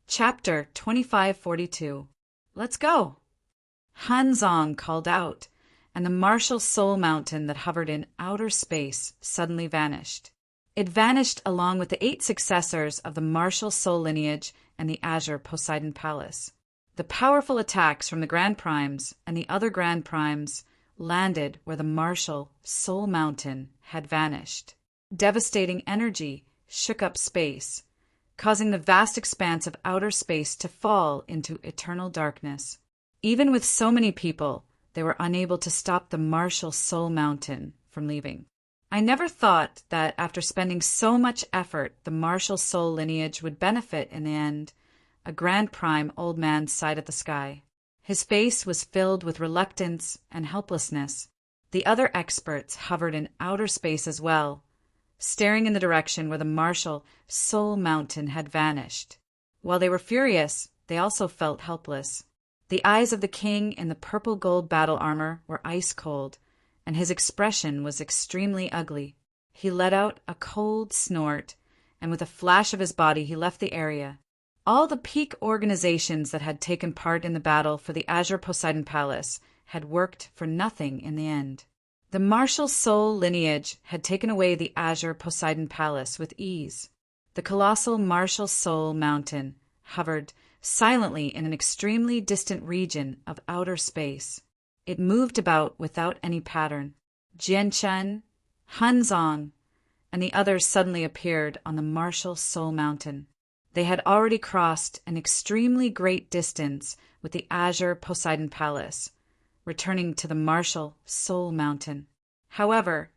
Chapter 2542. Let's go! Hanzong called out, and the martial soul mountain that hovered in outer space suddenly vanished. It vanished along with the 8 successors of the martial soul lineage and the azure Poseidon Palace. The powerful attacks from the Grand Primes and the other Grand Primes landed where the martial soul mountain had vanished. Devastating energy shook up space, causing the vast expanse of outer space to fall into eternal darkness. Even with so many people, they were unable to stop the martial soul mountain from leaving. I never thought that after spending so much effort, the martial soul lineage would benefit in the end. A Grand Prime old man sighed at the sky. His face was filled with reluctance and helplessness. The other experts hovered in outer space as well, staring in the direction where the martial soul mountain had vanished. While they were furious, they also felt helpless. The eyes of the king in the purple gold battle armor were ice cold, and his expression was extremely ugly. He let out a cold snort, and with a flash of his body he left the area. All the peak organizations that had taken part in the battle for the Azure Poseidon Palace had worked for nothing in the end. The martial soul lineage had taken away the Azure Poseidon Palace with ease. The colossal martial soul mountain hovered silently in an extremely distant region of outer space. It moved about without any pattern. Jianchen, Hanzong, and the others suddenly appeared on the martial soul mountain. They had already crossed an extremely great distance with the Azure Poseidon Palace, returning to the martial soul mountain. However,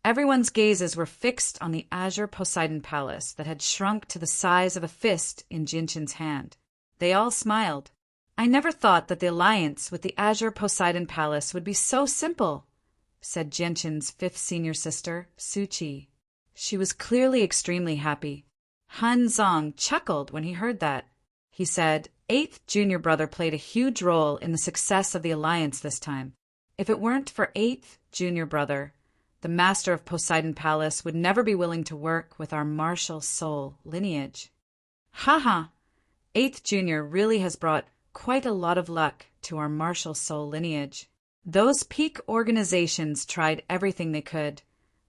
everyone's gazes were fixed on the Azure Poseidon Palace that had shrunk to the size of a fist in Jinchen's hand. They all smiled. "I never thought that the alliance with the Azure Poseidon Palace would be so simple," said Jinchen's 5th senior sister, Suchi. She was clearly extremely happy. Hanzong chuckled when he heard that. He said, 8th junior brother played a huge role in the success of the alliance this time. If it weren't for 8th junior brother, the master of Poseidon Palace would never be willing to work with our martial soul lineage. Haha, 8th junior really has brought quite a lot of luck to our martial soul lineage. Those peak organizations tried everything they could,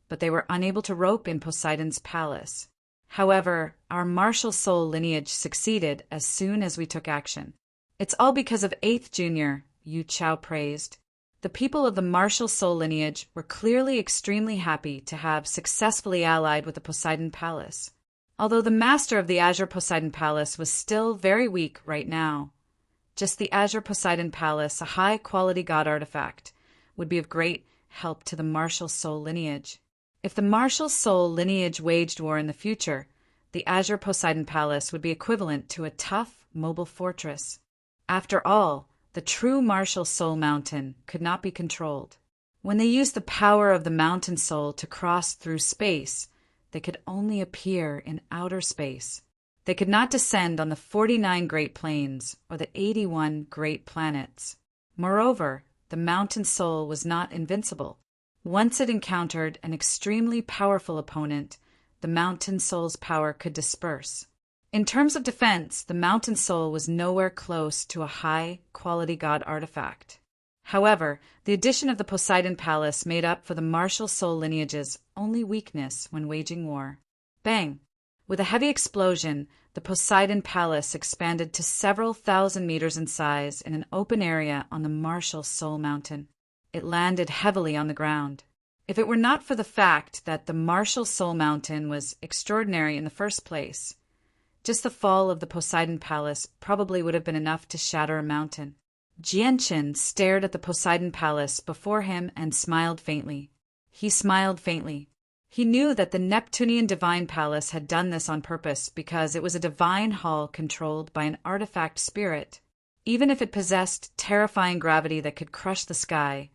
but they were unable to rope in Poseidon's palace. However, our martial soul lineage succeeded as soon as we took action. It's all because of 8th junior, Yu Chao praised. The people of the martial soul lineage were clearly extremely happy to have successfully allied with the Poseidon Palace. Although the master of the Azure Poseidon Palace was still very weak right now, just the Azure Poseidon Palace, a high-quality god artifact, would be of great help to the martial soul lineage. If the martial soul lineage waged war in the future, the Azure Poseidon Palace would be equivalent to a tough, mobile fortress. After all, the true martial soul mountain could not be controlled. When they used the power of the mountain soul to cross through space, they could only appear in outer space. They could not descend on the 49 Great Plains or the 81 Great Planets. Moreover, the mountain soul was not invincible. Once it encountered an extremely powerful opponent, the mountain soul's power could disperse. In terms of defense, the mountain soul was nowhere close to a high-quality god artifact. However, the addition of the Poseidon Palace made up for the martial soul lineage's only weakness when waging war. Bang! With a heavy explosion, the Poseidon Palace expanded to several thousand meters in size in an open area on the martial soul mountain. It landed heavily on the ground. If it were not for the fact that the martial soul mountain was extraordinary in the first place, just the fall of the Poseidon Palace probably would have been enough to shatter a mountain. Jianchen stared at the Poseidon Palace before him and smiled faintly. He smiled faintly. He knew that the Neptunian Divine Palace had done this on purpose because it was a divine hall controlled by an artifact spirit. Even if it possessed terrifying gravity that could crush the sky,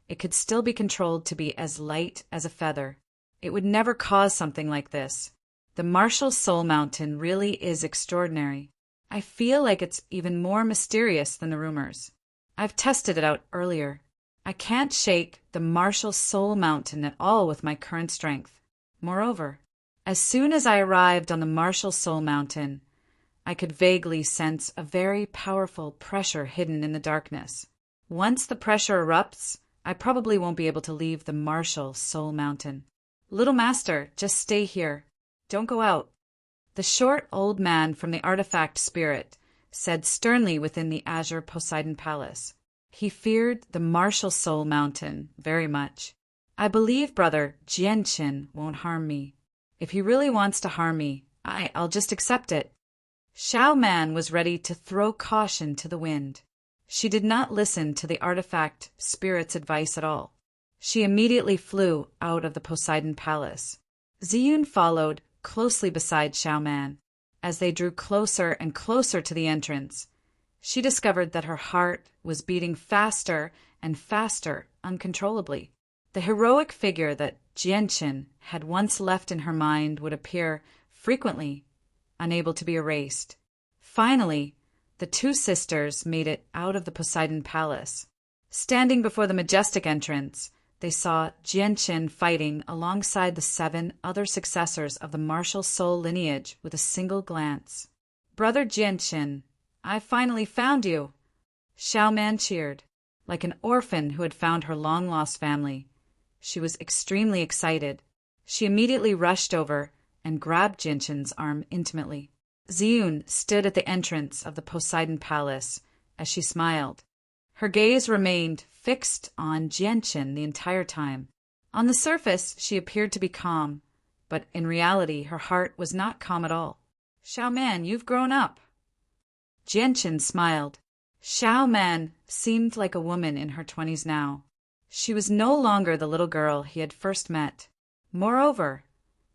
it could still be controlled to be as light as a feather. It would never cause something like this. The martial soul mountain really is extraordinary. I feel like it's even more mysterious than the rumors. I've tested it out earlier. I can't shake the martial soul mountain at all with my current strength. Moreover, as soon as I arrived on the martial soul mountain, I could vaguely sense a very powerful pressure hidden in the darkness. Once the pressure erupts, I probably won't be able to leave the martial Soul Mountain. Little Master, just stay here. Don't go out. The short old man from the artifact spirit said sternly within the Azure Poseidon Palace. He feared the martial Soul Mountain very much. I believe Brother Jianqin won't harm me. If he really wants to harm me, I'll just accept it. Xiao Man was ready to throw caution to the wind. She did not listen to the artifact spirit's advice at all. She immediately flew out of the Poseidon Palace. Ziyun followed closely beside Xiao Man. As they drew closer and closer to the entrance, she discovered that her heart was beating faster and faster uncontrollably. The heroic figure that Jianqin had once left in her mind would appear frequently, unable to be erased. Finally, the two sisters made it out of the Poseidon Palace. Standing before the majestic entrance, they saw Jianqin fighting alongside the 7 other successors of the martial soul lineage with a single glance. Brother Jianqin, I finally found you! Xiao Man cheered, like an orphan who had found her long-lost family. She was extremely excited. She immediately rushed over and grabbed Jianqin's arm intimately. Ziyun stood at the entrance of the Poseidon Palace as she smiled. Her gaze remained fixed on Jianqin the entire time. On the surface, she appeared to be calm, but in reality, her heart was not calm at all. Xiao Man, you've grown up. Jianqin smiled. Xiao Man seemed like a woman in her 20s now. She was no longer the little girl he had first met. Moreover,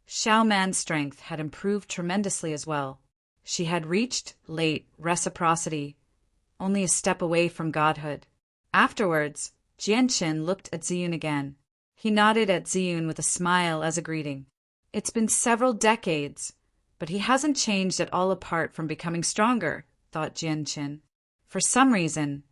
Xiao Man's strength had improved tremendously as well. She had reached late reciprocity, only a step away from godhood. Afterwards, Jianqin looked at Ziyun again. He nodded at Ziyun with a smile as a greeting. It's been several decades, but he hasn't changed at all apart from becoming stronger, thought Jianqin. For some reason,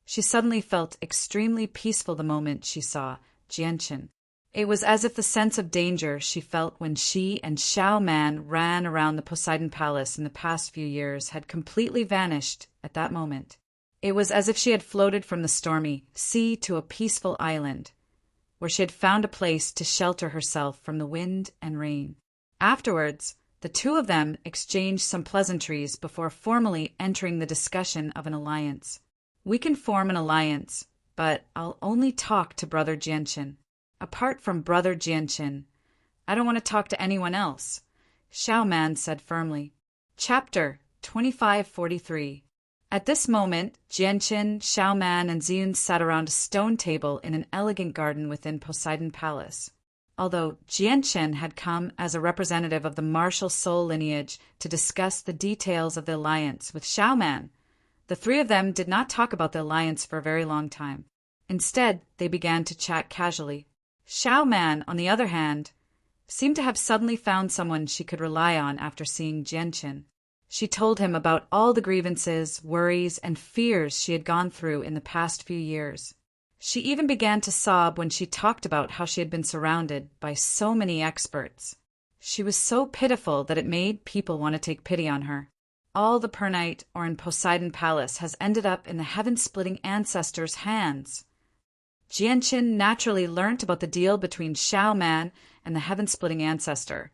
she suddenly felt extremely peaceful the moment she saw Jianqin. It was as if the sense of danger she felt when she and Xiao Man ran around the Poseidon Palace in the past few years had completely vanished at that moment. It was as if she had floated from the stormy sea to a peaceful island, where she had found a place to shelter herself from the wind and rain. Afterwards, the two of them exchanged some pleasantries before formally entering the discussion of an alliance. We can form an alliance, but I'll only talk to Brother Jianqin. Apart from Brother Jianqin, I don't want to talk to anyone else, Xiao Man said firmly. Chapter 2543. At this moment, Jianqin, Xiao Man, and Ziyun sat around a stone table in an elegant garden within Poseidon Palace. Although Jianqin had come as a representative of the martial soul lineage to discuss the details of the alliance with Xiao Man, the three of them did not talk about the alliance for a very long time. Instead, they began to chat casually. Xiao Man, on the other hand, seemed to have suddenly found someone she could rely on after seeing Jianqin. She told him about all the grievances, worries, and fears she had gone through in the past few years. She even began to sob when she talked about how she had been surrounded by so many experts. She was so pitiful that it made people want to take pity on her. All the Pernight or in Poseidon Palace has ended up in the heaven-splitting ancestors' hands. Jianqin naturally learnt about the deal between Xiao Man and the heaven-splitting ancestor,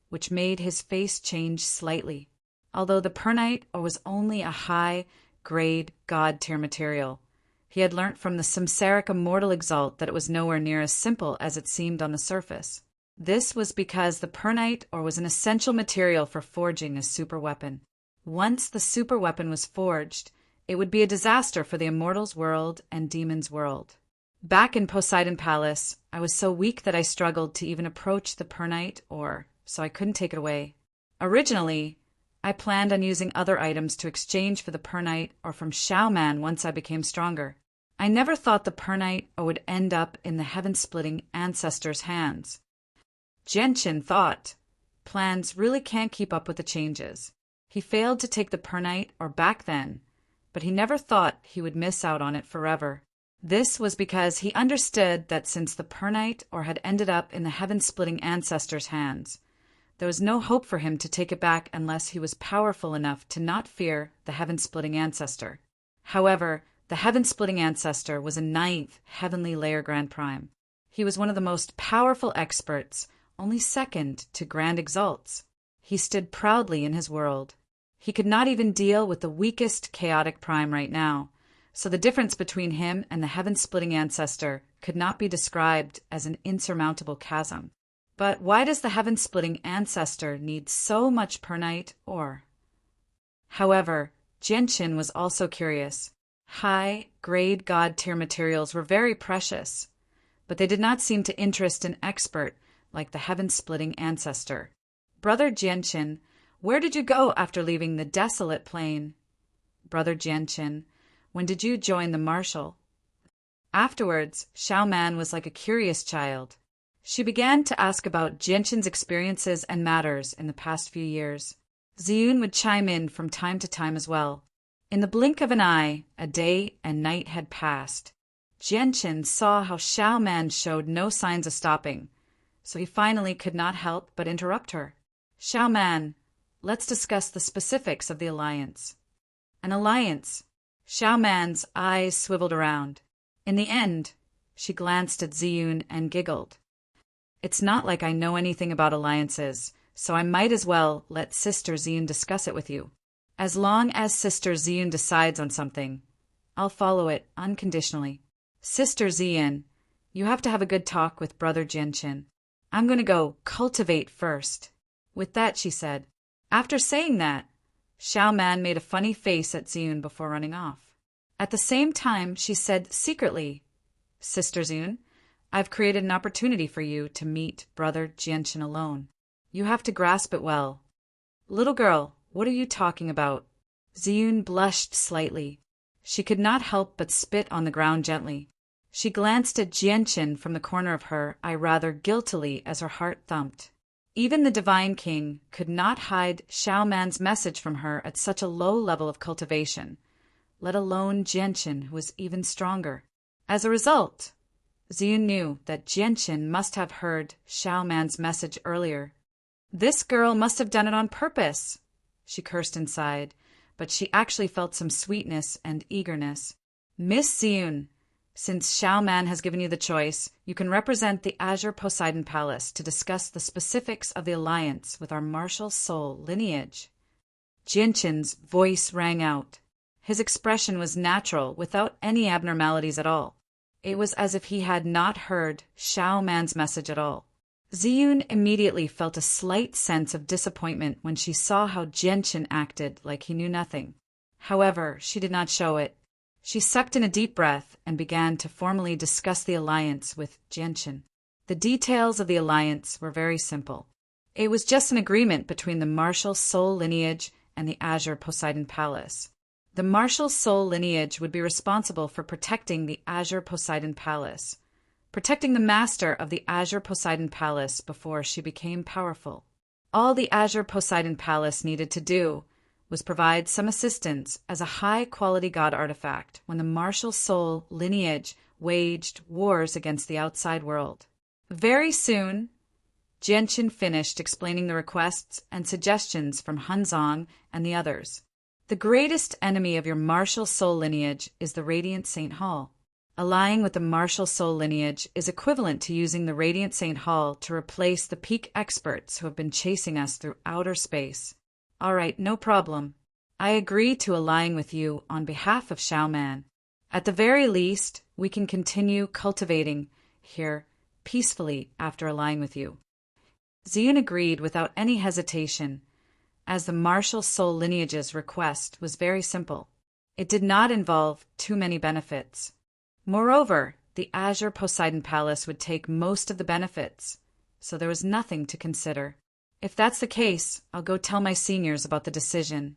which made his face change slightly. Although the Pernight was only a high-grade god-tier material, he had learnt from the Samsaric immortal Exalt that it was nowhere near as simple as it seemed on the surface. This was because the Pernight was an essential material for forging a superweapon. Once the superweapon was forged, it would be a disaster for the immortals' world and demons' world. Back in Poseidon Palace, I was so weak that I struggled to even approach the Pernight so I couldn't take it away. Originally, I planned on using other items to exchange for the Pernight from Xiao Man once I became stronger. I never thought the Pernight would end up in the heaven-splitting ancestors' hands. Jianqin thought, plans really can't keep up with the changes. He failed to take the Pernight back then, but he never thought he would miss out on it forever. This was because he understood that since the Pernight had ended up in the heaven-splitting ancestors' hands, There was no hope for him to take it back unless he was powerful enough to not fear the heaven-splitting ancestor. However, the heaven-splitting ancestor was a ninth heavenly layer Grand Prime. He was one of the most powerful experts, only second to Grand Exalts. He stood proudly in his world. He could not even deal with the weakest chaotic prime right now, so the difference between him and the heaven-splitting ancestor could not be described as an insurmountable chasm. But why does the heaven-splitting ancestor need so much pernight ore? However, Genshin was also curious. High-grade god-tier materials were very precious, but they did not seem to interest an expert like the heaven-splitting ancestor. Brother Genshin, where did you go after leaving the desolate plain? Brother Genshin, when did you join the marshal? Afterwards, Xiaoman was like a curious child. She began to ask about Genshin's experiences and matters in the past few years. Ziyun would chime in from time to time as well. In the blink of an eye, a day and night had passed. Genshin saw how Xiaoman showed no signs of stopping, so he finally could not help but interrupt her. Xiaoman, let's discuss the specifics of the alliance. An alliance. Xiaoman's eyes swiveled around. In the end, she glanced at Ziyun and giggled. It's not like I know anything about alliances, so I might as well let Sister Ziyun discuss it with you. As long as Sister Ziyun decides on something, I'll follow it unconditionally. Sister Ziyun, you have to have a good talk with Brother Genshin. I'm going to go cultivate first. With that, she said. After saying that, Xiaoman made a funny face at Ziyun before running off. At the same time, she said secretly, Sister Ziyun, I've created an opportunity for you to meet Brother Genshin alone. You have to grasp it well. Little girl, what are you talking about? Ziyun blushed slightly. She could not help but spit on the ground gently. She glanced at Genshin from the corner of her eye rather guiltily as her heart thumped. Even the Divine King could not hide Xiaoman's message from her at such a low level of cultivation, let alone Genshin, who was even stronger. As a result, Ziyun knew that Genshin must have heard Xiaoman's message earlier. This girl must have done it on purpose, she cursed inside, but she actually felt some sweetness and eagerness. Miss Ziyun, since Xiaoman has given you the choice, you can represent the Azure Poseidon Palace to discuss the specifics of the alliance with our martial soul lineage. Genshin's voice rang out. His expression was natural, without any abnormalities at all. It was as if he had not heard Xiaoman's message at all. Ziyun immediately felt a slight sense of disappointment when she saw how Genshin acted like he knew nothing. However, she did not show it. She sucked in a deep breath and began to formally discuss the alliance with Genshin. The details of the alliance were very simple. It was just an agreement between the martial soul lineage and the Azure Poseidon Palace. The martial soul lineage would be responsible for protecting the Azure Poseidon Palace, protecting the master of the Azure Poseidon Palace before she became powerful. All the Azure Poseidon Palace needed to do was provide some assistance as a high-quality god artifact when the martial soul lineage waged wars against the outside world. Very soon, Genshin finished explaining the requests and suggestions from Hanzong and the others. The greatest enemy of your martial soul lineage is the Radiant Saint Hall. Allying with the martial soul lineage is equivalent to using the Radiant Saint Hall to replace the peak experts who have been chasing us through outer space. All right, no problem. I agree to allying with you on behalf of Xiaoman. At the very least, we can continue cultivating here peacefully after allying with you. Ziyun agreed without any hesitation, as the martial soul lineage's request was very simple. It did not involve too many benefits. Moreover, the Azure Poseidon Palace would take most of the benefits, so there was nothing to consider. If that's the case, I'll go tell my seniors about the decision.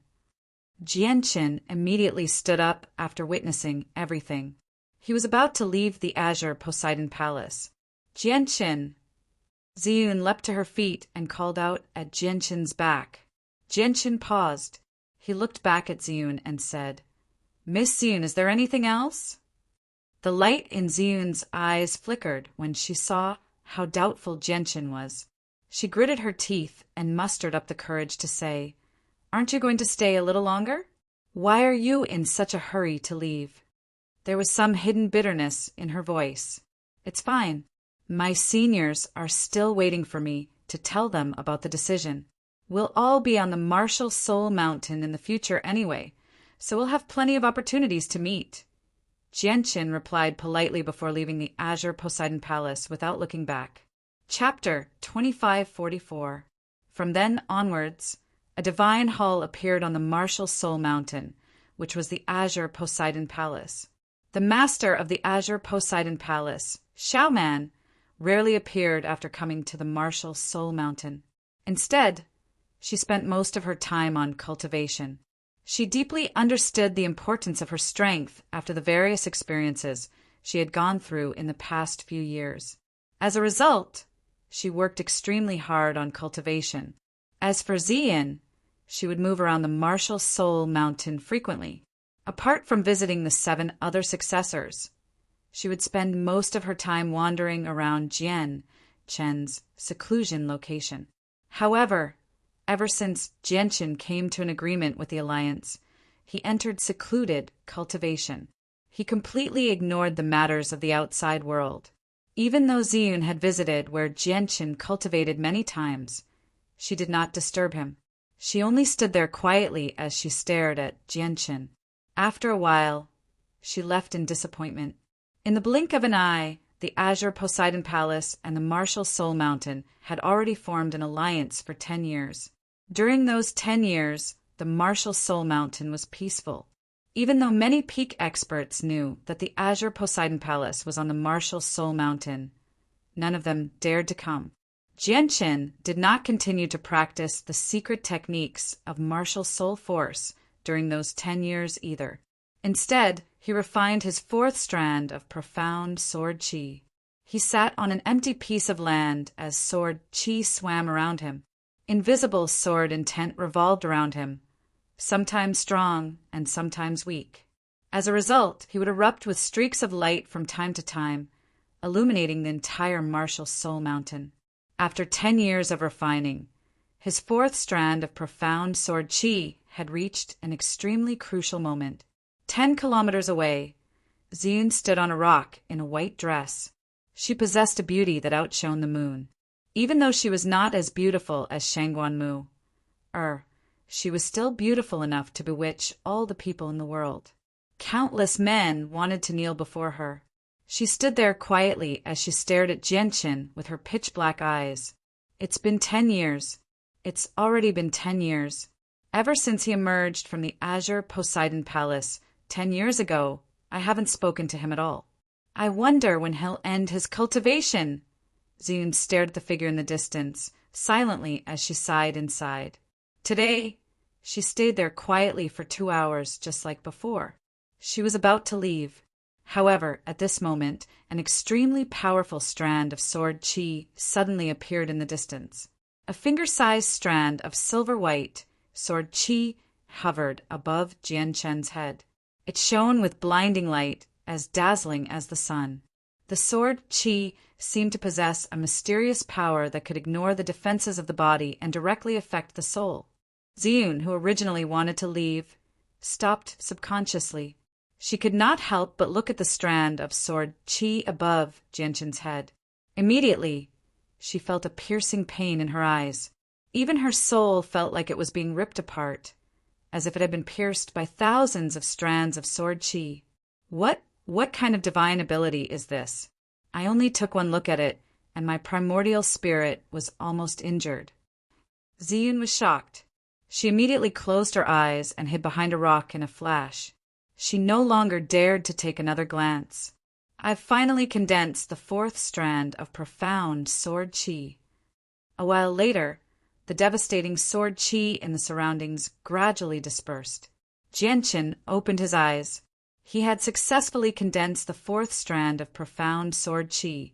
Genshin immediately stood up after witnessing everything. He was about to leave the Azure Poseidon Palace. Genshin! Ziyun leapt to her feet and called out at Genshin's back. Genshin paused. He looked back at Ziyun and said, Miss Ziyun, is there anything else? The light in Ziyun's eyes flickered when she saw how doubtful Genshin was. She gritted her teeth and mustered up the courage to say, "Aren't you going to stay a little longer? Why are you in such a hurry to leave?" There was some hidden bitterness in her voice. "It's fine. My seniors are still waiting for me to tell them about the decision. We'll all be on the Martial Soul Mountain in the future anyway, so we'll have plenty of opportunities to meet." Jianqin replied politely before leaving the Azure Poseidon Palace without looking back. Chapter 2544. From then onwards, a divine hall appeared on the Martial Soul Mountain, which was the Azure Poseidon Palace. The master of the Azure Poseidon Palace, Xiaoman, rarely appeared after coming to the Martial Soul Mountain. Instead, she spent most of her time on cultivation. She deeply understood the importance of her strength after the various experiences she had gone through in the past few years. As a result, she worked extremely hard on cultivation. As for Ziyin, she would move around the Martial Soul Mountain frequently. Apart from visiting the 7 other successors, she would spend most of her time wandering around Jian Chen's seclusion location. However, ever since Jianqin came to an agreement with the Alliance, he entered secluded cultivation. He completely ignored the matters of the outside world. Even though Ziyun had visited where Jianqin cultivated many times, she did not disturb him. She only stood there quietly as she stared at Jianqin. After a while, she left in disappointment. In the blink of an eye, the Azure Poseidon Palace and the Martial Soul Mountain had already formed an alliance for 10 years. During those 10 years, the Martial Soul Mountain was peaceful. Even though many peak experts knew that the Azure Poseidon Palace was on the Martial Soul Mountain, none of them dared to come. Jianqin did not continue to practice the secret techniques of martial soul force during those 10 years either. Instead, he refined his 4th strand of profound sword qi. He sat on an empty piece of land as sword qi swam around him. Invisible sword intent revolved around him, sometimes strong and sometimes weak. As a result, he would erupt with streaks of light from time to time, illuminating the entire Martial Soul Mountain. After 10 years of refining, his 4th strand of profound sword qi had reached an extremely crucial moment. 10 kilometers away, Ziyun stood on a rock in a white dress. She possessed a beauty that outshone the moon. Even though she was not as beautiful as Shangguanmu, she was still beautiful enough to bewitch all the people in the world. Countless men wanted to kneel before her. She stood there quietly as she stared at Jianqin with her pitch-black eyes. It's been 10 years. It's already been 10 years. Ever since he emerged from the Azure Poseidon Palace 10 years ago, I haven't spoken to him at all. I wonder when he'll end his cultivation. Ziyun stared at the figure in the distance, silently as she sighed inside. Today, she stayed there quietly for 2 hours, just like before. She was about to leave. However, at this moment, an extremely powerful strand of sword qi suddenly appeared in the distance. A finger-sized strand of silver-white sword qi hovered above Jianqin's head. It shone with blinding light, as dazzling as the sun. The sword qi seemed to possess a mysterious power that could ignore the defenses of the body and directly affect the soul. Ziyun, who originally wanted to leave, stopped subconsciously. She could not help but look at the strand of sword qi above Jianqin's head. Immediately, she felt a piercing pain in her eyes. Even her soul felt like it was being ripped apart, as if it had been pierced by thousands of strands of sword qi. What kind of divine ability is this? I only took one look at it, and my primordial spirit was almost injured. Ziyun was shocked. She immediately closed her eyes and hid behind a rock in a flash. She no longer dared to take another glance. I've finally condensed the 4th strand of profound sword qi. A while later, the devastating sword qi in the surroundings gradually dispersed. Jianqin opened his eyes. He had successfully condensed the 4th strand of profound sword qi,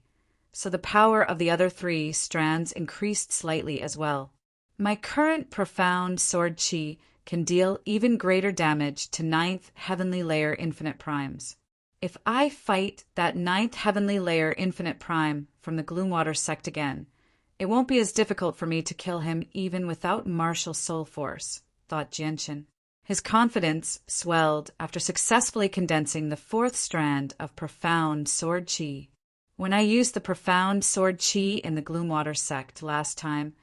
so the power of the other 3 strands increased slightly as well. My current profound sword qi can deal even greater damage to 9th heavenly layer infinite primes. If I fight that 9th heavenly layer infinite prime from the Gloomwater sect again, It won't be as difficult for me to kill him even without martial soul force, thought Jianchen. His confidence swelled after successfully condensing the fourth strand of profound sword chi. When I used the profound sword chi in the Gloomwater sect last time,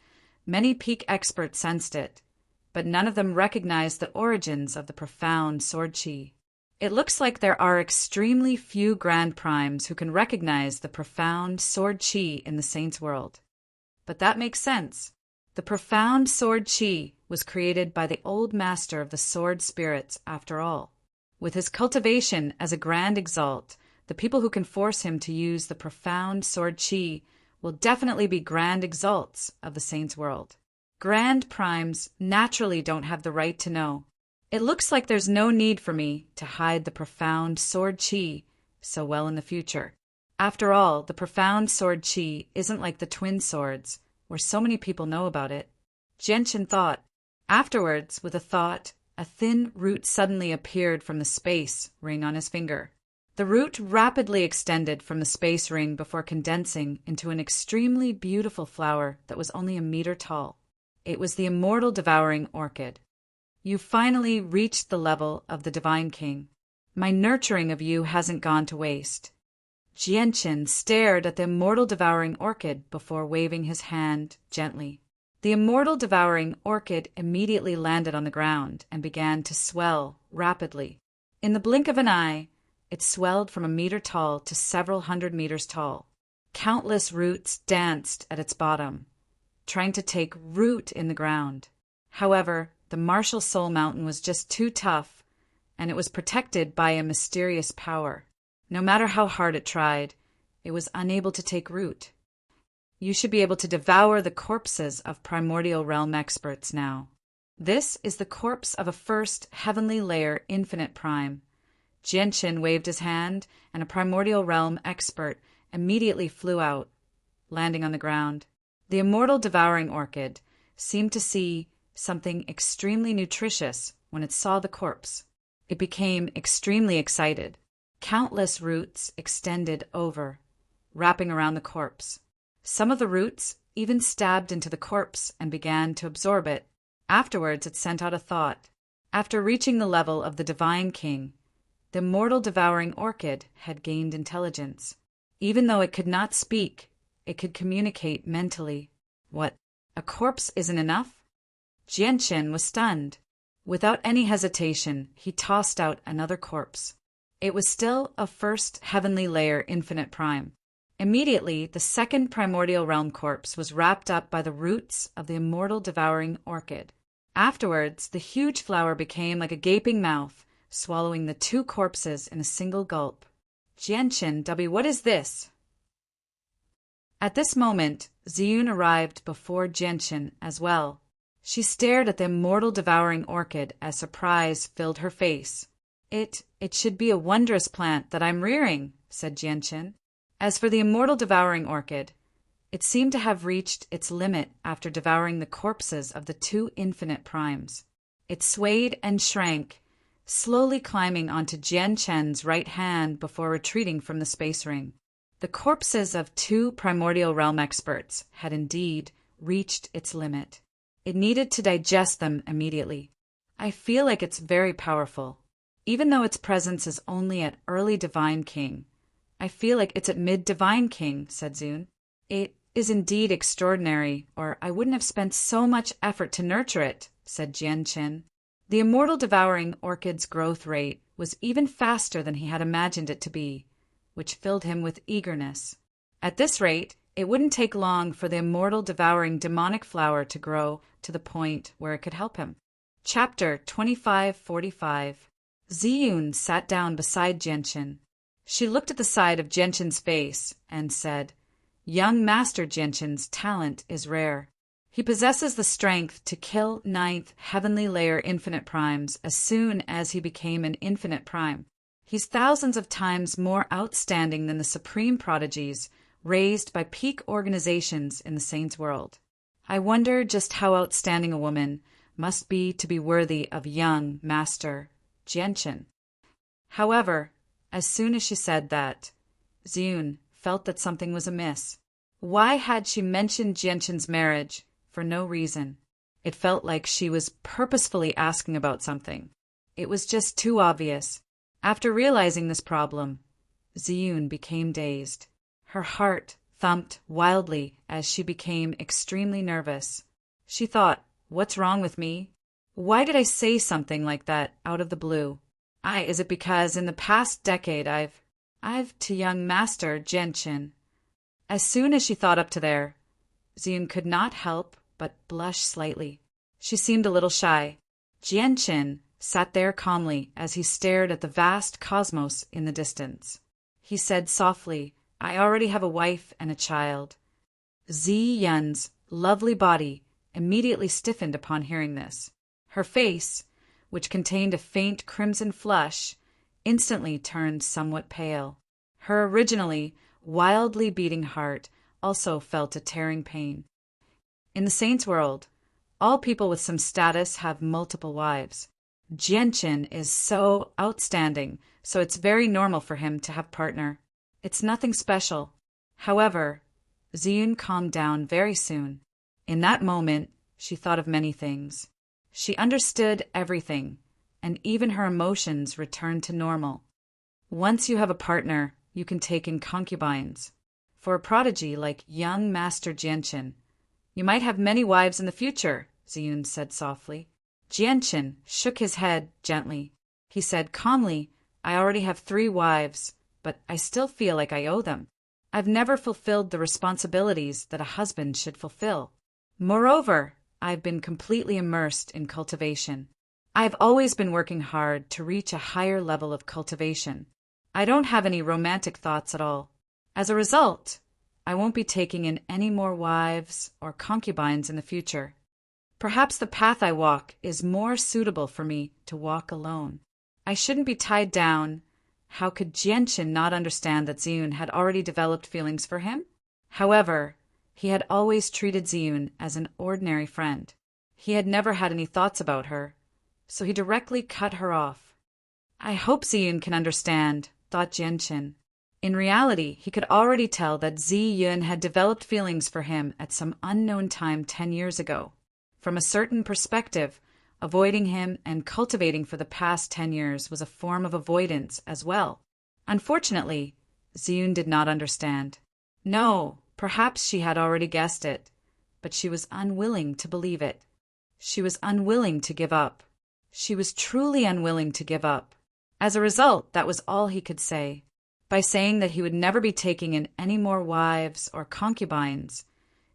many peak experts sensed it, but none of them recognized the origins of the profound sword chi. It looks like there are extremely few Grand Primes who can recognize the profound sword chi in the Saints' world. But that makes sense. The profound sword chi was created by the old master of the sword spirits after all. With his cultivation as a grand exalt, the people who can force him to use the profound sword chi will definitely be grand exalts of the Saints' world. Grand Primes naturally don't have the right to know. It looks like there's no need for me to hide the profound sword chi so well in the future. After all, the profound sword chi isn't like the twin swords, where so many people know about it. Jianchen thought. Afterwards, with a thought, a thin root suddenly appeared from the space ring on his finger. The root rapidly extended from the space ring before condensing into an extremely beautiful flower that was only a meter tall. It was the immortal devouring orchid. You finally reached the level of the Divine King. My nurturing of you hasn't gone to waste. Jianchen stared at the immortal devouring orchid before waving his hand gently. The immortal devouring orchid immediately landed on the ground and began to swell rapidly. In the blink of an eye, it swelled from a meter tall to several hundred meters tall. Countless roots danced at its bottom, trying to take root in the ground. However, the martial soul mountain was just too tough, and it was protected by a mysterious power. No matter how hard it tried, it was unable to take root. You should be able to devour the corpses of primordial realm experts now. This is the corpse of a first heavenly layer infinite prime. Jianchen waved his hand, and a primordial realm expert immediately flew out, landing on the ground. The immortal devouring orchid seemed to see something extremely nutritious when it saw the corpse. It became extremely excited. Countless roots extended over, wrapping around the corpse. Some of the roots even stabbed into the corpse and began to absorb it. Afterwards, it sent out a thought. After reaching the level of the Divine King, the immortal devouring orchid had gained intelligence. Even though it could not speak, it could communicate mentally. What? A corpse isn't enough? Jianchen was stunned. Without any hesitation, he tossed out another corpse. It was still a first heavenly layer infinite prime. Immediately, the second primordial realm corpse was wrapped up by the roots of the immortal devouring orchid. Afterwards, the huge flower became like a gaping mouth, swallowing the two corpses in a single gulp. Jianchen, what is this? At this moment, Ziyun arrived before Jianchen as well. She stared at the immortal devouring orchid as surprise filled her face. It should be a wondrous plant that I'm rearing, said Jianchen. As for the immortal devouring orchid, it seemed to have reached its limit after devouring the corpses of the two infinite primes. It swayed and shrank, slowly climbing onto Jianchen's right hand before retreating from the space ring. The corpses of two primordial realm experts had indeed reached its limit. It needed to digest them immediately. I feel like it's very powerful. Even though its presence is only at early Divine King, I feel like it's at mid-Divine King, said Zun. It is indeed extraordinary, or I wouldn't have spent so much effort to nurture it, said Jianchen. The immortal devouring orchid's growth rate was even faster than he had imagined it to be, which filled him with eagerness. At this rate, it wouldn't take long for the immortal devouring demonic flower to grow to the point where it could help him. Chapter 2545. Ziyun sat down beside Jianchen. She looked at the side of Jianchen's face and said, Young Master Jianchen's talent is rare. He possesses the strength to kill ninth heavenly layer infinite primes as soon as he became an infinite prime. He's thousands of times more outstanding than the supreme prodigies raised by peak organizations in the Saints' world. I wonder just how outstanding a woman must be to be worthy of young Master Jianchen. However, as soon as she said that, Ziyun felt that something was amiss. Why had she mentioned Jianshin's marriage for no reason? It felt like she was purposefully asking about something. It was just too obvious. After realizing this problem, Ziyun became dazed. Her heart thumped wildly as she became extremely nervous. She thought, "What's wrong with me? Why did I say something like that out of the blue? Is it because in the past decade I've to young master Jianshin?" As soon as she thought up to there, Ziyun could not help but blush slightly. She seemed a little shy. Jianshin sat there calmly as he stared at the vast cosmos in the distance. He said softly, "I already have a wife and a child." Ziyun's lovely body immediately stiffened upon hearing this. Her face, which contained a faint crimson flush, instantly turned somewhat pale. Her originally wildly beating heart also felt a tearing pain. In the saint's world, all people with some status have multiple wives. Jianshin is so outstanding, so it's very normal for him to have partner. It's nothing special. However, Ziyun calmed down very soon. In that moment, she thought of many things. She understood everything, and even her emotions returned to normal. Once you have a partner, you can take in concubines. For a prodigy like young Master Jianshin, you might have many wives in the future, Ziyun said softly. Jianshin shook his head gently. He said calmly, "I already have 3 wives, but I still feel like I owe them. I've never fulfilled the responsibilities that a husband should fulfill. Moreover, I've been completely immersed in cultivation. I've always been working hard to reach a higher level of cultivation. I don't have any romantic thoughts at all. As a result, I won't be taking in any more wives or concubines in the future. Perhaps the path I walk is more suitable for me to walk alone. I shouldn't be tied down." How could Jianshin not understand that Ziyun had already developed feelings for him? However, he had always treated Ziyun as an ordinary friend. He had never had any thoughts about her, so he directly cut her off. "I hope Ziyun can understand," thought Jianshin. In reality, he could already tell that Ziyun had developed feelings for him at some unknown time 10 years ago. From a certain perspective, avoiding him and cultivating for the past 10 years was a form of avoidance as well. Unfortunately, Ziyun did not understand. No, perhaps she had already guessed it, but she was unwilling to believe it. She was unwilling to give up. She was truly unwilling to give up. As a result, that was all he could say. By saying that he would never be taking in any more wives or concubines,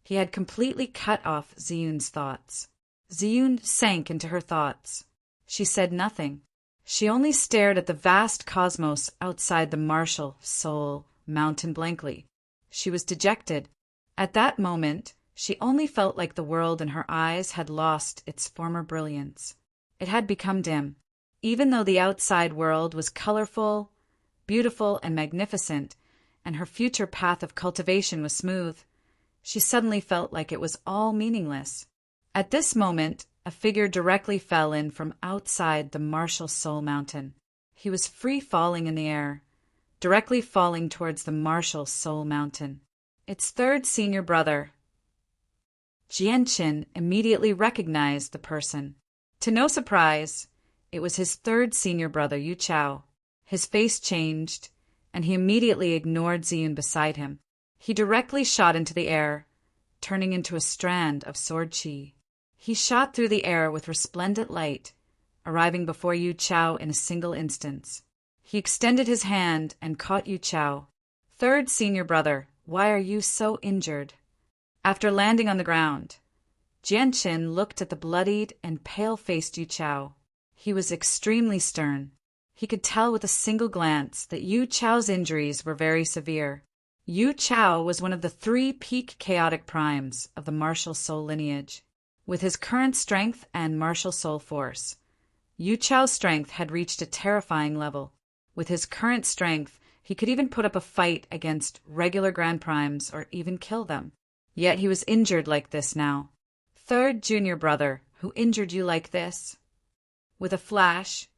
he had completely cut off Ziyun's thoughts. Ziyun sank into her thoughts. She said nothing. She only stared at the vast cosmos outside the martial Soul Mountain blankly. She was dejected. At that moment, she only felt like the world in her eyes had lost its former brilliance. It had become dim. Even though the outside world was colorful, beautiful, and magnificent, and her future path of cultivation was smooth, she suddenly felt like it was all meaningless. At this moment, a figure directly fell in from outside the martial Soul Mountain. He was free falling in the air, directly falling towards the martial Soul Mountain. Its 3rd senior brother. Jianshin immediately recognized the person. To no surprise, it was his 3rd senior brother, Yu Chao. His face changed, and he immediately ignored Ziyun beside him. He directly shot into the air, turning into a strand of sword chi. He shot through the air with resplendent light, arriving before Yu Chao in a single instance. He extended his hand and caught Yu Chao. "3rd senior brother, why are you so injured?" After landing on the ground, Jianshin looked at the bloodied and pale-faced Yu Chao. He was extremely stern. He could tell with a single glance that Yu Chao's injuries were very severe. Yu Chao was one of the 3 peak chaotic primes of the martial soul lineage. With his current strength and martial soul force, Yu Chao's strength had reached a terrifying level. With his current strength, he could even put up a fight against regular Grand Primes or even kill them. Yet he was injured like this now. "3rd junior brother, who injured you like this?" With a flash,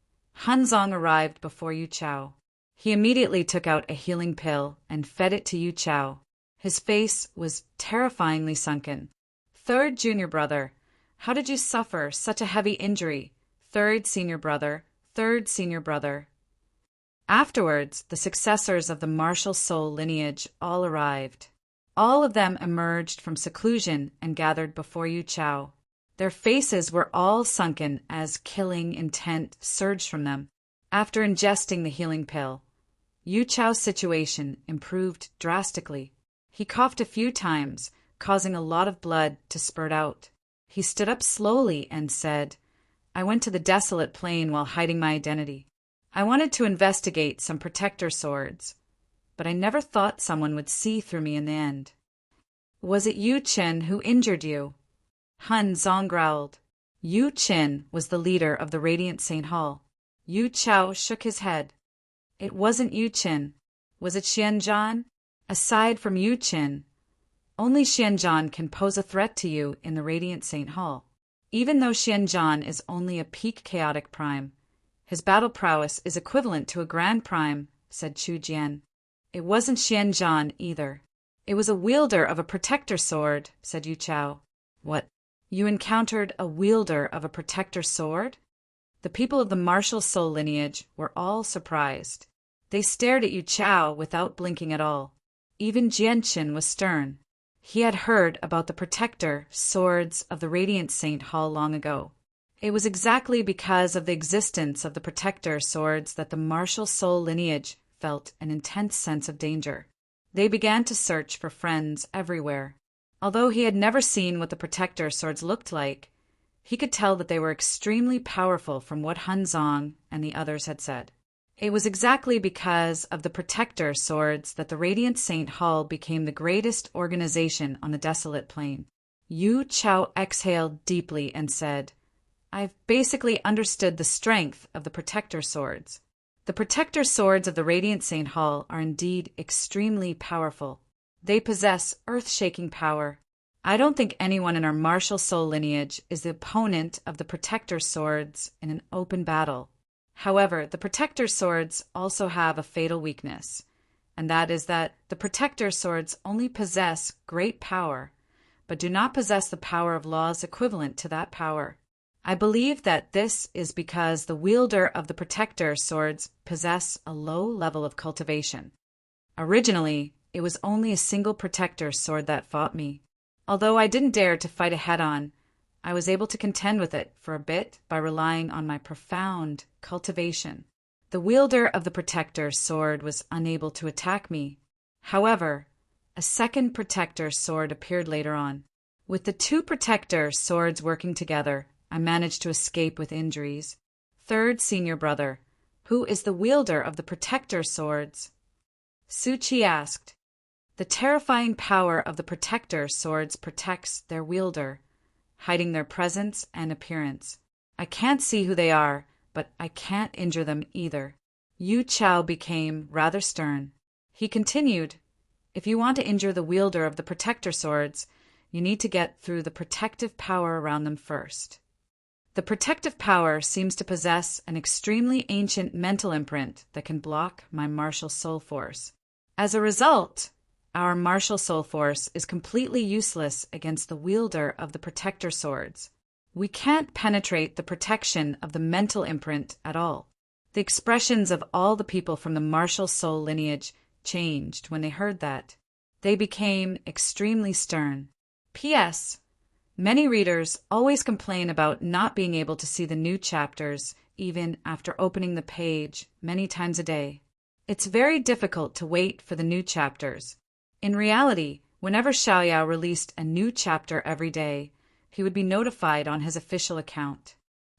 Hanzong arrived before Yu Chao. He immediately took out a healing pill and fed it to Yu Chao. His face was terrifyingly sunken. Third junior brother, how did you suffer such a heavy injury? Third senior brother, third senior brother. Afterwards, the successors of the martial soul lineage all arrived. All of them emerged from seclusion and gathered before Yu Chao. Their faces were all sunken as killing intent surged from them. After ingesting the healing pill, Yu Chao's situation improved drastically. He coughed a few times, causing a lot of blood to spurt out. He stood up slowly and said, "I went to the desolate plain while hiding my identity. I wanted to investigate some protector swords, but I never thought someone would see through me in the end." "Was it Yu Qin who injured you?" Han Zong growled. Yu Qin was the leader of the Radiant Saint Hall. Yu Chao shook his head. "It wasn't Yu Qin. Was it Xianzhan? Aside from Yu Qin, only Xianzhan can pose a threat to you in the Radiant Saint Hall. Even though Xianzhan is only a peak chaotic prime, his battle prowess is equivalent to a grand prime," said Chu Jian. "It wasn't Xianzhan either. It was a wielder of a protector sword," said Yu Chao. "What? You encountered a wielder of a protector sword?" The people of the martial soul lineage were all surprised. They stared at Yu Chao without blinking at all. Even Jianqin was stern. He had heard about the protector swords of the Radiant Saint Hall long ago. It was exactly because of the existence of the protector swords that the martial soul lineage felt an intense sense of danger. They began to search for friends everywhere. Although he had never seen what the protector swords looked like, he could tell that they were extremely powerful from what Han Zong and the others had said. It was exactly because of the protector swords that the Radiant Saint Hall became the greatest organization on the desolate plain. Yu Chao exhaled deeply and said, "I've basically understood the strength of the protector swords. The protector swords of the Radiant Saint Hall are indeed extremely powerful. They possess earth-shaking power. I don't think anyone in our martial soul lineage is the opponent of the protector swords in an open battle. However, the protector swords also have a fatal weakness, and that is that the protector swords only possess great power, but do not possess the power of laws equivalent to that power. I believe that this is because the wielder of the protector swords possess a low level of cultivation. Originally, it was only a single protector sword that fought me. Although I didn't dare to fight it head-on, I was able to contend with it for a bit by relying on my profound cultivation. The wielder of the protector sword was unable to attack me. However, a second protector sword appeared later on. With the two protector swords working together, I managed to escape with injuries. Third senior brother, who is the wielder of the protector swords?" Su Qi asked. "The terrifying power of the protector swords protects their wielder, hiding their presence and appearance. I can't see who they are, but I can't injure them either." Yu Chao became rather stern. He continued, "If you want to injure the wielder of the protector swords, you need to get through the protective power around them first. The protective power seems to possess an extremely ancient mental imprint that can block my martial soul force. As a result, our martial soul force is completely useless against the wielder of the protector swords. We can't penetrate the protection of the mental imprint at all." The expressions of all the people from the martial soul lineage changed when they heard that. They became extremely stern. P.S. Many readers always complain about not being able to see the new chapters even after opening the page many times a day. It's very difficult to wait for the new chapters. In reality, whenever Xiaoyao released a new chapter every day, he would be notified on his official account.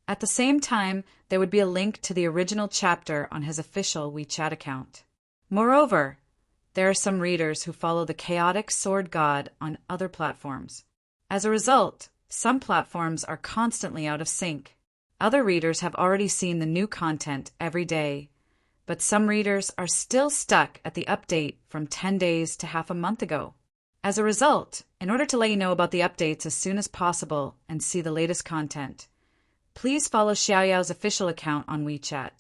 At the same time, there would be a link to the original chapter on his official WeChat account. Moreover, there are some readers who follow the chaotic sword god on other platforms. As a result, some platforms are constantly out of sync. Other readers have already seen the new content every day, but some readers are still stuck at the update from 10 days to half a month ago. As a result, in order to let you know about the updates as soon as possible and see the latest content, please follow Xiaoyao's official account on WeChat,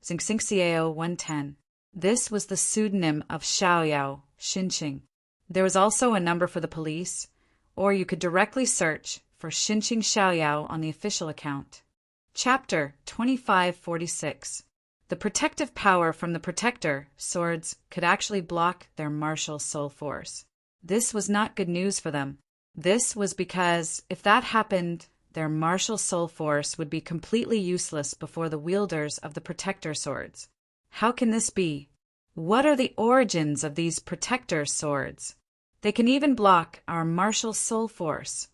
XingXingCiao110. This was the pseudonym of Xiaoyao, Xinqing. There was also a number for the police, or you could directly search for Xinqing Xiaoyao on the official account. Chapter 2546. The protective power from the protector swords could actually block their martial soul force. This was not good news for them. This was because, if that happened, their martial soul force would be completely useless before the wielders of the protector swords. How can this be? What are the origins of these protector swords? They can even block our martial soul force,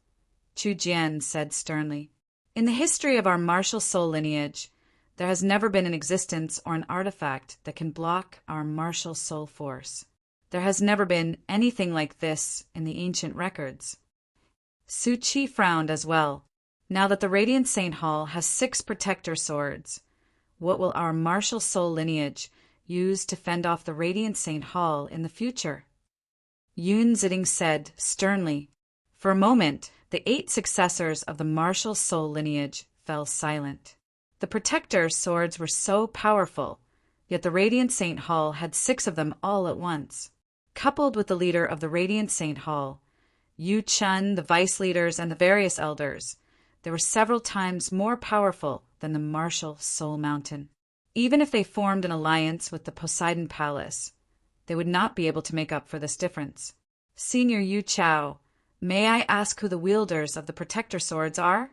Chu Jian said sternly. In the history of our martial soul lineage, there has never been an existence or an artifact that can block our martial soul force. There has never been anything like this in the ancient records. Su Qi frowned as well. Now that the Radiant Saint Hall has 6 protector swords, what will our martial soul lineage use to fend off the Radiant Saint Hall in the future? Yun Ziding said sternly. For a moment, the 8 successors of the martial soul lineage fell silent. The protector swords were so powerful, yet the Radiant Saint Hall had 6 of them all at once. Coupled with the leader of the Radiant Saint Hall, Yu Chun, the vice leaders, and the various elders, they were several times more powerful than the martial Soul Mountain. Even if they formed an alliance with the Poseidon Palace, they would not be able to make up for this difference. Senior Yu Chao, may I ask who the wielders of the protector swords are?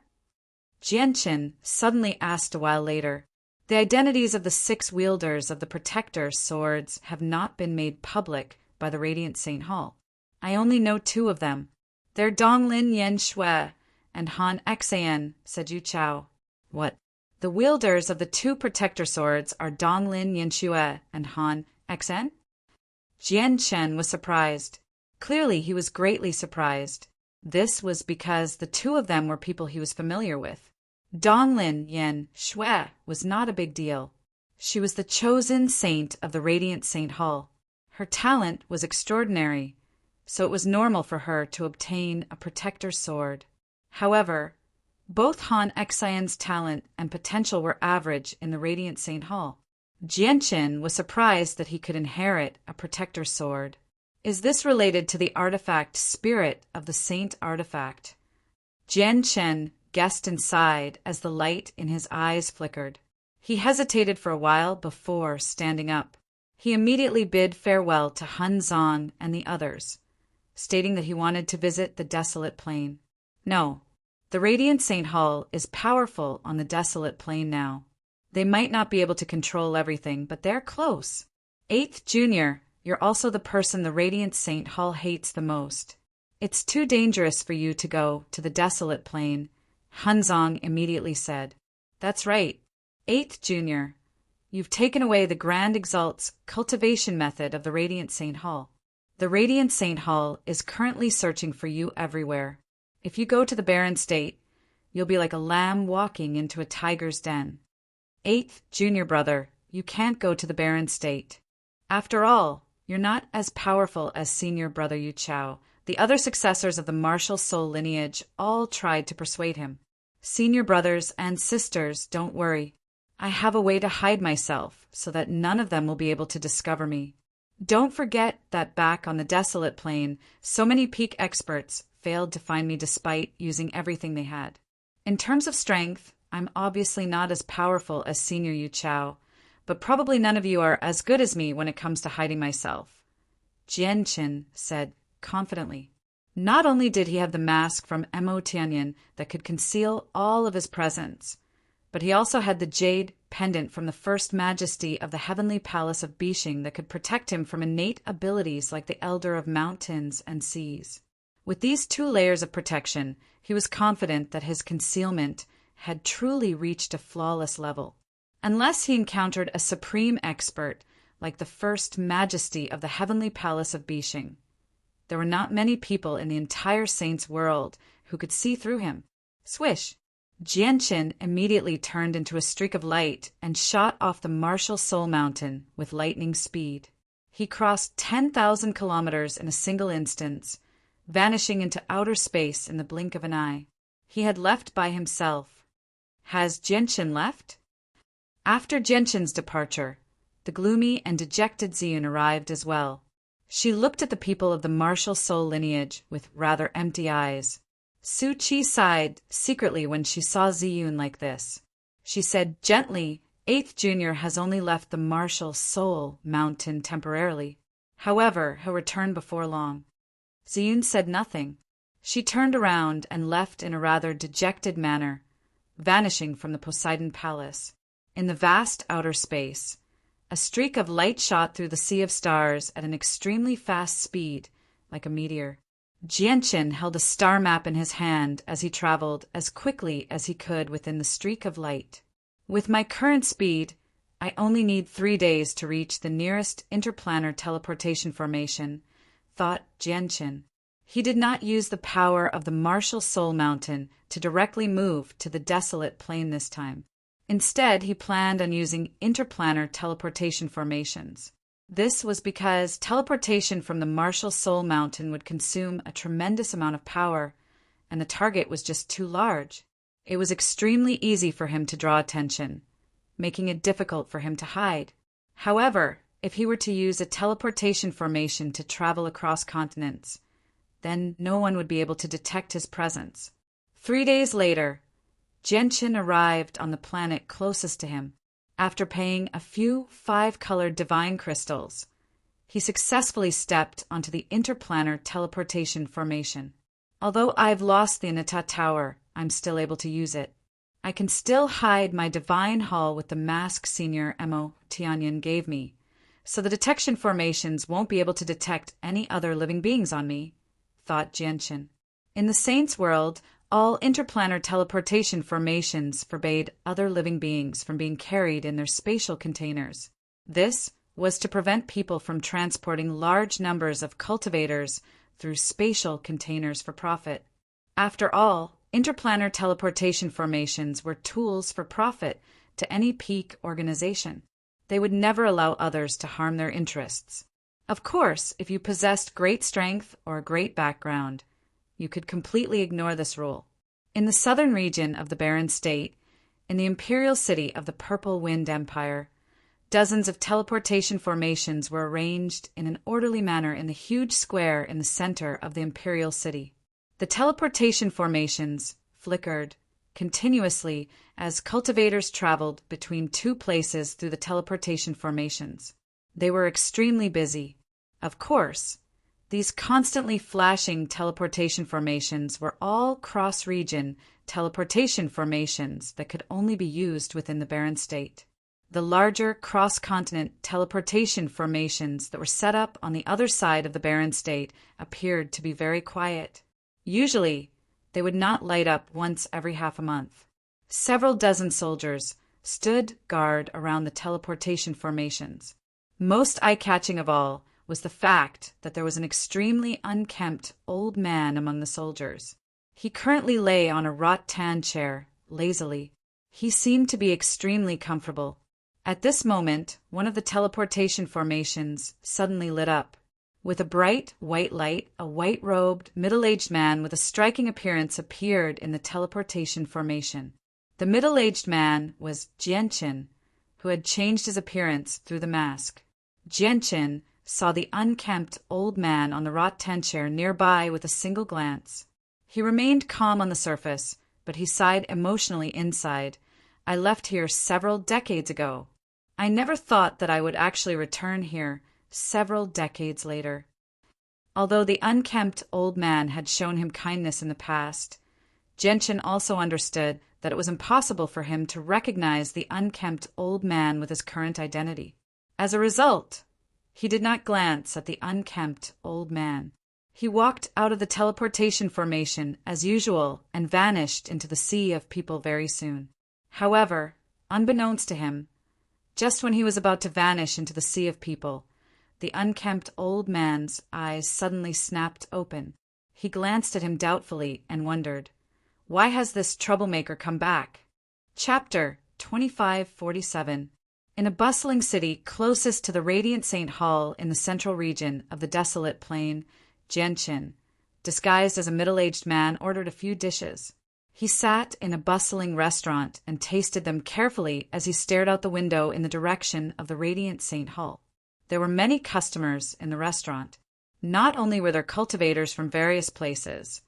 Jianqin suddenly asked a while later. The identities of the 6 wielders of the protector swords have not been made public by the Radiant Saint Hall. I only know 2 of them. They're Donglin Yen Shui and Han Xan, said Yu Chao. What? The wielders of the 2 protector swords are Donglin Yen Shui and Han Xan? Jianchen was surprised. Clearly he was greatly surprised. This was because the 2 of them were people he was familiar with. Donglin Yen Shui was not a big deal. She was the chosen saint of the Radiant Saint Hall. Her talent was extraordinary, so it was normal for her to obtain a protector sword. However, both Han Xian's talent and potential were average in the Radiant Saint Hall. Jianqin was surprised that he could inherit a protector sword. Is this related to the artifact spirit of the saint artifact? Jianqin guessed and sighed as the light in his eyes flickered. He hesitated for a while before standing up. He immediately bid farewell to Han Zong and the others, stating that he wanted to visit the desolate plain. No, the Radiant Saint Hall is powerful on the desolate plain now. They might not be able to control everything, but they're close. 8th Junior, you're also the person the Radiant Saint Hall hates the most. It's too dangerous for you to go to the desolate plain, Han Zong immediately said. That's right. 8th Junior, you've taken away the Grand Exalt's cultivation method of the Radiant Saint Hall. The Radiant Saint Hall is currently searching for you everywhere. If you go to the barren state, you'll be like a lamb walking into a tiger's den. 8th Junior brother, you can't go to the barren state. After all, you're not as powerful as senior brother Yu Chao. The other successors of the martial soul lineage all tried to persuade him. Senior brothers and sisters, don't worry. I have a way to hide myself so that none of them will be able to discover me. Don't forget that back on the desolate plain, so many peak experts failed to find me despite using everything they had. In terms of strength, I'm obviously not as powerful as Senior Yu Chao, but probably none of you are as good as me when it comes to hiding myself, Jianqin said confidently. Not only did he have the mask from Mo Tianyan that could conceal all of his presence, but he also had the jade pendant from the First Majesty of the Heavenly Palace of Bishing that could protect him from innate abilities like the Elder of Mountains and Seas. With these 2 layers of protection, he was confident that his concealment had truly reached a flawless level. Unless he encountered a supreme expert like the First Majesty of the Heavenly Palace of Bishing, there were not many people in the entire Saints world who could see through him. Swish! Jianqin immediately turned into a streak of light and shot off the martial Soul Mountain with lightning speed. He crossed 10,000 kilometers in a single instant, vanishing into outer space in the blink of an eye. He had left by himself. Has Jianqin left? After Jianqin's departure, the gloomy and dejected Ziyun arrived as well. She looked at the people of the martial soul lineage with rather empty eyes. Su Chi sighed secretly when she saw Ziyun like this. She said gently, 8th Junior has only left the martial soul mountain temporarily. However, he'll return before long. Ziyun said nothing. She turned around and left in a rather dejected manner, vanishing from the Poseidon Palace. In the vast outer space, a streak of light shot through the sea of stars at an extremely fast speed, like a meteor. Jianqin held a star map in his hand as he traveled as quickly as he could within the streak of light. With my current speed, I only need 3 days to reach the nearest interplanar teleportation formation, thought Jianqin. He did not use the power of the martial soul mountain to directly move to the desolate plain this time. Instead, he planned on using interplanar teleportation formations. This was because teleportation from the martial soul mountain would consume a tremendous amount of power, and the target was just too large. It was extremely easy for him to draw attention, making it difficult for him to hide. However, if he were to use a teleportation formation to travel across continents, then no one would be able to detect his presence. 3 days later, Jianqin arrived on the planet closest to him. After paying a few 5-colored divine crystals, he successfully stepped onto the interplanar teleportation formation. Although I've lost the Anata Tower, I'm still able to use it. I can still hide my divine hall with the mask Senior Mo Tianyan gave me, so the detection formations won't be able to detect any other living beings on me, thought Jianqin. In the Saints' world, all interplanar teleportation formations forbade other living beings from being carried in their spatial containers. This was to prevent people from transporting large numbers of cultivators through spatial containers for profit. After all, interplanar teleportation formations were tools for profit to any peak organization. They would never allow others to harm their interests. Of course, if you possessed great strength or a great background, you could completely ignore this rule. In the southern region of the Barren State, in the imperial city of the Purple Wind Empire, dozens of teleportation formations were arranged in an orderly manner in the huge square in the center of the imperial city. The teleportation formations flickered continuously as cultivators traveled between 2 places through the teleportation formations. They were extremely busy. Of course, these constantly flashing teleportation formations were all cross-region teleportation formations that could only be used within the Barren State. The larger cross-continent teleportation formations that were set up on the other side of the Barren State appeared to be very quiet. Usually, they would not light up once every half a month. Several dozen soldiers stood guard around the teleportation formations. Most eye-catching of all was the fact that there was an extremely unkempt old man among the soldiers. He currently lay on a rattan chair, lazily. He seemed to be extremely comfortable. At this moment, one of the teleportation formations suddenly lit up. With a bright white light, a white-robed, middle-aged man with a striking appearance appeared in the teleportation formation. The middle-aged man was Jianqin, who had changed his appearance through the mask. Jianqin saw the unkempt old man on the rattan chair nearby with a single glance. He remained calm on the surface, but he sighed emotionally inside. I left here several decades ago. I never thought that I would actually return here several decades later. Although the unkempt old man had shown him kindness in the past, Jianqin also understood that it was impossible for him to recognize the unkempt old man with his current identity. As a result, he did not glance at the unkempt old man. He walked out of the teleportation formation as usual and vanished into the sea of people very soon. However, unbeknownst to him, just when he was about to vanish into the sea of people, the unkempt old man's eyes suddenly snapped open. He glanced at him doubtfully and wondered, "Why has this troublemaker come back?" Chapter 2547. In a bustling city closest to the Radiant Saint Hall in the central region of the desolate plain, Jianqin, disguised as a middle-aged man, ordered a few dishes. He sat in a bustling restaurant and tasted them carefully as he stared out the window in the direction of the Radiant Saint Hall. There were many customers in the restaurant. Not only were there cultivators from various places,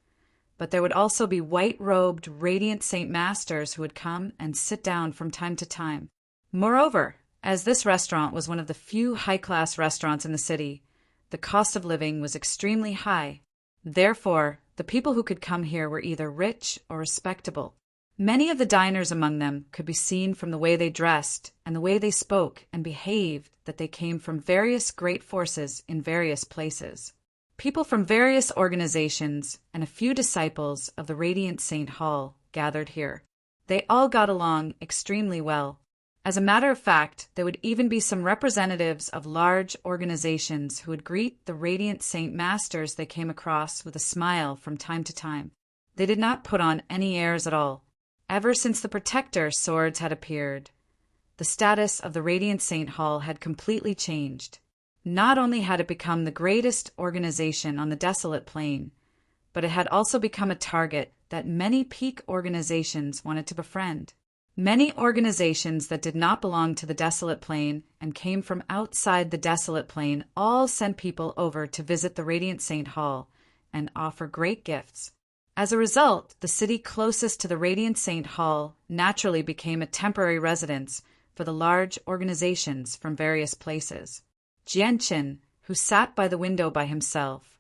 but there would also be white-robed, radiant Saint Masters who would come and sit down from time to time. Moreover, as this restaurant was one of the few high-class restaurants in the city, the cost of living was extremely high. Therefore, the people who could come here were either rich or respectable. Many of the diners among them could be seen from the way they dressed and the way they spoke and behaved that they came from various great forces in various places. People from various organizations and a few disciples of the Radiant Saint Hall gathered here. They all got along extremely well. As a matter of fact, there would even be some representatives of large organizations who would greet the Radiant Saint Masters they came across with a smile from time to time. They did not put on any airs at all. Ever since the Protector swords had appeared, the status of the Radiant Saint Hall had completely changed. Not only had it become the greatest organization on the desolate plain, but it had also become a target that many peak organizations wanted to befriend. Many organizations that did not belong to the desolate plain and came from outside the desolate plain all sent people over to visit the Radiant Saint Hall and offer great gifts. As a result, the city closest to the Radiant Saint Hall naturally became a temporary residence for the large organizations from various places. Jianqin, who sat by the window by himself,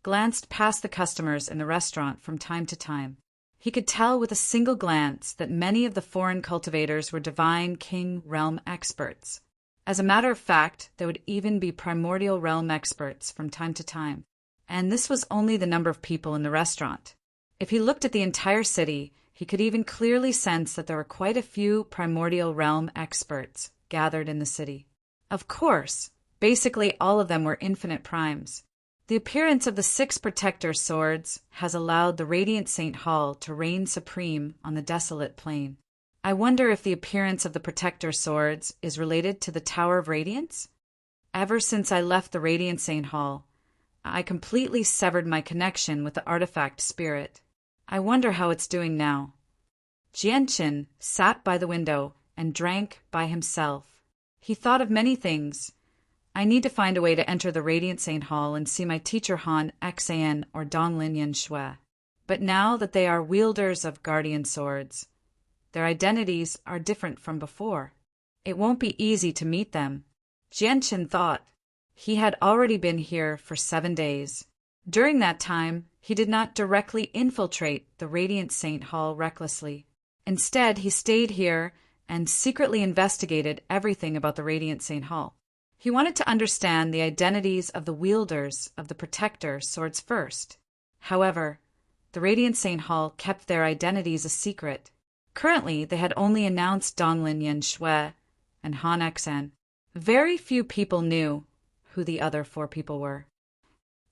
glanced past the customers in the restaurant from time to time. He could tell with a single glance that many of the foreign cultivators were divine king realm experts. As a matter of fact, there would even be primordial realm experts from time to time. And this was only the number of people in the restaurant. If he looked at the entire city, he could even clearly sense that there were quite a few primordial realm experts gathered in the city. Of course, basically all of them were infinite primes. The appearance of the 6 Protector swords has allowed the Radiant Saint Hall to reign supreme on the desolate plain. I wonder if the appearance of the Protector swords is related to the Tower of Radiance? Ever since I left the Radiant Saint Hall, I completely severed my connection with the artifact spirit. I wonder how it's doing now. Jianqin sat by the window and drank by himself. He thought of many things. I need to find a way to enter the Radiant Saint Hall and see my teacher Han Xan or Donglin Shui. But now that they are wielders of guardian swords, their identities are different from before. It won't be easy to meet them. Jianqin thought. He had already been here for 7 days. During that time, he did not directly infiltrate the Radiant Saint Hall recklessly. Instead, he stayed here and secretly investigated everything about the Radiant Saint Hall. He wanted to understand the identities of the wielders of the Protector swords first. However, the Radiant Saint Hall kept their identities a secret. Currently, they had only announced Donglin Shui and Han Xan. Very few people knew who the other 4 people were.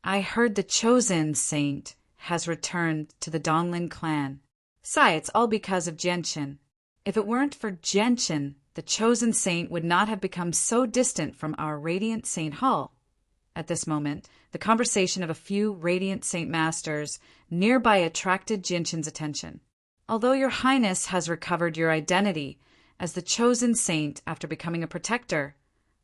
I heard the chosen saint has returned to the Donglin clan. Sai, it's all because of Jianqin. If it weren't for Jianqin, the chosen saint would not have become so distant from our Radiant Saint Hall. At this moment, the conversation of a few Radiant Saint Masters nearby attracted Jianqin's attention. Although your Highness has recovered your identity as the chosen saint after becoming a protector,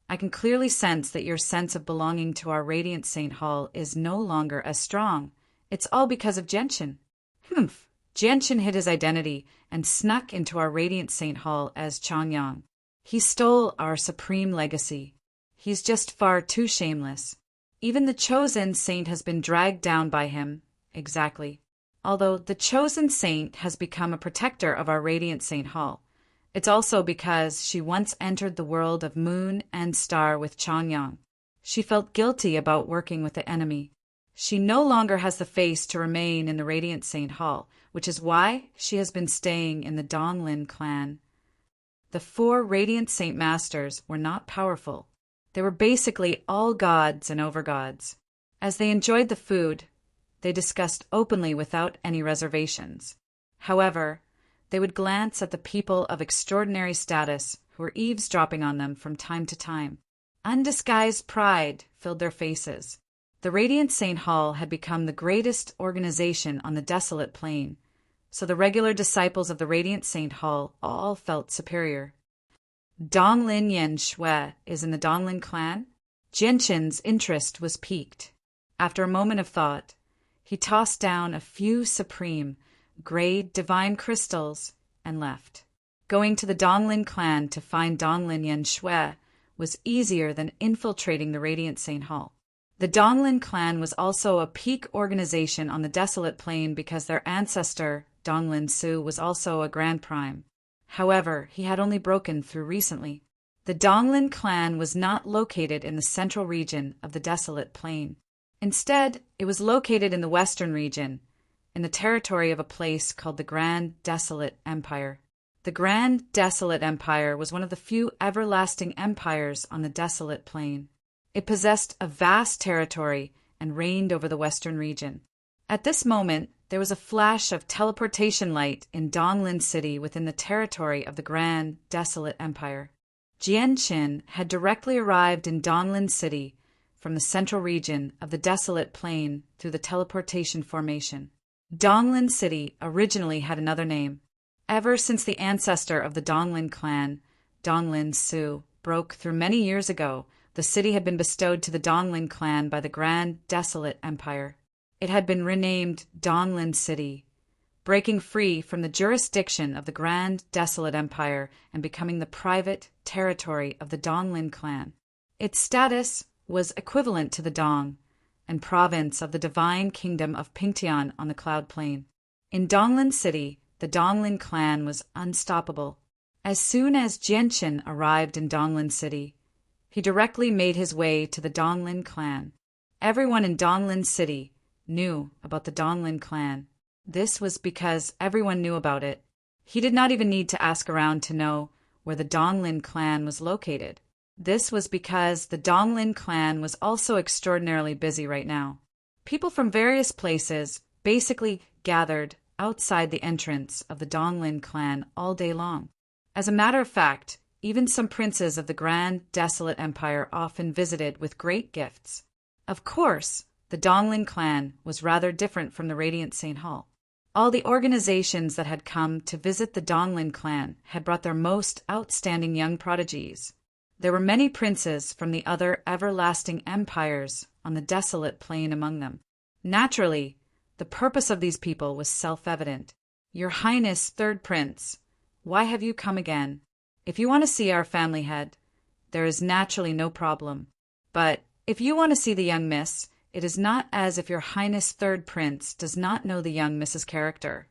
I can clearly sense that your sense of belonging to our Radiant Saint Hall is no longer as strong. It's all because of Jianqin. Humph! Jianqin hid his identity and snuck into our Radiant Saint Hall as Changyang. He stole our supreme legacy. He's just far too shameless. Even the chosen saint has been dragged down by him. Exactly. Although the chosen saint has become a protector of our Radiant Saint Hall, it's also because she once entered the world of Moon and Star with Changyang. She felt guilty about working with the enemy. She no longer has the face to remain in the Radiant Saint Hall, which is why she has been staying in the Donglin clan. The 4 Radiant Saint Masters were not powerful. They were basically all gods and overgods. As they enjoyed the food, they discussed openly without any reservations. However, they would glance at the people of extraordinary status who were eavesdropping on them from time to time. Undisguised pride filled their faces. The Radiant Saint Hall had become the greatest organization on the desolate plain, so the regular disciples of the Radiant Saint Hall all felt superior. Donglin Shui is in the Donglin clan? Jianqin's interest was piqued. After a moment of thought, he tossed down a few supreme, gray divine crystals and left. Going to the Donglin clan to find Donglin Yen Shui was easier than infiltrating the Radiant Saint Hall. The Donglin clan was also a peak organization on the Desolate Plain because their ancestor, Donglin Su, was also a Grand Prime. However, he had only broken through recently. The Donglin clan was not located in the central region of the Desolate Plain. Instead, it was located in the western region, in the territory of a place called the Grand Desolate Empire. The Grand Desolate Empire was one of the few everlasting empires on the Desolate Plain. It possessed a vast territory and reigned over the western region. At this moment, there was a flash of teleportation light in Donglin City within the territory of the Grand Desolate Empire. Jianqin had directly arrived in Donglin City from the central region of the Desolate Plain through the teleportation formation. Donglin City originally had another name. Ever since the ancestor of the Donglin clan, Donglin Su, broke through many years ago, the city had been bestowed to the Donglin clan by the Grand Desolate Empire. It had been renamed Donglin City, breaking free from the jurisdiction of the Grand Desolate Empire and becoming the private territory of the Donglin clan. Its status was equivalent to the Dong, and province of the divine kingdom of Pingtian on the Cloud Plain. In Donglin City, the Donglin clan was unstoppable. As soon as Jianqin arrived in Donglin City, he directly made his way to the Donglin clan. Everyone in Donglin City knew about the Donglin clan. This was because everyone knew about it. He did not even need to ask around to know where the Donglin clan was located. This was because the Donglin clan was also extraordinarily busy right now. People from various places basically gathered outside the entrance of the Donglin clan all day long. As a matter of fact, even some princes of the Grand Desolate Empire often visited with great gifts. Of course, the Donglin clan was rather different from the Radiant Saint Hall. All the organizations that had come to visit the Donglin clan had brought their most outstanding young prodigies. There were many princes from the other everlasting empires on the Desolate Plain among them. Naturally, the purpose of these people was self-evident. Your Highness, Third Prince, why have you come again? If you want to see our family head, there is naturally no problem. But if you want to see the young miss, it is not as if your Highness Third Prince does not know the young miss's character.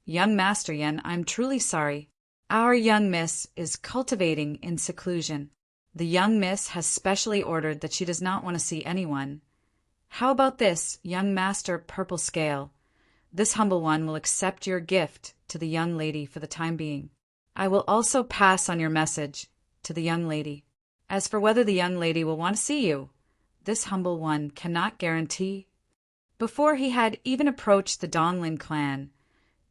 Young Master Yen, I'm truly sorry. Our young miss is cultivating in seclusion. The young miss has specially ordered that she does not want to see anyone. How about this, young Master Purple Scale? This humble one will accept your gift to the young lady for the time being. I will also pass on your message to the young lady. As for whether the young lady will want to see you, this humble one cannot guarantee. Before he had even approached the Donglin clan,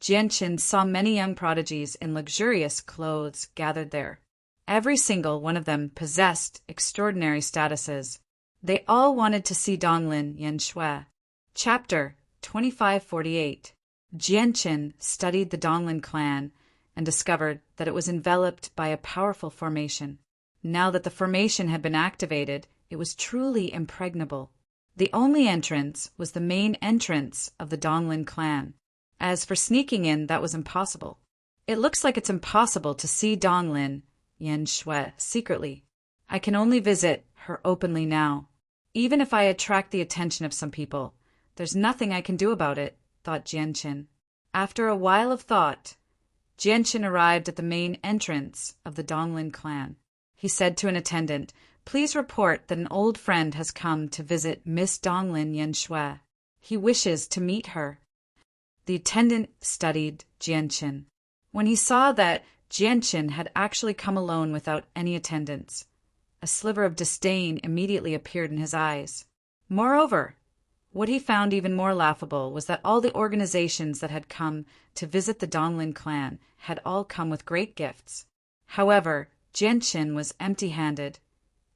Jianqin saw many young prodigies in luxurious clothes gathered there. Every single one of them possessed extraordinary statuses. They all wanted to see Donglin Yen Shui. Chapter 2548. Jianqin studied the Donglin clan and discovered that it was enveloped by a powerful formation. Now that the formation had been activated, it was truly impregnable. The only entrance was the main entrance of the Donglin clan. As for sneaking in, that was impossible. It looks like it's impossible to see Donglin Yen Shui secretly. I can only visit her openly now. Even if I attract the attention of some people, there's nothing I can do about it, thought Jianqin. After a while of thought, Jianqin arrived at the main entrance of the Donglin clan. He said to an attendant, "Please report that an old friend has come to visit Miss Donglin Yen Shui. He wishes to meet her." The attendant studied Jianqin. When he saw that Jianqin had actually come alone without any attendants, a sliver of disdain immediately appeared in his eyes. Moreover, what he found even more laughable was that all the organizations that had come to visit the Donglin clan had all come with great gifts. However, Jianqin was empty-handed,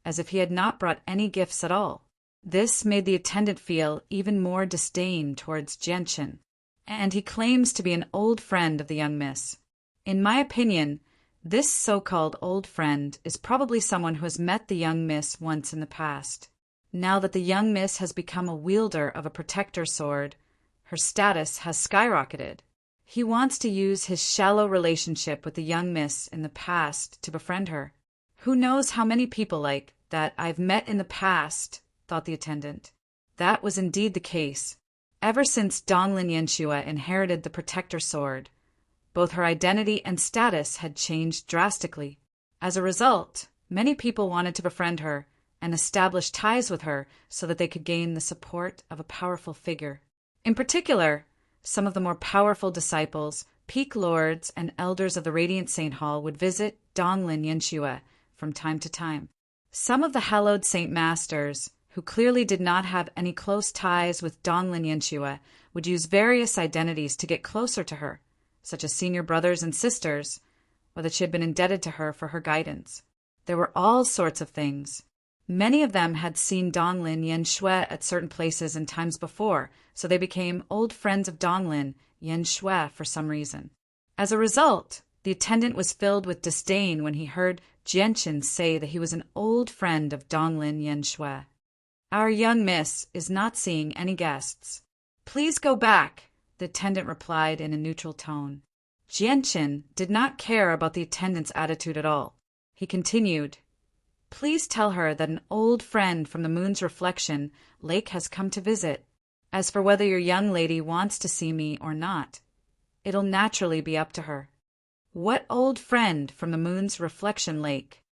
as if he had not brought any gifts at all. This made the attendant feel even more disdain towards Jianqin, and he claims to be an old friend of the young miss. In my opinion, this so-called old friend is probably someone who has met the young miss once in the past. Now that the young miss has become a wielder of a protector sword, her status has skyrocketed. He wants to use his shallow relationship with the young miss in the past to befriend her. Who knows how many people like that I've met in the past, thought the attendant. That was indeed the case. Ever since Donglin Yanshua inherited the protector sword, both her identity and status had changed drastically. As a result, many people wanted to befriend her and establish ties with her so that they could gain the support of a powerful figure. In particular, some of the more powerful disciples, peak lords, and elders of the Radiant Saint Hall would visit Donglin Yanshua from time to time. Some of the hallowed Saint Masters, who clearly did not have any close ties with Donglin Yanshua, would use various identities to get closer to her, such as senior brothers and sisters, or that she had been indebted to her for her guidance. There were all sorts of things. Many of them had seen Donglin Yanshua at certain places and times before, so they became old friends of Donglin Yanshua for some reason. As a result, the attendant was filled with disdain when he heard Jianqin say that he was an old friend of Donglin Yanshua. Our young miss is not seeing any guests. Please go back, the attendant replied in a neutral tone. Jianqin did not care about the attendant's attitude at all. He continued, Please tell her that an old friend from the moon's reflection lake has come to visit. As for whether your young lady wants to see me or not, it'll naturally be up to her. What old friend from the moon's reflection lake?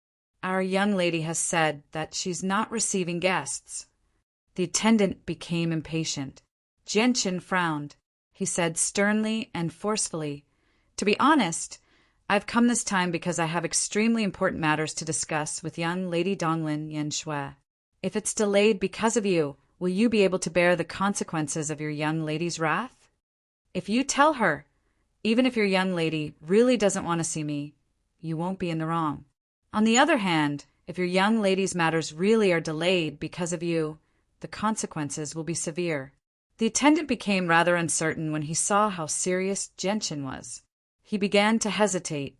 Our young lady has said that she's not receiving guests. The attendant became impatient. Jianqin frowned. He said sternly and forcefully, To be honest, I've come this time because I have extremely important matters to discuss with young Lady Donglin Yanshua. If it's delayed because of you, will you be able to bear the consequences of your young lady's wrath? If you tell her, even if your young lady really doesn't want to see me, you won't be in the wrong. On the other hand, if your young lady's matters really are delayed because of you, the consequences will be severe. The attendant became rather uncertain when he saw how serious Jianqin was. He began to hesitate.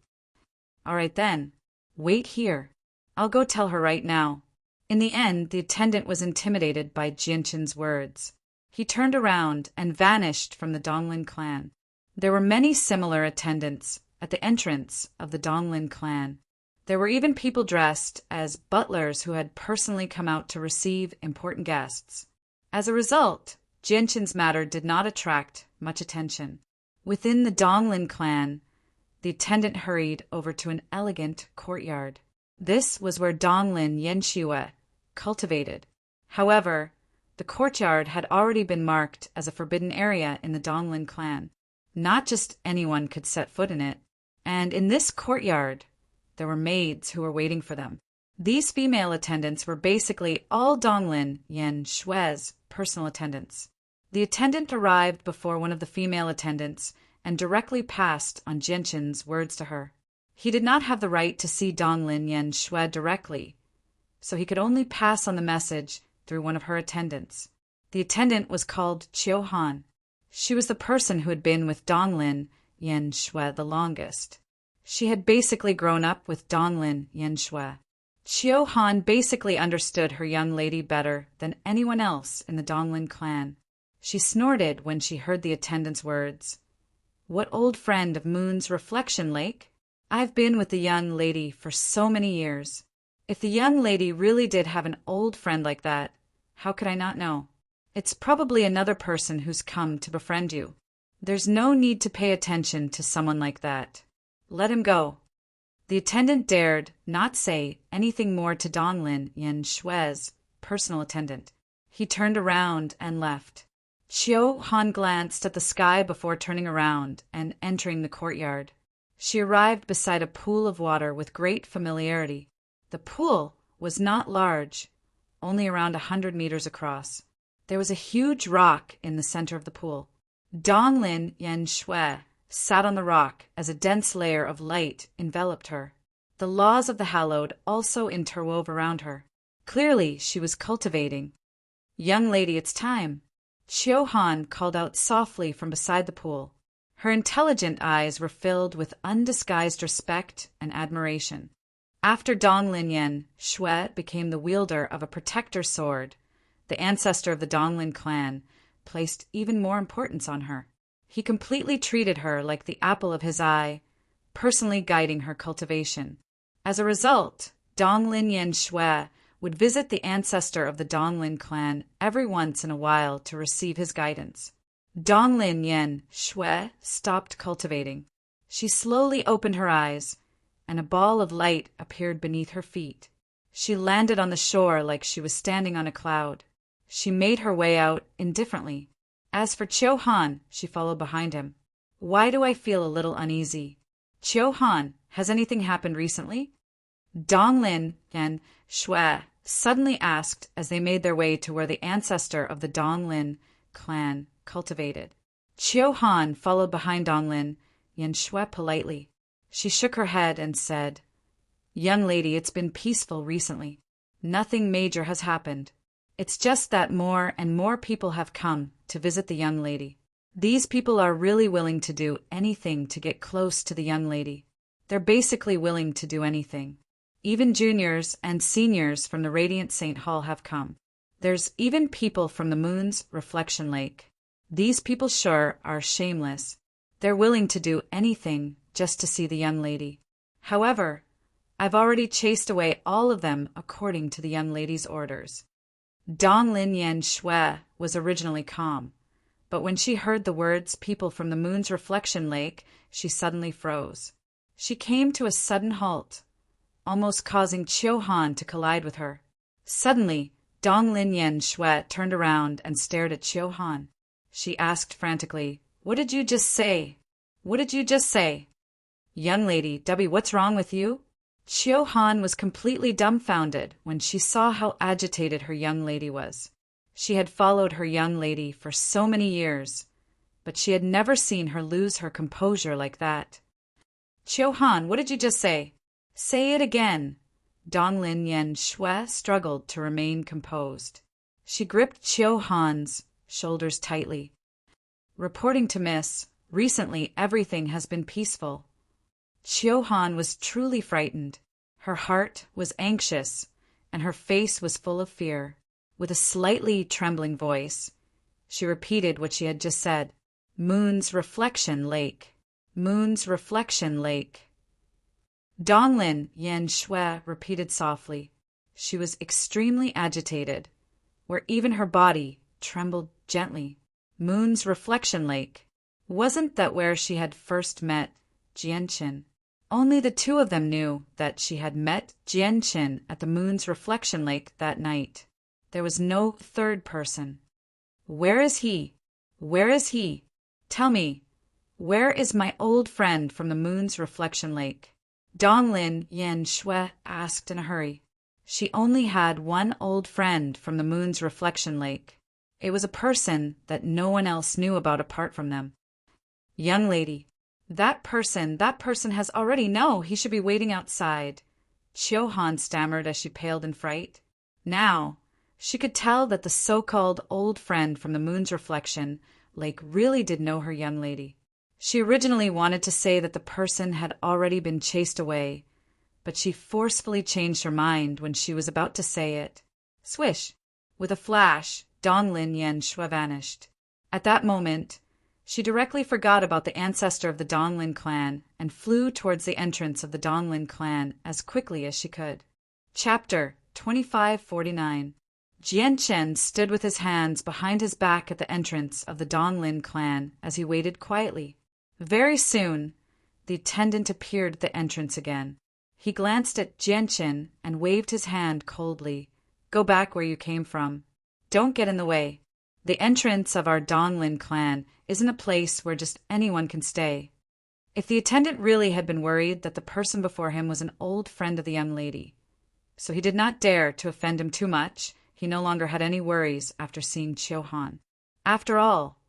All right then, wait here. I'll go tell her right now. In the end, the attendant was intimidated by Jianqin's words. He turned around and vanished from the Donglin clan. There were many similar attendants at the entrance of the Donglin clan. There were even people dressed as butlers who had personally come out to receive important guests. As a result, Jianqin's matter did not attract much attention. Within the Donglin clan, the attendant hurried over to an elegant courtyard. This was where Donglin Yanshua cultivated. However, the courtyard had already been marked as a forbidden area in the Donglin clan. Not just anyone could set foot in it. And in this courtyard, there were maids who were waiting for them. These female attendants were basically all Donglin Yanshua's personal attendants. The attendant arrived before one of the female attendants and directly passed on Jianqin's words to her. He did not have the right to see Donglin Yanshua directly, so he could only pass on the message through one of her attendants. The attendant was called Qiu Han. She was the person who had been with Donglin Yanshua the longest. She had basically grown up with Donglin Yanshua. Qiu Han basically understood her young lady better than anyone else in the Donglin clan. She snorted when she heard the attendant's words. What old friend of Moon's reflection lake? I've been with the young lady for so many years. If the young lady really did have an old friend like that, how could I not know? It's probably another person who's come to befriend you. There's no need to pay attention to someone like that. Let him go. The attendant dared not say anything more to Donglin Yanshua's personal attendant. He turned around and left. Qiu Han glanced at the sky before turning around and entering the courtyard. She arrived beside a pool of water with great familiarity. The pool was not large, only around 100 meters across. There was a huge rock in the center of the pool. Donglin Yanshua sat on the rock as a dense layer of light enveloped her. The laws of the hallowed also interwove around her. Clearly, she was cultivating. Young lady, it's time. Qiu Han called out softly from beside the pool. Her intelligent eyes were filled with undisguised respect and admiration. After Donglin Yanshua became the wielder of a protector sword, the ancestor of the Donglin clan, placed even more importance on her. He completely treated her like the apple of his eye, personally guiding her cultivation. As a result, Donglin Yen Shui would visit the ancestor of the Donglin clan every once in a while to receive his guidance. Donglin Yen Shui stopped cultivating. She slowly opened her eyes, and a ball of light appeared beneath her feet. She landed on the shore like she was standing on a cloud. She made her way out indifferently. As for Chiu Han, she followed behind him. Why do I feel a little uneasy? Chiu Han, has anything happened recently? Donglin Yen Shui suddenly asked as they made their way to where the ancestor of the Donglin clan cultivated. Chiu Han followed behind Donglin Yen Shui politely. She shook her head and said, "Young lady, it's been peaceful recently. Nothing major has happened. It's just that more and more people have come to visit the young lady. These people are really willing to do anything to get close to the young lady. They're basically willing to do anything. Even juniors and seniors from the Radiant Saint Hall have come. There's even people from the Moon's Reflection Lake. These people sure are shameless. They're willing to do anything just to see the young lady. However, I've already chased away all of them according to the young lady's orders." Donglin Yen Shui was originally calm, but when she heard the words "people from the Moon's Reflection Lake," she suddenly froze. She came to a sudden halt, almost causing Chiu Han to collide with her. Suddenly, Donglin Yen Shui turned around and stared at Chiu Han. She asked frantically, "What did you just say? What did you just say?" "Young lady, Debbie, what's wrong with you?" Chiu Han was completely dumbfounded when she saw how agitated her young lady was. She had followed her young lady for so many years, but she had never seen her lose her composure like that. "Chiu Han, what did you just say? Say it again." Donglin Yen Shui struggled to remain composed. She gripped Chiu Han's shoulders tightly. "Reporting to Miss, recently everything has been peaceful." Chiu Han was truly frightened. Her heart was anxious, and her face was full of fear. With a slightly trembling voice, she repeated what she had just said. "Moon's Reflection Lake. Moon's Reflection Lake." Donglin Yen Shui repeated softly. She was extremely agitated, where even her body trembled gently. Moon's Reflection Lake. Wasn't that where she had first met Jianqin? Only the two of them knew that she had met Jianqin at the Moon's Reflection Lake that night. There was no third person. Where is he? Where is he? Tell me, where is my old friend from the Moon's Reflection Lake? Donglin Yen Shui asked in a hurry. She only had one old friend from the Moon's Reflection Lake. It was a person that no one else knew about apart from them. "Young lady, that person has already no, he should be waiting outside." Chiu Han stammered as she paled in fright. Now, she could tell that the so-called old friend from the Moon's Reflection Lake really did know her young lady. She originally wanted to say that the person had already been chased away, but she forcefully changed her mind when she was about to say it. Swish! With a flash, Donglin Yen Shui vanished. At that moment, she directly forgot about the ancestor of the Donglin clan and flew towards the entrance of the Donglin clan as quickly as she could. Chapter 2549. Jianqin stood with his hands behind his back at the entrance of the Donglin clan as he waited quietly. Very soon, the attendant appeared at the entrance again. He glanced at Jianqin and waved his hand coldly. "Go back where you came from. Don't get in the way. The entrance of our Donglin clan isn't a place where just anyone can stay." If the attendant really had been worried that the person before him was an old friend of the young lady, so he did not dare to offend him too much, he no longer had any worries after seeing Chiu Han. After all,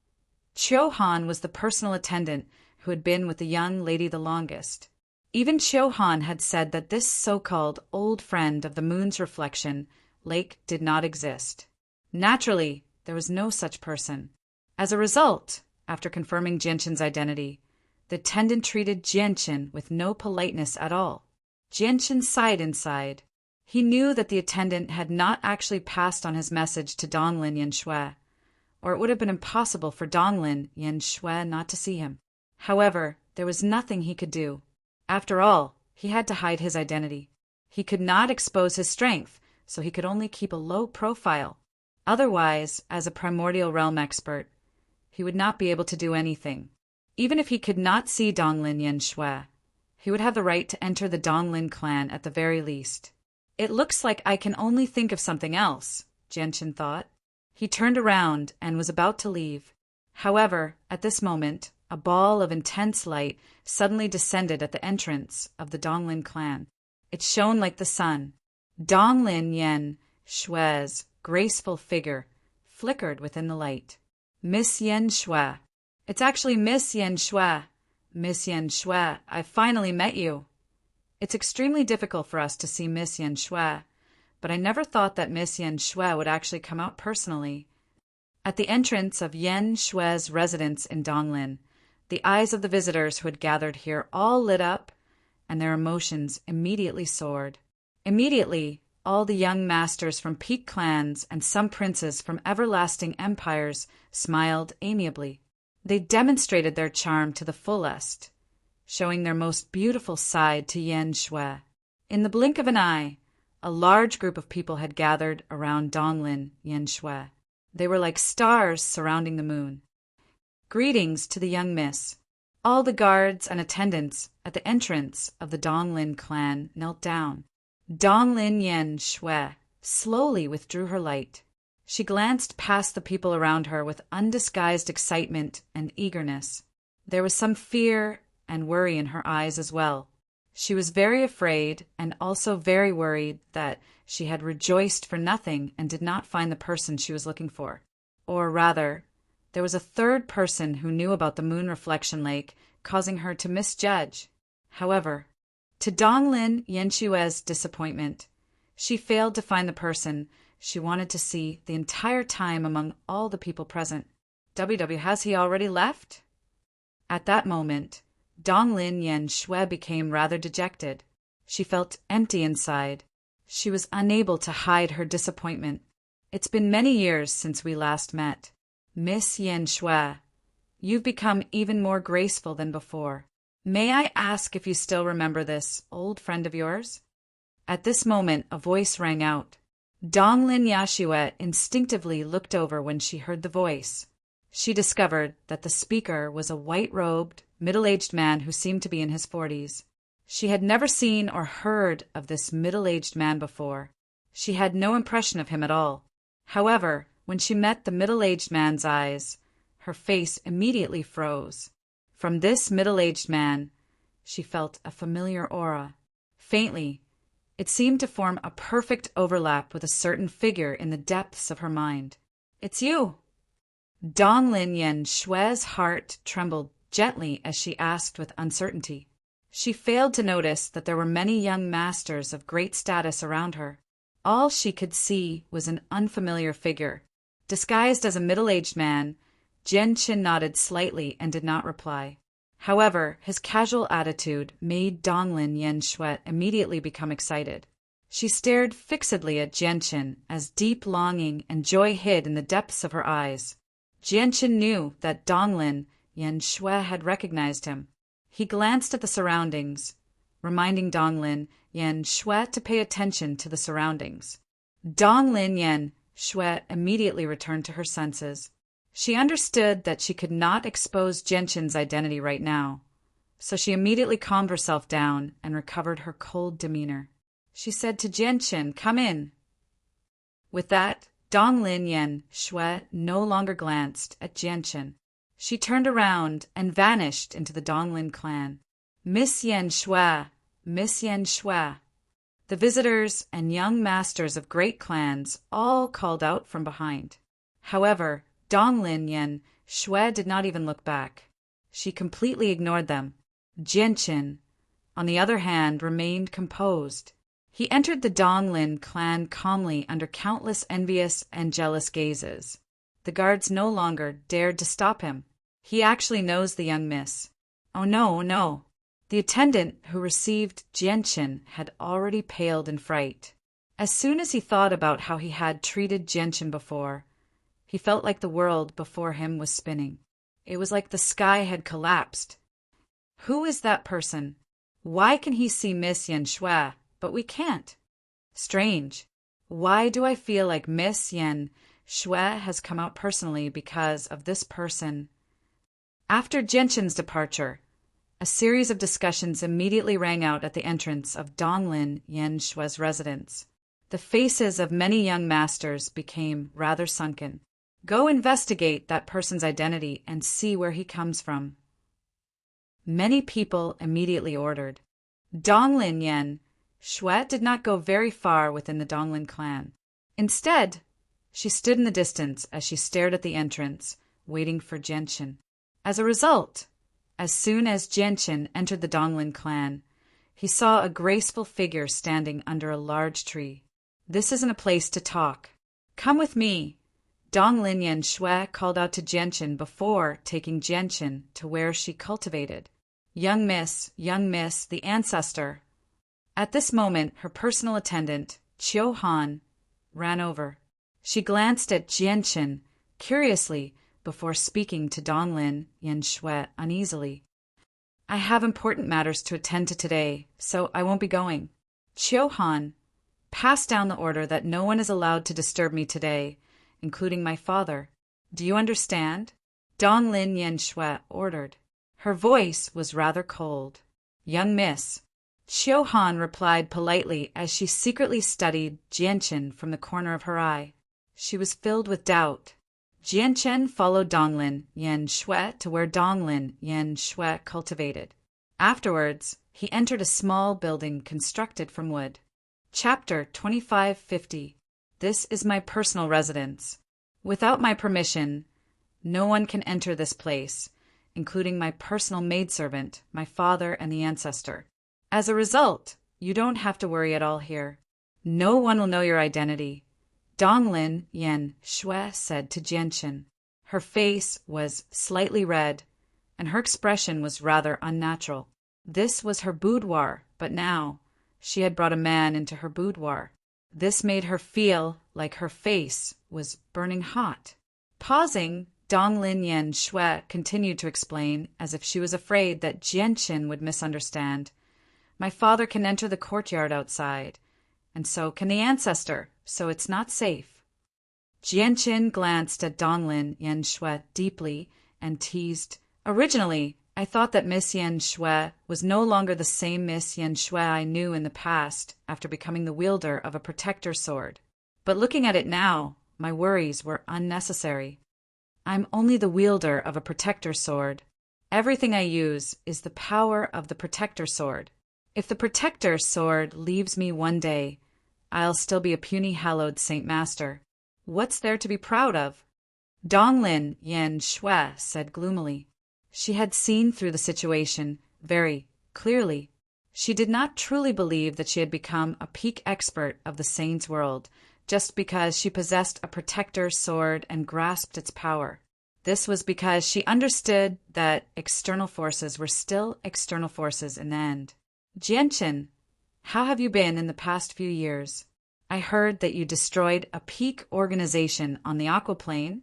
Chiu Han was the personal attendant who had been with the young lady the longest. Even Chiu Han had said that this so-called old friend of the Moon's Reflection Lake did not exist. Naturally, there was no such person. As a result, after confirming Jianqin's identity, the attendant treated Jianqin with no politeness at all. Jianqin sighed inside. He knew that the attendant had not actually passed on his message to Donglin Yanxue, or it would have been impossible for Donglin Yanxue not to see him. However, there was nothing he could do. After all, he had to hide his identity. He could not expose his strength, so he could only keep a low profile. Otherwise, as a primordial realm expert, he would not be able to do anything. Even if he could not see Donglin Yanxue, he would have the right to enter the Donglin clan at the very least. It looks like I can only think of something else, Jianchen thought. He turned around and was about to leave. However, at this moment, a ball of intense light suddenly descended at the entrance of the Donglin clan. It shone like the sun. Donglin Yanshue's graceful figure flickered within the light. Miss Yanxue. It's actually Miss Yanxue. Miss Yanxue, I've finally met you. It's extremely difficult for us to see Miss Yanxue, but I never thought that Miss Yanxue would actually come out personally. At the entrance of Yanshue's residence in Donglin, the eyes of the visitors who had gathered here all lit up, and their emotions immediately soared. Immediately, all the young masters from peak clans and some princes from everlasting empires smiled amiably. They demonstrated their charm to the fullest, showing their most beautiful side to Yanxue. In the blink of an eye, a large group of people had gathered around Donglin Yanxue. They were like stars surrounding the moon. Greetings to the young miss. All the guards and attendants at the entrance of the Donglin clan knelt down. Donglin Yanxue slowly withdrew her light. She glanced past the people around her with undisguised excitement and eagerness. There was some fear and worry in her eyes as well. She was very afraid and also very worried that she had rejoiced for nothing and did not find the person she was looking for. Or rather, there was a third person who knew about the moon reflection lake, causing her to misjudge. However, to Donglin Yanshue's disappointment, she failed to find the person she wanted to see the entire time among all the people present. Has he already left? At that moment, Donglin Yanxue became rather dejected. She felt empty inside. She was unable to hide her disappointment. It's been many years since we last met. Miss Yanxue, you've become even more graceful than before. May I ask if you still remember this old friend of yours? At this moment, a voice rang out. Donglin Yanxue instinctively looked over when she heard the voice. She discovered that the speaker was a white-robed, middle-aged man who seemed to be in his 40s. She had never seen or heard of this middle-aged man before. She had no impression of him at all. However, when she met the middle-aged man's eyes, her face immediately froze. From this middle-aged man, she felt a familiar aura. Faintly, it seemed to form a perfect overlap with a certain figure in the depths of her mind. It's you! Donglin Yanshue's heart trembled gently as she asked with uncertainty. She failed to notice that there were many young masters of great status around her. All she could see was an unfamiliar figure. Disguised as a middle-aged man, Jianchen nodded slightly and did not reply. However, his casual attitude made Donglin Yanxue immediately become excited. She stared fixedly at Jianchen as deep longing and joy hid in the depths of her eyes. Jianchen knew that Donglin Yanxue had recognized him. He glanced at the surroundings, reminding Donglin Yanxue to pay attention to the surroundings. Donglin Yanxue immediately returned to her senses. She understood that she could not expose Jianchen's identity right now, so she immediately calmed herself down and recovered her cold demeanor. She said to Jianchen, "Come in." With that, Donglin Yanxue no longer glanced at Jianchen. She turned around and vanished into the Donglin clan. Miss Yanxue, Miss Yanxue. The visitors and young masters of great clans all called out from behind. However, Donglin Yanxue did not even look back. She completely ignored them. Jianchen, on the other hand, remained composed. He entered the Donglin clan calmly under countless envious and jealous gazes. The guards no longer dared to stop him. He actually knows the young miss. Oh no, no. The attendant who received Jianchen had already paled in fright. As soon as he thought about how he had treated Genshin before, he felt like the world before him was spinning. It was like the sky had collapsed. Who is that person? Why can he see Miss Yen Shui, but we can't? Strange. Why do I feel like Miss Yen Shui has come out personally because of this person? After Genshin's departure, a series of discussions immediately rang out at the entrance of Donglin Yen Shui's residence. The faces of many young masters became rather sunken. Go investigate that person's identity and see where he comes from. Many people immediately ordered. Donglin Yen Shui did not go very far within the Donglin clan. Instead, she stood in the distance as she stared at the entrance, waiting for Genshin. As a result, as soon as Genshin entered the Donglin clan, he saw a graceful figure standing under a large tree. This isn't a place to talk. Come with me. Donglin Yen Shui called out to Genshin before taking Genshin to where she cultivated. Young miss, the ancestor. At this moment, her personal attendant, Chiu Han, ran over. She glanced at Genshin curiously before speaking to Donglin Yen Shui uneasily. I have important matters to attend to today, so I won't be going. Chiu Han, pass down the order that no one is allowed to disturb me today, including my father. Do you understand? Donglin Yen Shui ordered. Her voice was rather cold. Young miss. Chiu Han replied politely as she secretly studied Genshin from the corner of her eye. She was filled with doubt. Genshin followed Donglin Yen Shui to where Donglin Yen Shui cultivated. Afterwards, he entered a small building constructed from wood. Chapter 2550. This is my personal residence. Without my permission, no one can enter this place, including my personal maidservant, my father, and the ancestor. As a result, you don't have to worry at all here. No one will know your identity. Donglin Yen Shui said to Genshin. Her face was slightly red, and her expression was rather unnatural. This was her boudoir, but now she had brought a man into her boudoir. This made her feel like her face was burning hot. Pausing, Donglin Yen Shui continued to explain, as if she was afraid that Genshin would misunderstand. My father can enter the courtyard outside, and so can the ancestor, so it's not safe. Genshin glanced at Donglin Yen Shui deeply and teased. Originally, I thought that Miss Yen Shui was no longer the same Miss Yen Shui I knew in the past after becoming the wielder of a protector sword. But looking at it now, my worries were unnecessary. I'm only the wielder of a protector sword. Everything I use is the power of the protector sword. If the protector sword leaves me one day, I'll still be a puny hallowed Saint Master. What's there to be proud of? Donglin Yen Shui said gloomily. She had seen through the situation very clearly. She did not truly believe that she had become a peak expert of the saint's world just because she possessed a protector sword and grasped its power. This was because she understood that external forces were still external forces in the end. Genshin, how have you been in the past few years? I heard that you destroyed a peak organization on the Aquaplane.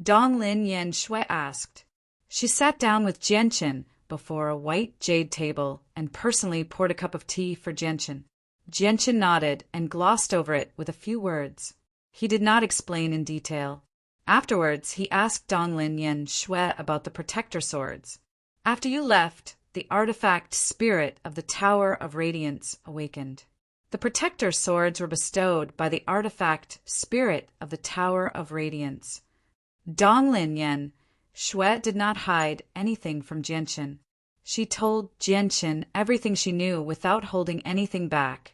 Donglin Yen Shui asked. She sat down with Genshin before a white jade table and personally poured a cup of tea for Genshin. Genshin nodded and glossed over it with a few words. He did not explain in detail. Afterwards, he asked Donglin Yen Shui about the protector swords. After you left, the artifact spirit of the Tower of Radiance awakened. The protector swords were bestowed by the artifact spirit of the Tower of Radiance. Donglin Yen Shui did not hide anything from Genshin. She told Genshin everything she knew without holding anything back,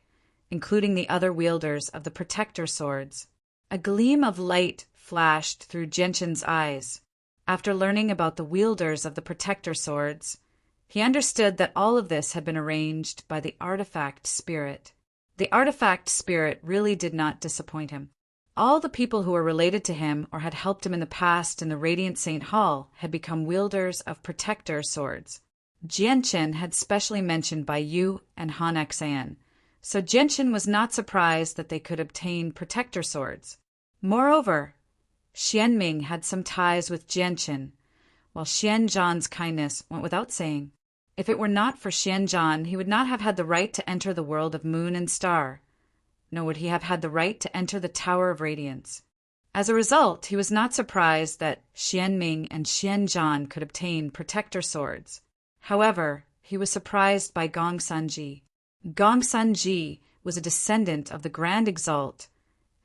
including the other wielders of the protector swords. A gleam of light flashed through Genshin's eyes. After learning about the wielders of the protector swords, he understood that all of this had been arranged by the artifact spirit. The artifact spirit really did not disappoint him. All the people who were related to him or had helped him in the past in the Radiant Saint Hall had become wielders of protector swords. Genshin had specially mentioned Bai Yu and Han Xan, so Jianchen was not surprised that they could obtain protector swords. Moreover, Xianming had some ties with Jianchen, while Xianzhan's kindness went without saying. If it were not for Xianzhan, he would not have had the right to enter the world of moon and star, nor would he have had the right to enter the Tower of Radiance. As a result, he was not surprised that Xianming and Xianzhan could obtain protector swords. However, he was surprised by Gongsun. Gongsun was a descendant of the Grand Exalt,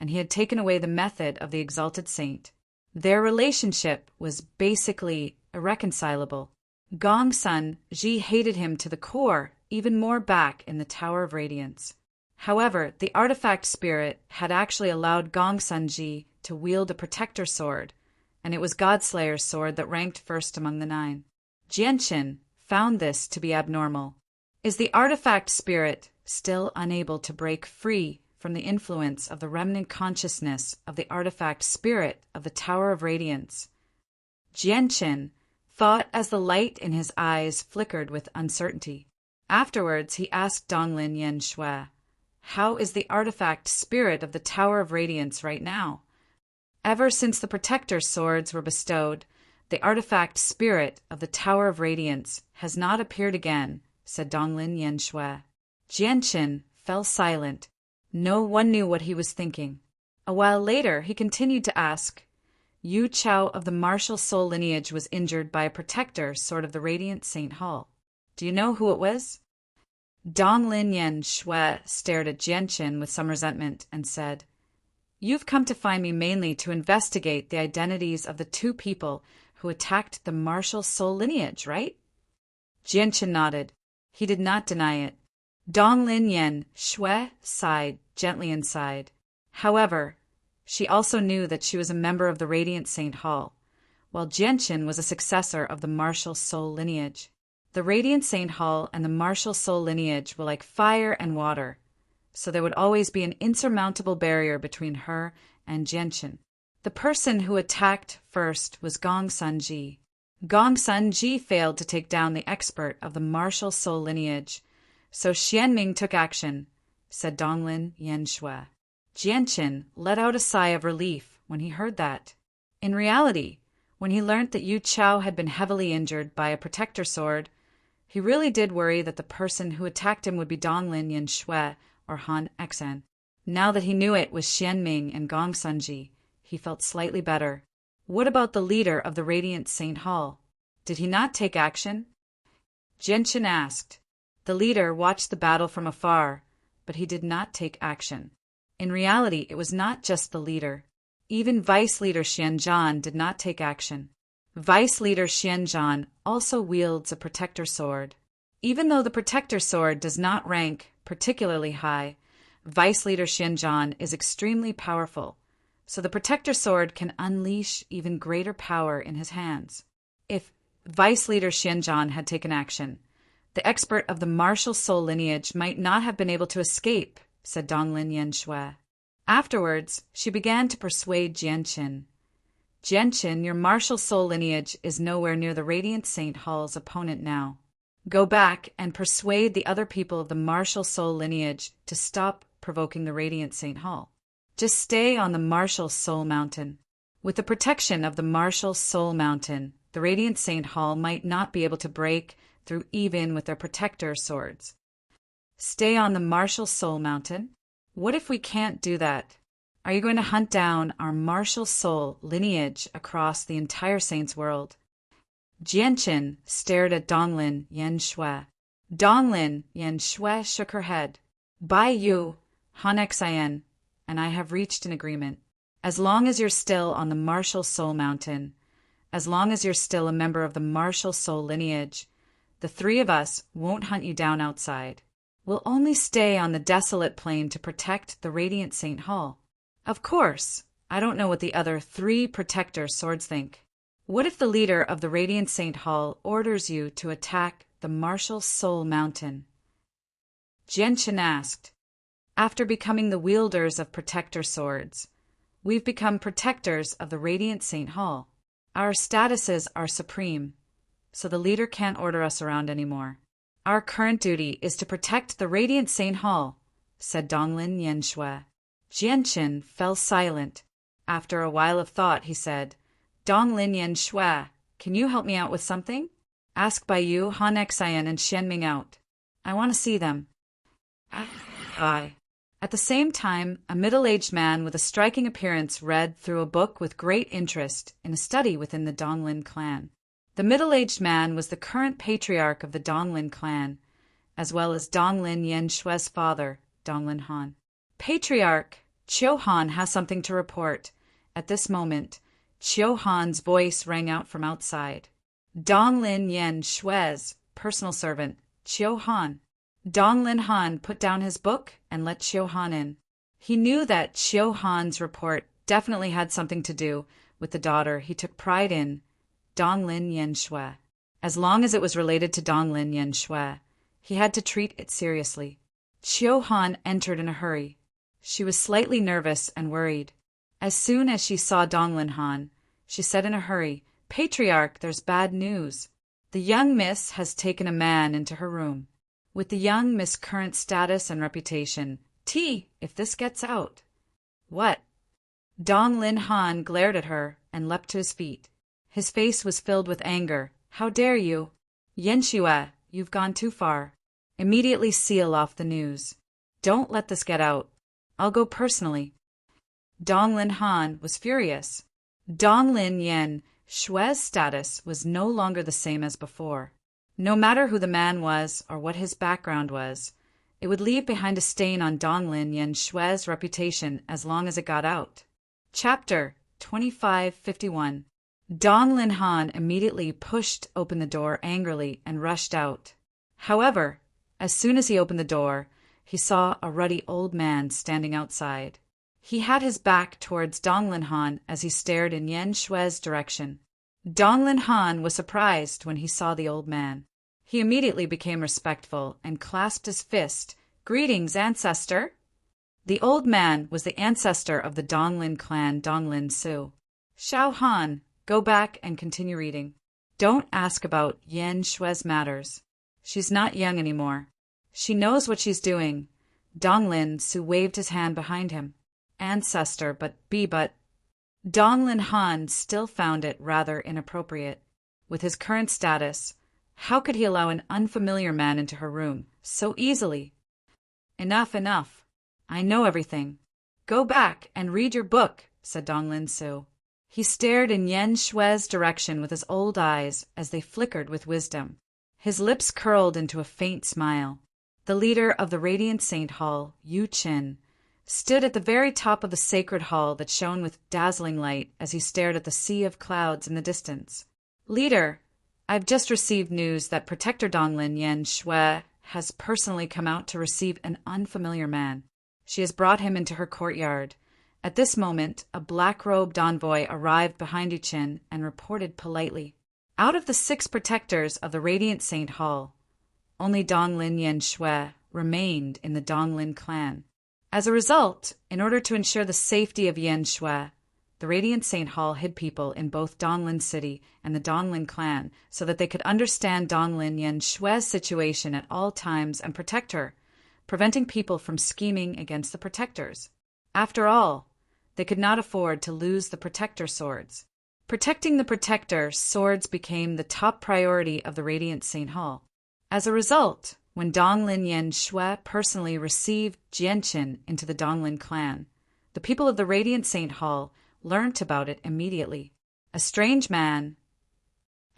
and he had taken away the method of the exalted saint. Their relationship was basically irreconcilable. Gongsun hated him to the core, even more back in the Tower of Radiance. However, the artifact spirit had actually allowed Gongsun to wield a protector sword, and it was Godslayer's sword that ranked first among the 9. Jianchen found this to be abnormal. Is the artifact spirit still unable to break free from the influence of the remnant consciousness of the artifact spirit of the Tower of Radiance? Jianchen thought as the light in his eyes flickered with uncertainty. Afterwards, he asked Donglin Yanxue, "How is the artifact spirit of the Tower of Radiance right now?" "Ever since the protector swords were bestowed, the artifact spirit of the Tower of Radiance has not appeared again," said Donglin Yanxue. Jianchen fell silent. No one knew what he was thinking. A while later, he continued to ask, "Yu Chao of the martial soul lineage was injured by a protector sword of the Radiant Saint Hall. Do you know who it was?" Donglin Yanxue stared at Jianchen with some resentment and said, "You've come to find me mainly to investigate the identities of the 2 people who attacked the martial soul lineage, right?" Jianchen nodded. He did not deny it. Donglin Yanxue sighed gently inside. However, she also knew that she was a member of the Radiant Saint Hall, while Jianchen was a successor of the martial soul lineage. The Radiant Saint Hall and the martial soul lineage were like fire and water, so there would always be an insurmountable barrier between her and Jianchen. The person who attacked first was Gongsun. Gongsun failed to take down the expert of the martial soul lineage, so Xianming took action, said Donglin Yanxue. Jianchen let out a sigh of relief when he heard that. In reality, when he learnt that Yu Chao had been heavily injured by a protector sword, he really did worry that the person who attacked him would be Donglin Yanxue or Han Exan. Now that he knew it was Xianming and Gongsun, he felt slightly better. What about the leader of the Radiant Saint Hall? Did he not take action? Jianchen asked. The leader watched the battle from afar, but he did not take action. In reality, it was not just the leader. Even Vice Leader Xianzhan did not take action. Vice Leader Xianzhan also wields a protector sword. Even though the protector sword does not rank particularly high, Vice Leader Xianzhan is extremely powerful, so the protector sword can unleash even greater power in his hands. If Vice Leader Xianzhan had taken action, the expert of the martial soul lineage might not have been able to escape, said Donglin Yanxue. Afterwards, she began to persuade Jianchen. Jianchen, your martial soul lineage is nowhere near the Radiant Saint Hall's opponent now. Go back and persuade the other people of the martial soul lineage to stop provoking the Radiant Saint Hall. Just stay on the martial soul mountain. With the protection of the martial soul mountain, the Radiant Saint Hall might not be able to break through even with their protector swords. Stay on the martial soul mountain? What if we can't do that? Are you going to hunt down our martial soul lineage across the entire Saints world? Jianchen stared at Donglin Yanxue. Donglin Yanxue shook her head. Bai Yu, Han Xian, and I have reached an agreement. As long as you're still on the martial soul mountain, as long as you're still a member of the martial soul lineage, the 3 of us won't hunt you down outside. We'll only stay on the desolate plain to protect the Radiant Saint Hall. Of course, I don't know what the other 3 protector swords think. What if the leader of the Radiant Saint Hall orders you to attack the martial soul mountain? Jianchen asked. After becoming the wielders of protector swords, we've become protectors of the Radiant Saint Hall. Our statuses are supreme, so the leader can't order us around anymore. Our current duty is to protect the Radiant Saint Hall, said Donglin Yenshue. Jianqin fell silent. After a while of thought, he said, Donglin Yenshue, can you help me out with something? Ask Baiyu, Han Xian, and Xianming out. I want to see them. Aye. At the same time, a middle-aged man with a striking appearance read through a book with great interest in a study within the Donglin clan. The middle-aged man was the current patriarch of the Donglin clan, as well as Donglin Yenshue's father, Donglin Han. Patriarch, Qiu Han has something to report. At this moment, Qiu Han's voice rang out from outside. Donglin Yenshue's personal servant, Qiu Han. Donglin Han put down his book and let Qiu Han in. He knew that Qiu Han's report definitely had something to do with the daughter he took pride in, Donglin Yenshue. As long as it was related to Donglin Yenshue, he had to treat it seriously. Qiu Han entered in a hurry. She was slightly nervous and worried. As soon as she saw Donglin Han, she said in a hurry, Patriarch, there's bad news. The young miss has taken a man into her room. With the young miss' current status and reputation, if this gets out. What? Donglin Han glared at her and leapt to his feet. His face was filled with anger. How dare you? Yenshue, you've gone too far. Immediately seal off the news. Don't let this get out. I'll go personally. Donglin Han was furious. Donglin Yenshue's status was no longer the same as before. No matter who the man was or what his background was, it would leave behind a stain on Donglin Yenshue's reputation as long as it got out. Chapter 2551. Donglin Han immediately pushed open the door angrily and rushed out. However, as soon as he opened the door, he saw a ruddy old man standing outside. He had his back towards Donglin Han as he stared in Yenshue's direction. Donglin Han was surprised when he saw the old man. He immediately became respectful and clasped his fist. Greetings, ancestor! The old man was the ancestor of the Donglin clan, Donglin Su. Xiao Han, go back and continue reading. Don't ask about Yenshue's matters. She's not young anymore. She knows what she's doing. Donglin Su waved his hand behind him. Ancestor, but. Donglin Han still found it rather inappropriate. With his current status, how could he allow an unfamiliar man into her room so easily? Enough. I know everything. Go back and read your book, said Donglin Su. He stared in Yenshue's direction with his old eyes as they flickered with wisdom. His lips curled into a faint smile. The leader of the Radiant Saint Hall, Yu Qin, stood at the very top of the sacred hall that shone with dazzling light as he stared at the sea of clouds in the distance. Leader, I've just received news that Protector Donglin Yenshue has personally come out to receive an unfamiliar man. She has brought him into her courtyard. At this moment, a black-robed envoy arrived behind Yu Qin and reported politely. Out of the 6 protectors of the Radiant Saint Hall, only Donglin Yenshue remained in the Donglin clan. As a result, in order to ensure the safety of Yenshue, the Radiant Saint Hall hid people in both Donglin City and the Donglin clan so that they could understand Donglin Yenshue's situation at all times and protect her, preventing people from scheming against the protectors. After all, they could not afford to lose the protector swords. Protecting the protector swords became the top priority of the Radiant Saint Hall. As a result, when Donglin Yenshue personally received Jianqin into the Donglin clan, the people of the Radiant Saint Hall learnt about it immediately. A strange man.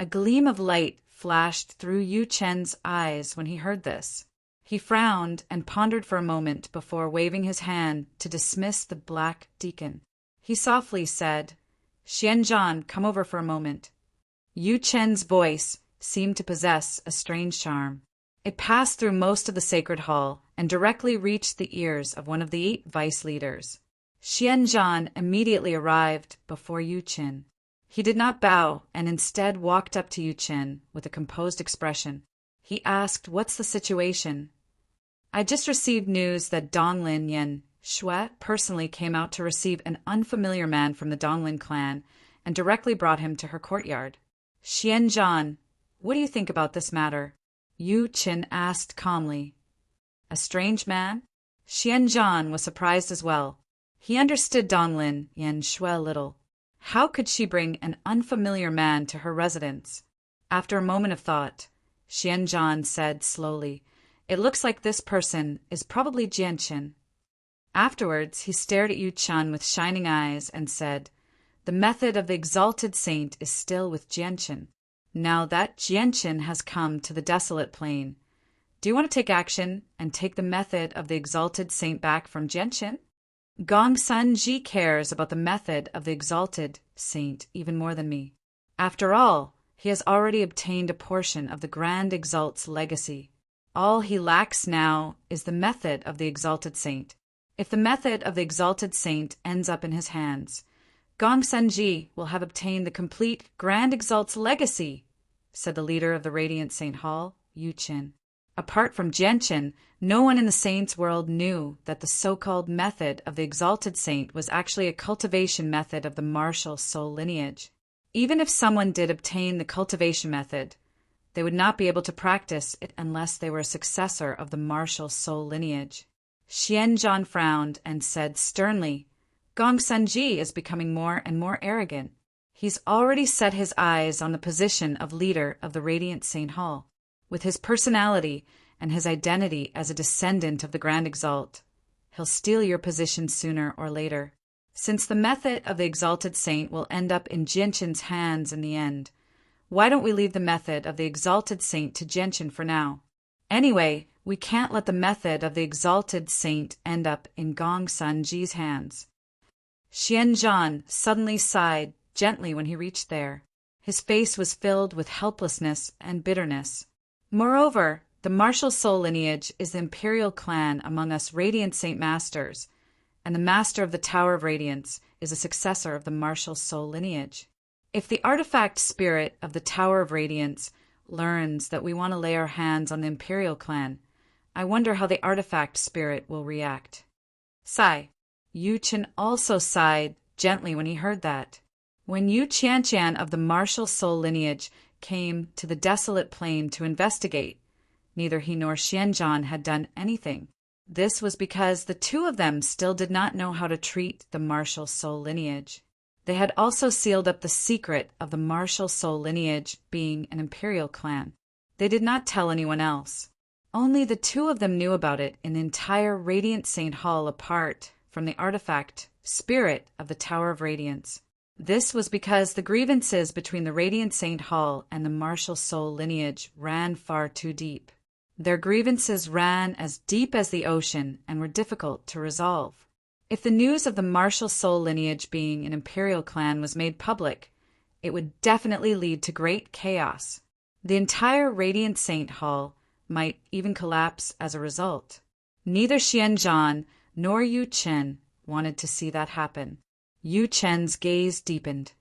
A gleam of light flashed through Yu Chen's eyes when he heard this. He frowned and pondered for a moment before waving his hand to dismiss the black deacon. He softly said, Xianzhan, come over for a moment. Yu Chen's voice seemed to possess a strange charm. It passed through most of the sacred hall and directly reached the ears of one of the 8 vice leaders. Xianzhan immediately arrived before Yu Qin. He did not bow and instead walked up to Yu Qin with a composed expression. He asked, What's the situation? I just received news that Donglin Yenshue personally came out to receive an unfamiliar man from the Donglin clan and directly brought him to her courtyard. Xianzhan, what do you think about this matter? Yu Qin asked calmly. A strange man? Xianzhan was surprised as well. He understood Donglin Yan Shui little. How could she bring an unfamiliar man to her residence? After a moment of thought, Xianzhan said slowly, "It looks like this person is probably Jianqin." Afterwards, he stared at Yu Chun with shining eyes and said, "The method of the exalted saint is still with Jianqin. Now that Jianqin has come to the desolate plain, do you want to take action and take the method of the exalted saint back from Jianqin?" Gongsun Ji cares about the method of the exalted saint even more than me. After all, he has already obtained a portion of the Grand Exalt's legacy. All he lacks now is the method of the exalted saint. If the method of the exalted saint ends up in his hands, Gongsun Ji will have obtained the complete Grand Exalt's legacy, said the leader of the Radiant Saint Hall, Yu Qin. Apart from Jianqin, no one in the saints' world knew that the so-called method of the exalted saint was actually a cultivation method of the martial soul lineage. Even if someone did obtain the cultivation method, they would not be able to practice it unless they were a successor of the martial soul lineage. Xianzhan frowned and said sternly, "Gongsun Ji is becoming more and more arrogant. He's already set his eyes on the position of leader of the Radiant Saint Hall. With his personality and his identity as a descendant of the Grand Exalt, he'll steal your position sooner or later. Since the method of the exalted saint will end up in Jianqin's hands in the end, why don't we leave the method of the exalted saint to Jianqin for now? Anyway, we can't let the method of the exalted saint end up in Gongsun Ji's hands." Xianzhan suddenly sighed gently when he reached there. His face was filled with helplessness and bitterness. Moreover, the martial soul lineage is the imperial clan among us Radiant Saint Masters, and the Master of the Tower of Radiance is a successor of the martial soul lineage. If the artifact spirit of the Tower of Radiance learns that we want to lay our hands on the imperial clan, I wonder how the artifact spirit will react. Sigh. Yu Qin also sighed gently when he heard that. When Yu Qianqian of the martial soul lineage came to the desolate plain to investigate, neither he nor Xianzhan had done anything. This was because the two of them still did not know how to treat the martial soul lineage. They had also sealed up the secret of the martial soul lineage being an imperial clan. They did not tell anyone else. Only the two of them knew about it in the entire Radiant Saint Hall apart from the artifact spirit of the Tower of Radiance. This was because the grievances between the Radiant Saint Hall and the martial soul lineage ran far too deep. Their grievances ran as deep as the ocean and were difficult to resolve. If the news of the martial soul lineage being an imperial clan was made public, it would definitely lead to great chaos. The entire Radiant Saint Hall might even collapse as a result. Neither Xianzhan nor Yu Qin wanted to see that happen. Yu Chen's gaze deepened.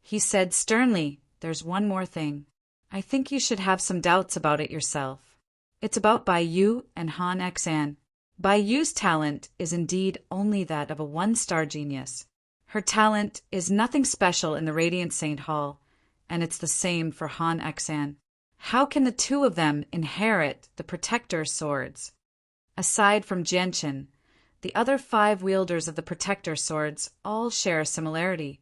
He said sternly, "There's one more thing. I think you should have some doubts about it yourself. It's about Bai Yu and Han Xan. Bai Yu's talent is indeed only that of a one-star genius. Her talent is nothing special in the Radiant Saint Hall, and it's the same for Han Xan. How can the two of them inherit the Protector swords? Aside from Jianqin, the other 5 wielders of the Protector swords all share a similarity,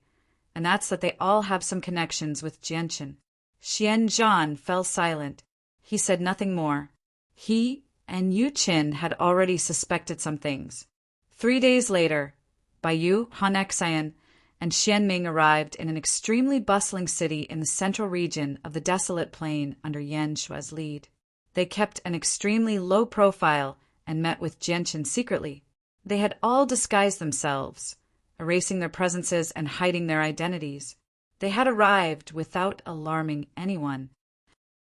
and that's that they all have some connections with Jianqin." Xianzhan fell silent. He said nothing more. He and Yu Qin had already suspected some things. 3 days later, Bai Yu, Han Xian, and Xianming arrived in an extremely bustling city in the central region of the desolate plain under Yan Shui's lead. They kept an extremely low profile and met with Jianqin secretly. They had all disguised themselves, erasing their presences and hiding their identities. They had arrived without alarming anyone.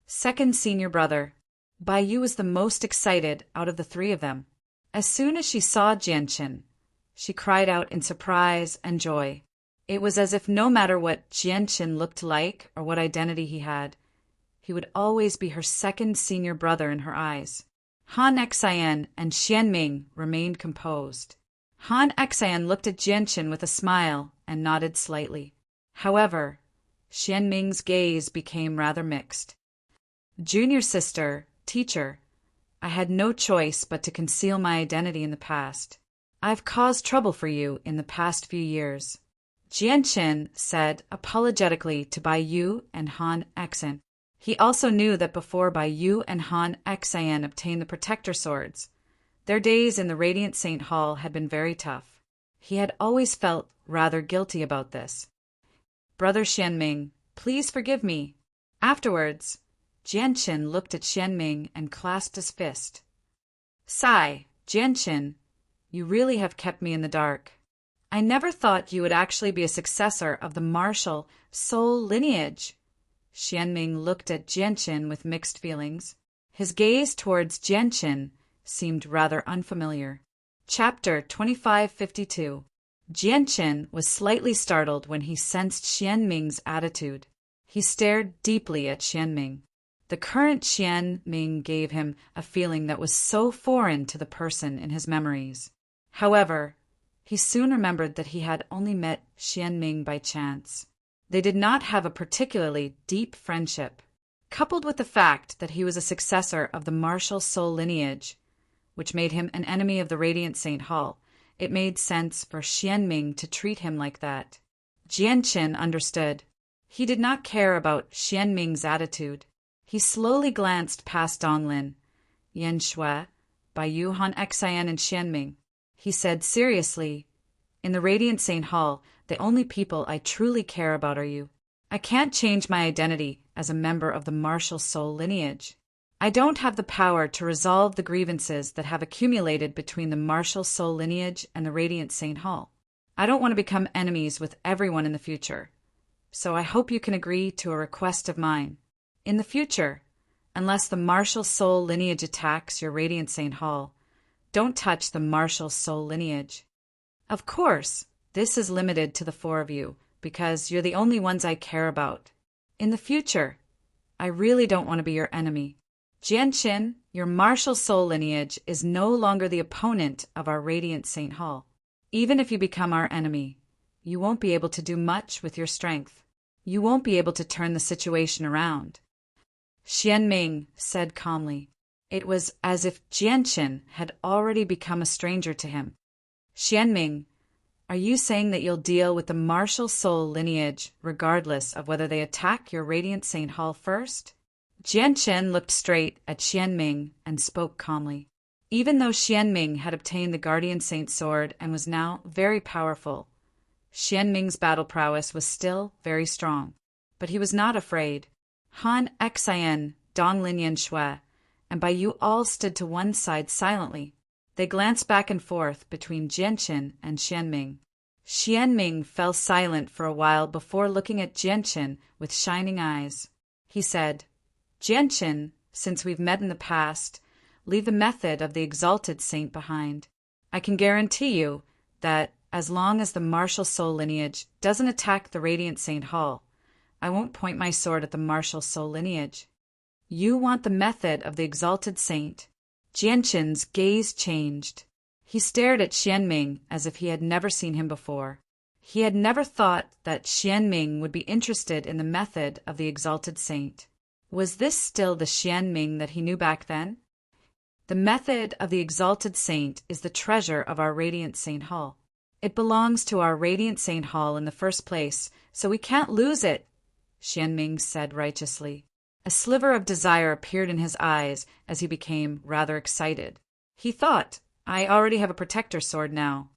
Second senior brother, Bai Yu was the most excited out of the 3 of them. As soon as she saw Jianqin, she cried out in surprise and joy. It was as if no matter what Jianqin looked like or what identity he had, he would always be her second senior brother in her eyes. Han Xian and Xianming remained composed. Han Xian looked at Jianqin with a smile and nodded slightly. However, Xianming's gaze became rather mixed. "Junior sister, teacher, I had no choice but to conceal my identity in the past. I've caused trouble for you in the past few years. Jianqin said apologetically to Bai Yu and Han Exan. He also knew that before Bai Yu and Han Exan obtained the protector swords, their days in the Radiant Saint Hall had been very tough. He had always felt rather guilty about this. Brother Xianming, please forgive me. Afterwards, Jianqin looked at Xianming and clasped his fist. Sigh, Jianqin, you really have kept me in the dark. I never thought you would actually be a successor of the martial soul lineage. Xianming looked at Jianqin with mixed feelings. His gaze towards Jianqin seemed rather unfamiliar. Chapter 2552. Jianqin was slightly startled when he sensed Xianming's attitude. He stared deeply at Xianming. The current Xianming gave him a feeling that was so foreign to the person in his memories. However, he soon remembered that he had only met Xianming by chance. They did not have a particularly deep friendship. Coupled with the fact that he was a successor of the martial soul lineage, which made him an enemy of the Radiant Saint Hall, it made sense for Xianming to treat him like that. Jianqin understood. He did not care about Xianming's attitude. He slowly glanced past Donglin, Yan Shui, Bai Yu, Han Exan, and Xianming. He said seriously, in the Radiant Saint Hall, the only people I truly care about are you. I can't change my identity as a member of the martial soul lineage. I don't have the power to resolve the grievances that have accumulated between the martial soul lineage and the Radiant Saint Hall. I don't want to become enemies with everyone in the future. So I hope you can agree to a request of mine. In the future, unless the martial soul lineage attacks your Radiant Saint Hall, don't touch the martial soul lineage. Of course, this is limited to the four of you, because you're the only ones I care about. In the future, I really don't want to be your enemy. Jianqin, your martial soul lineage is no longer the opponent of our Radiant Saint Hall. Even if you become our enemy, you won't be able to do much with your strength. You won't be able to turn the situation around. Xianming said calmly. It was as if Jianqin had already become a stranger to him. Xianming, are you saying that you'll deal with the martial soul lineage regardless of whether they attack your Radiant Saint Hall first? Jianqin looked straight at Xianming and spoke calmly. Even though Xianming had obtained the Guardian Saint Sword and was now very powerful, Xianming's battle prowess was still very strong. But he was not afraid. Han Exan, Donglin Yan Shui, and Bai Yu all stood to one side silently. They glanced back and forth between Jianqin and Xianming. Xianming fell silent for a while before looking at Jianqin with shining eyes. He said, Jianqin, since we've met in the past, leave the method of the exalted saint behind. I can guarantee you that as long as the martial soul lineage doesn't attack the Radiant Saint Hall, I won't point my sword at the martial soul lineage. You want the method of the exalted saint. Jianqin's gaze changed. He stared at Xianming as if he had never seen him before. He had never thought that Xianming would be interested in the method of the exalted saint. Was this still the Xianming that he knew back then? The method of the exalted saint is the treasure of our Radiant Saint Hall. It belongs to our Radiant Saint Hall in the first place, so we can't lose it, Xianming said righteously. A sliver of desire appeared in his eyes as he became rather excited. He thought, I already have a protector sword now.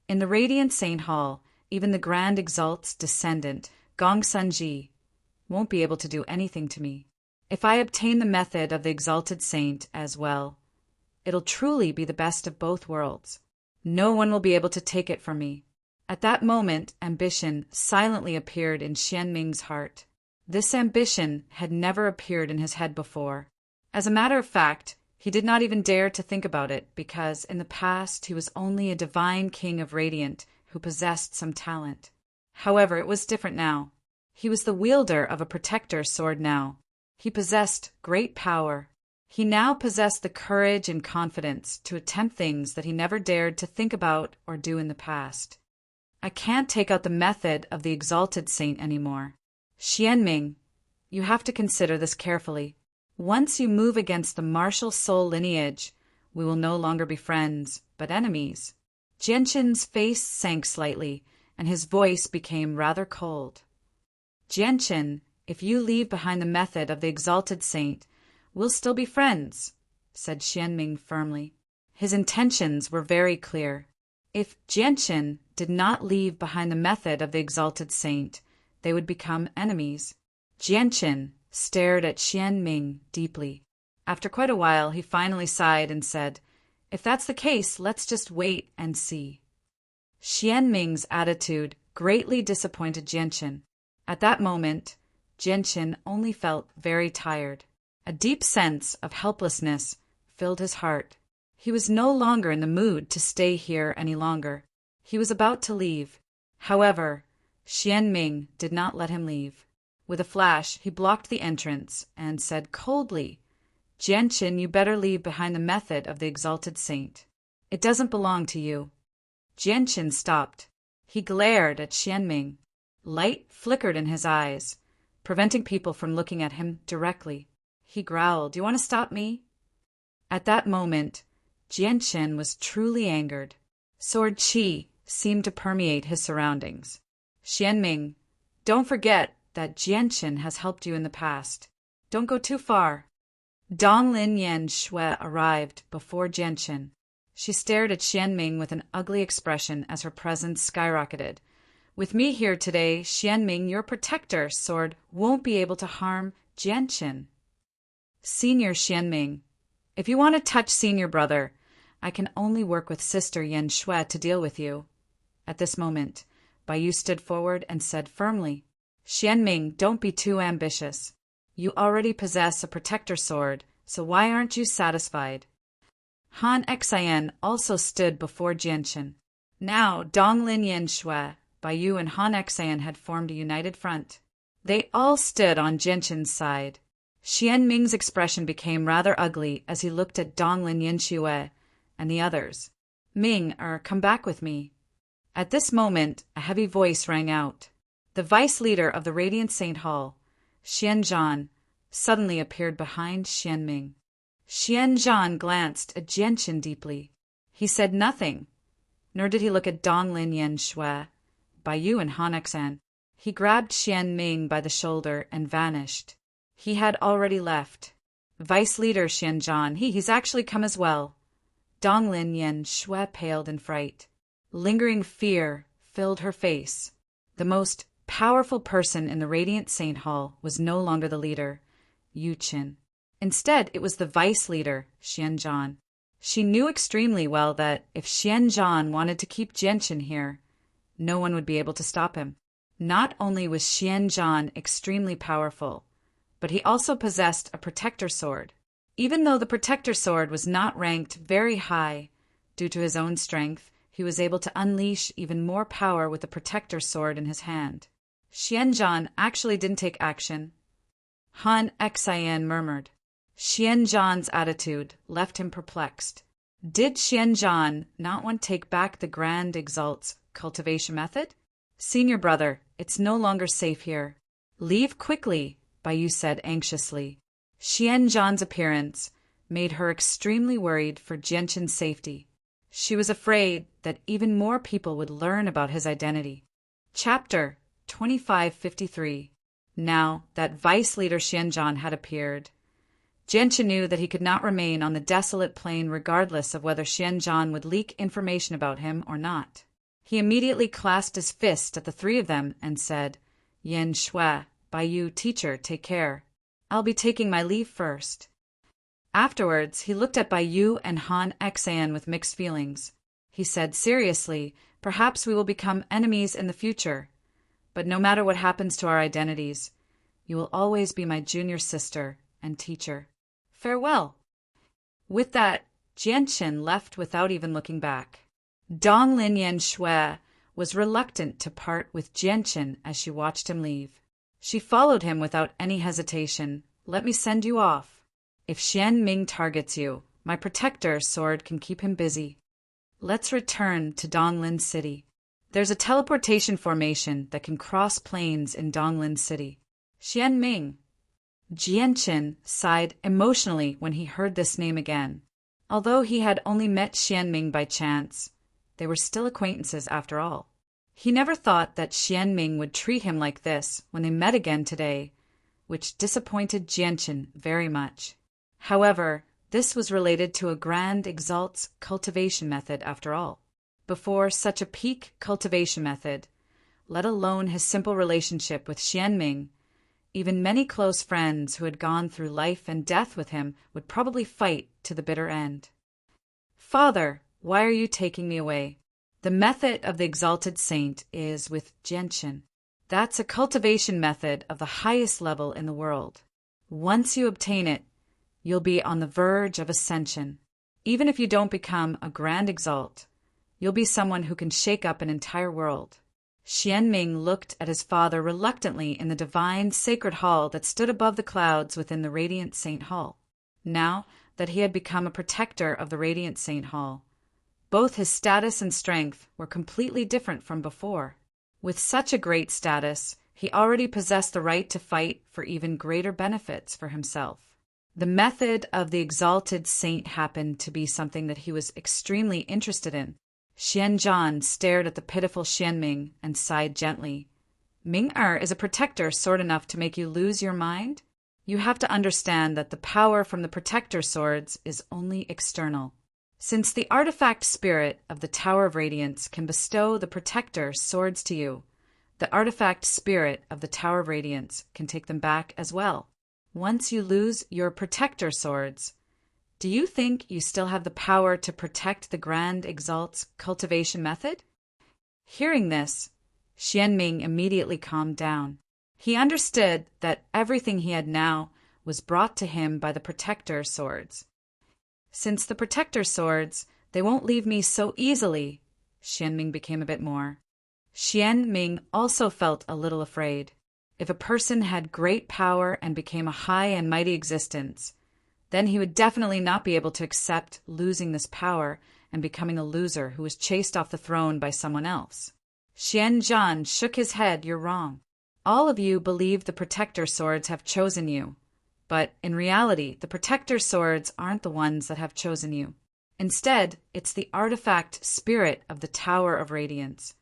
In the Radiant Saint Hall, even the Grand Exalt's descendant, Gong Sunji, won't be able to do anything to me. If I obtain the method of the exalted saint as well, it'll truly be the best of both worlds. No one will be able to take it from me. At that moment, ambition silently appeared in Xianming's heart. This ambition had never appeared in his head before. As a matter of fact, he did not even dare to think about it because in the past he was only a divine king of Radiant who possessed some talent. However, it was different now. He was the wielder of a protector sword now. He possessed great power. He now possessed the courage and confidence to attempt things that he never dared to think about or do in the past. I can't take out the method of the exalted saint anymore. Xianming, you have to consider this carefully. Once you move against the martial soul lineage, we will no longer be friends, but enemies. Jianqin's face sank slightly, and his voice became rather cold. Jianqin, if you leave behind the method of the exalted saint, we'll still be friends, said Xianming firmly. His intentions were very clear. If Jianqin did not leave behind the method of the exalted saint, they would become enemies. Jianqin stared at Xianming deeply. After quite a while, he finally sighed and said, "If that's the case, let's just wait and see." Xianming's attitude greatly disappointed Jianqin. At that moment, Jianqin only felt very tired. A deep sense of helplessness filled his heart. He was no longer in the mood to stay here any longer. He was about to leave. However, Xianming did not let him leave. With a flash, he blocked the entrance and said coldly, "Jianqin, you better leave behind the method of the exalted saint. It doesn't belong to you." Jianqin stopped. He glared at Xianming. Light flickered in his eyes, preventing people from looking at him directly. He growled, "You want to stop me?" At that moment, Jianqin was truly angered. Sword qi seemed to permeate his surroundings. "Xianming, don't forget that Jianqin has helped you in the past. Don't go too far." Donglin Yan Shui arrived before Jianqin. She stared at Xianming with an ugly expression as her presence skyrocketed. "With me here today, Xianming, your protector sword won't be able to harm Jianqin." "Senior Xianming, if you want to touch senior brother, I can only work with Sister Yan Shui to deal with you." At this moment, Baiyu stood forward and said firmly, "Xianming, don't be too ambitious. You already possess a protector sword, so why aren't you satisfied?" Han Xian also stood before Jianqin. Now Donglin Yan Shui, Baiyu and Han Xian had formed a united front. They all stood on Jianqin's side. Xianming's expression became rather ugly as he looked at Donglin Yan Shui and the others. "Ming, come back with me." At this moment, a heavy voice rang out. The vice leader of the Radiant Saint Hall, Xianzhan, suddenly appeared behind Xianming. Xianzhan glanced at Jianqin deeply. He said nothing, nor did he look at Donglin Yan Shui, Baiyu and Han Xian. He grabbed Xianming by the shoulder and vanished. He had already left. Vice leader Xianzhan, he's actually come as well. Donglin Yan Shui paled in fright. Lingering fear filled her face. The most powerful person in the Radiant Saint Hall was no longer the leader, Yu Qin. Instead, it was the vice leader, Xianzhan. She knew extremely well that if Xianzhan wanted to keep Jianqin here, no one would be able to stop him. Not only was Xianzhan extremely powerful, but he also possessed a protector sword. Even though the protector sword was not ranked very high, due to his own strength, he was able to unleash even more power with the protector sword in his hand. Xianzhan actually didn't take action. Han Xian murmured. Xianzhan's attitude left him perplexed. Did Xianzhan not want to take back the Grand Exalt's cultivation method? "Senior brother, it's no longer safe here. Leave quickly," Baiyu said anxiously. Xianzhan's appearance made her extremely worried for Jianqin's safety. She was afraid that even more people would learn about his identity. Chapter 2553. Now that Vice Leader Xianzhan had appeared, Jianqin knew that he could not remain on the desolate plain regardless of whether Xianzhan would leak information about him or not. He immediately clasped his fist at the three of them and said, "Yan Shui, Baiyu, teacher, take care. I'll be taking my leave first." Afterwards, he looked at Baiyu and Han Xian with mixed feelings. He said seriously, "Perhaps we will become enemies in the future. But no matter what happens to our identities, you will always be my junior sister and teacher. Farewell." With that, Jianqin left without even looking back. Donglin Yan Shui was reluctant to part with Jianqin as she watched him leave. She followed him without any hesitation. "Let me send you off. If Xianming targets you, my protector sword can keep him busy. Let's return to Donglin City. There's a teleportation formation that can cross planes in Donglin City." "Xianming, Jianqin sighed emotionally when he heard this name again. Although he had only met Xianming by chance, they were still acquaintances after all. He never thought that Xianming would treat him like this when they met again today, which disappointed Jianqin very much. However, this was related to a Grand Exalt's cultivation method after all. Before such a peak cultivation method, let alone his simple relationship with Xianming, even many close friends who had gone through life and death with him would probably fight to the bitter end. "Father, why are you taking me away?" The method of the exalted saint is with Jianqin. That's a cultivation method of the highest level in the world. Once you obtain it, you'll be on the verge of ascension. Even if you don't become a Grand Exalt, you'll be someone who can shake up an entire world. Xianming looked at his father reluctantly in the divine sacred hall that stood above the clouds within the Radiant Saint Hall. Now that he had become a protector of the Radiant Saint Hall, both his status and strength were completely different from before. With such a great status, he already possessed the right to fight for even greater benefits for himself. The method of the exalted saint happened to be something that he was extremely interested in. Xianzhan stared at the pitiful Xianming and sighed gently. "Ming-Er is a protector sword enough to make you lose your mind? You have to understand that the power from the protector swords is only external. Since the artifact spirit of the Tower of Radiance can bestow the protector swords to you, the artifact spirit of the Tower of Radiance can take them back as well. Once you lose your protector swords, do you think you still have the power to protect the Grand Exalt's cultivation method?" Hearing this, Xianming immediately calmed down. He understood that everything he had now was brought to him by the protector swords. "Since the protector swords, they won't leave me so easily," Xianming became a bit more. Xianming also felt a little afraid. If a person had great power and became a high and mighty existence, then he would definitely not be able to accept losing this power and becoming a loser who was chased off the throne by someone else. Xianzhan shook his head. "You're wrong. All of you believe the protector swords have chosen you. But in reality, the protector swords aren't the ones that have chosen you. Instead, it's the artifact spirit of the Tower of Radiance.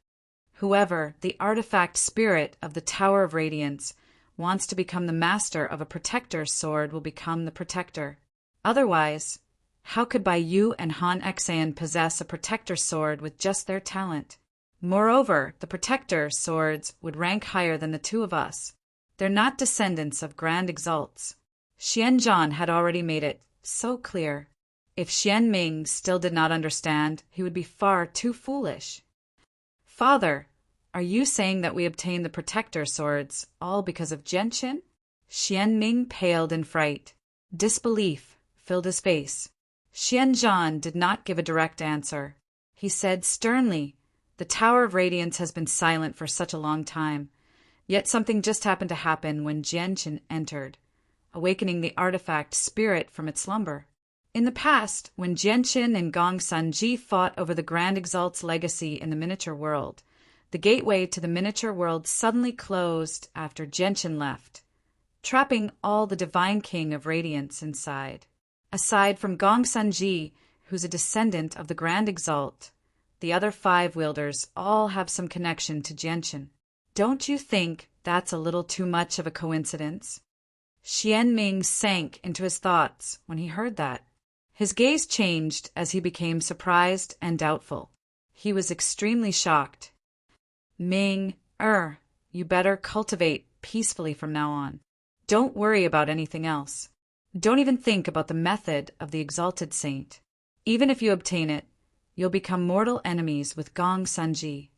Whoever the artifact spirit of the Tower of Radiance wants to become the master of a protector sword will become the protector. Otherwise, how could Baiyu and Han Exan possess a protector sword with just their talent? Moreover, the protector swords would rank higher than the two of us. They're not descendants of Grand Exalts." Xianzhan had already made it so clear. If Xianming still did not understand, he would be far too foolish. "Father, are you saying that we obtained the protector swords all because of Jianqin?" Xianming paled in fright. Disbelief filled his face. Xianzhan did not give a direct answer. He said sternly, "The Tower of Radiance has been silent for such a long time, yet something just happened to happen when Jianqin entered, awakening the artifact spirit from its slumber. In the past, when Jianqin and Gong Sanji fought over the Grand Exalt's legacy in the miniature world, the gateway to the miniature world suddenly closed after Jianqin left, trapping all the Divine King of Radiance inside. Aside from Gong Sanji, who's a descendant of the Grand Exalt, the other 5 wielders all have some connection to Jianqin. Don't you think that's a little too much of a coincidence?" Xianming sank into his thoughts when he heard that. His gaze changed as he became surprised and doubtful. He was extremely shocked. "Ming-Er, you better cultivate peacefully from now on. Don't worry about anything else. Don't even think about the method of the exalted saint. Even if you obtain it, you'll become mortal enemies with Gong Sanji.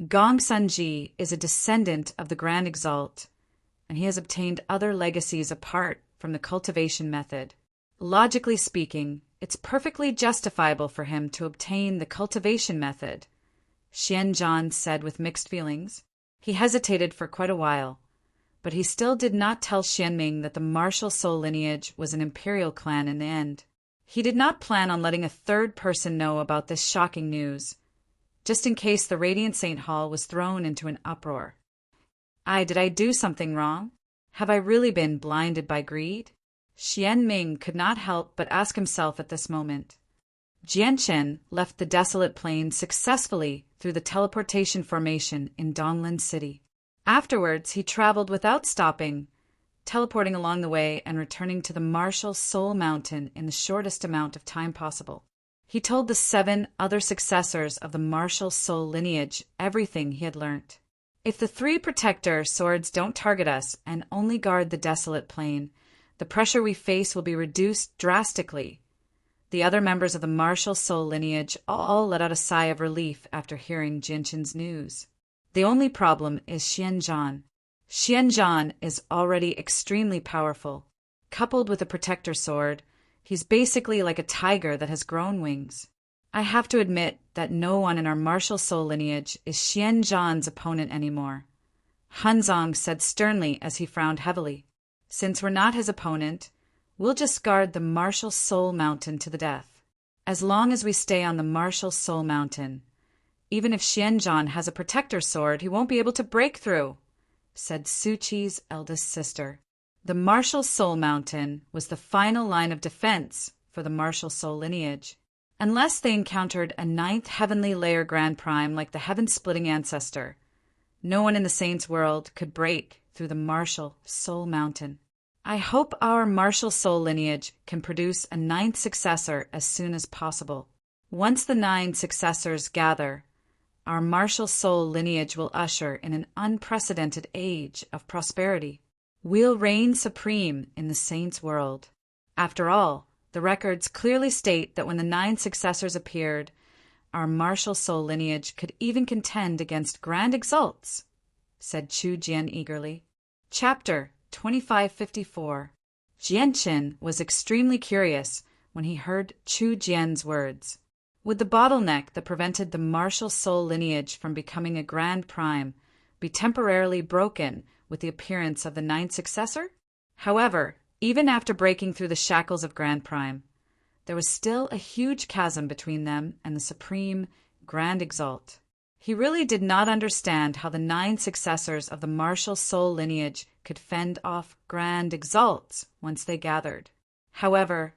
Gong Sanji is a descendant of the Grand Exalt, and he has obtained other legacies apart from the cultivation method. Logically speaking, it's perfectly justifiable for him to obtain the cultivation method," Xianzhan said with mixed feelings. He hesitated for quite a while, but he still did not tell Xianming that the martial soul lineage was an imperial clan in the end. He did not plan on letting a third person know about this shocking news, just in case the Radiant Saint Hall was thrown into an uproar. Did I do something wrong? Have I really been blinded by greed? Xian Ming could not help but ask himself at this moment. Jianchen left the desolate plain successfully through the teleportation formation in Donglin City. Afterwards, he traveled without stopping, teleporting along the way and returning to the martial Soul Mountain in the shortest amount of time possible. He told the 7 other successors of the martial soul lineage everything he had learnt. If the 3 protector swords don't target us and only guard the desolate plain, the pressure we face will be reduced drastically. The other members of the martial soul lineage all let out a sigh of relief after hearing Jianchen's news. The only problem is Xianzhan. Xianzhan is already extremely powerful. Coupled with a protector sword, he's basically like a tiger that has grown wings. I have to admit that no one in our martial soul lineage is Xianzhan's opponent anymore. Hanzong said sternly as he frowned heavily. Since we're not his opponent, we'll just guard the martial soul mountain to the death. As long as we stay on the martial soul mountain, even if Xianzhan has a protector sword, he won't be able to break through, said Su Qi's eldest sister. The martial soul mountain was the final line of defense for the martial soul lineage. Unless they encountered a 9th heavenly layer Grand Prime like the heaven-splitting ancestor, no one in the Saints' world could break through the martial soul mountain. I hope our martial soul lineage can produce a 9th successor as soon as possible. Once the 9 successors gather, our martial soul lineage will usher in an unprecedented age of prosperity. We'll reign supreme in the Saints' world. After all, the records clearly state that when the 9 successors appeared, our martial soul lineage could even contend against grand exalts, said Chu Jian eagerly. Chapter 2554. Jianchen was extremely curious when he heard Chu Jian's words. Would the bottleneck that prevented the martial soul lineage from becoming a Grand Prime be temporarily broken with the appearance of the 9th successor? However, even after breaking through the shackles of Grand Prime, there was still a huge chasm between them and the supreme Grand Exalt. He really did not understand how the 9 successors of the martial soul lineage could fend off Grand Exalts once they gathered. However,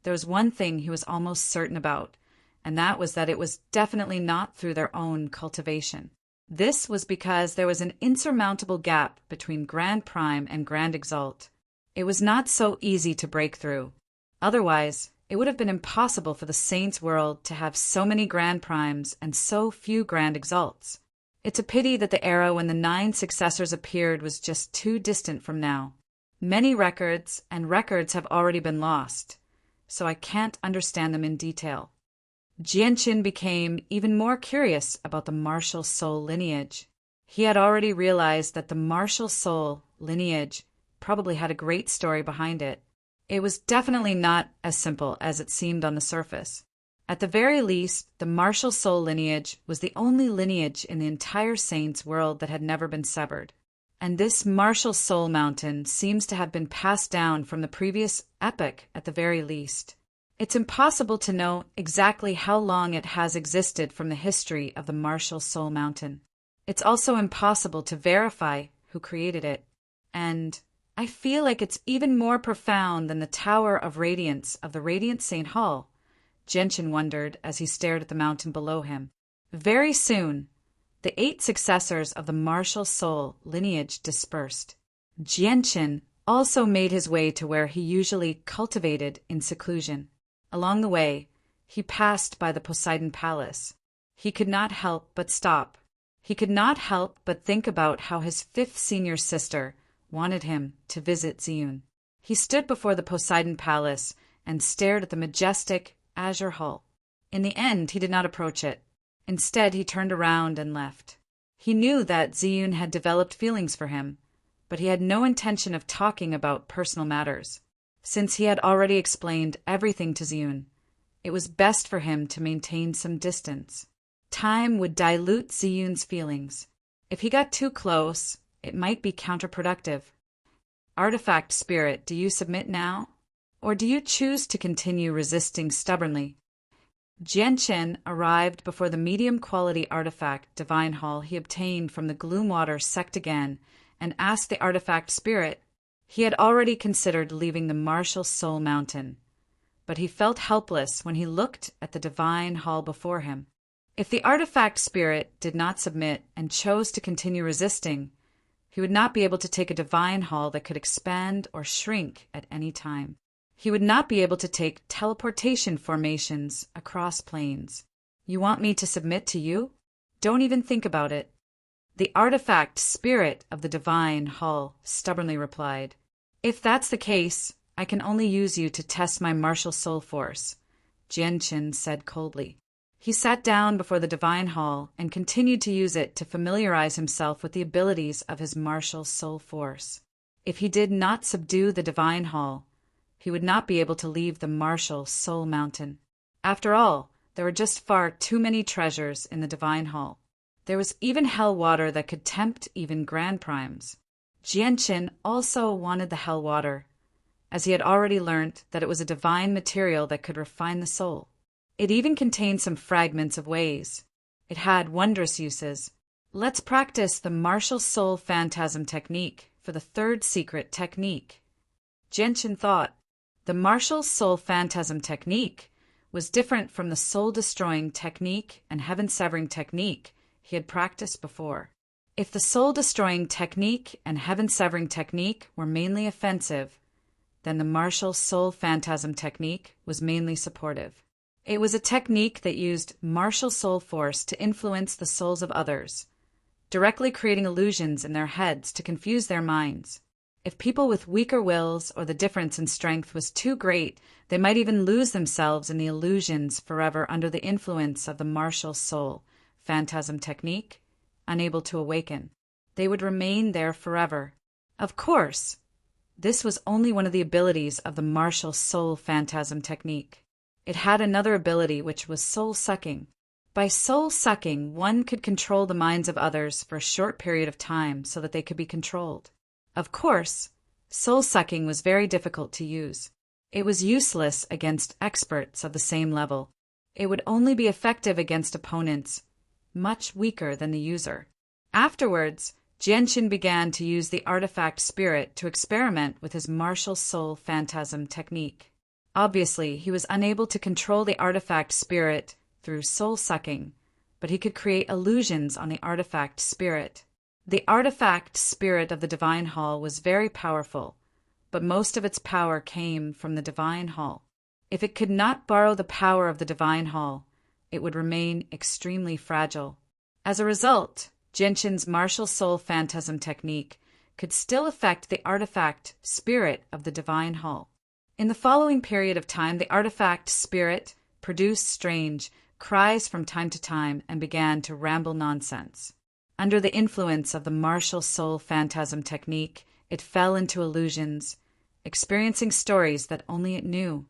there was one thing he was almost certain about, and that was that it was definitely not through their own cultivation. This was because there was an insurmountable gap between Grand Prime and Grand Exalt. It was not so easy to break through. Otherwise, it would have been impossible for the Saints' world to have so many Grand Primes and so few Grand Exalts. It's a pity that the era when the 9 successors appeared was just too distant from now. Many records have already been lost, so I can't understand them in detail. Jianchen became even more curious about the martial soul lineage. He had already realized that the martial soul lineage probably had a great story behind it. It was definitely not as simple as it seemed on the surface. At the very least, the martial soul lineage was the only lineage in the entire Saints' world that had never been severed. And this martial soul mountain seems to have been passed down from the previous epoch at the very least. It's impossible to know exactly how long it has existed from the history of the martial soul mountain. It's also impossible to verify who created it. And I feel like it's even more profound than the Tower of Radiance of the Radiant St. Hall, Jianchen wondered as he stared at the mountain below him. Very soon, the 8 successors of the martial soul lineage dispersed. Jianchen also made his way to where he usually cultivated in seclusion. Along the way, he passed by the Poseidon Palace. He could not help but stop. He could not help but think about how his 5th senior sister wanted him to visit Ziyun. He stood before the Poseidon Palace and stared at the majestic azure hull. In the end, he did not approach it. Instead, he turned around and left. He knew that Ziyun had developed feelings for him, but he had no intention of talking about personal matters. Since he had already explained everything to Ziyun, it was best for him to maintain some distance. Time would dilute Ziyun's feelings. If he got too close, it might be counterproductive. Artifact Spirit, do you submit now? Or do you choose to continue resisting stubbornly? Jianchen arrived before the medium-quality artifact Divine Hall he obtained from the Gloomwater sect again and asked the Artifact Spirit, He had already considered leaving the martial soul mountain, but he felt helpless when he looked at the divine hall before him. If the artifact spirit did not submit and chose to continue resisting, he would not be able to take a divine hall that could expand or shrink at any time. He would not be able to take teleportation formations across planes. You want me to submit to you? Don't even think about it. The artifact spirit of the divine hall stubbornly replied, If that's the case, I can only use you to test my martial soul force, Jianqin said coldly. He sat down before the divine hall and continued to use it to familiarize himself with the abilities of his martial soul force. If he did not subdue the divine hall, he would not be able to leave the martial soul mountain. After all, there were just far too many treasures in the divine hall. There was even hell water that could tempt even grand primes. Jianqin also wanted the hell water, as he had already learnt that it was a divine material that could refine the soul. It even contained some fragments of ways. It had wondrous uses. Let's practice the martial soul phantasm technique for the third secret technique. Jianqin thought. The martial soul phantasm technique was different from the soul-destroying technique and heaven-severing technique he had practiced before. If the soul-destroying technique and heaven-severing technique were mainly offensive, then the martial soul phantasm technique was mainly supportive. It was a technique that used martial soul force to influence the souls of others, directly creating illusions in their heads to confuse their minds. If people with weaker wills or the difference in strength was too great, they might even lose themselves in the illusions forever under the influence of the martial soul phantasm technique, unable to awaken. They would remain there forever. Of course, this was only one of the abilities of the martial soul phantasm technique. It had another ability, which was soul-sucking. By soul-sucking, one could control the minds of others for a short period of time so that they could be controlled. Of course, soul-sucking was very difficult to use. It was useless against experts of the same level. It would only be effective against opponents much weaker than the user. Afterwards, Jianqin began to use the artifact spirit to experiment with his martial soul phantasm technique. Obviously, he was unable to control the artifact spirit through soul-sucking, but he could create illusions on the artifact spirit. The artifact spirit of the divine hall was very powerful, but most of its power came from the divine hall. If it could not borrow the power of the divine hall, it would remain extremely fragile. As a result, Jianqin's martial soul phantasm technique could still affect the artifact spirit of the divine hall. In the following period of time, the artifact spirit produced strange cries from time to time and began to ramble nonsense. Under the influence of the martial soul phantasm technique, it fell into illusions, experiencing stories that only it knew.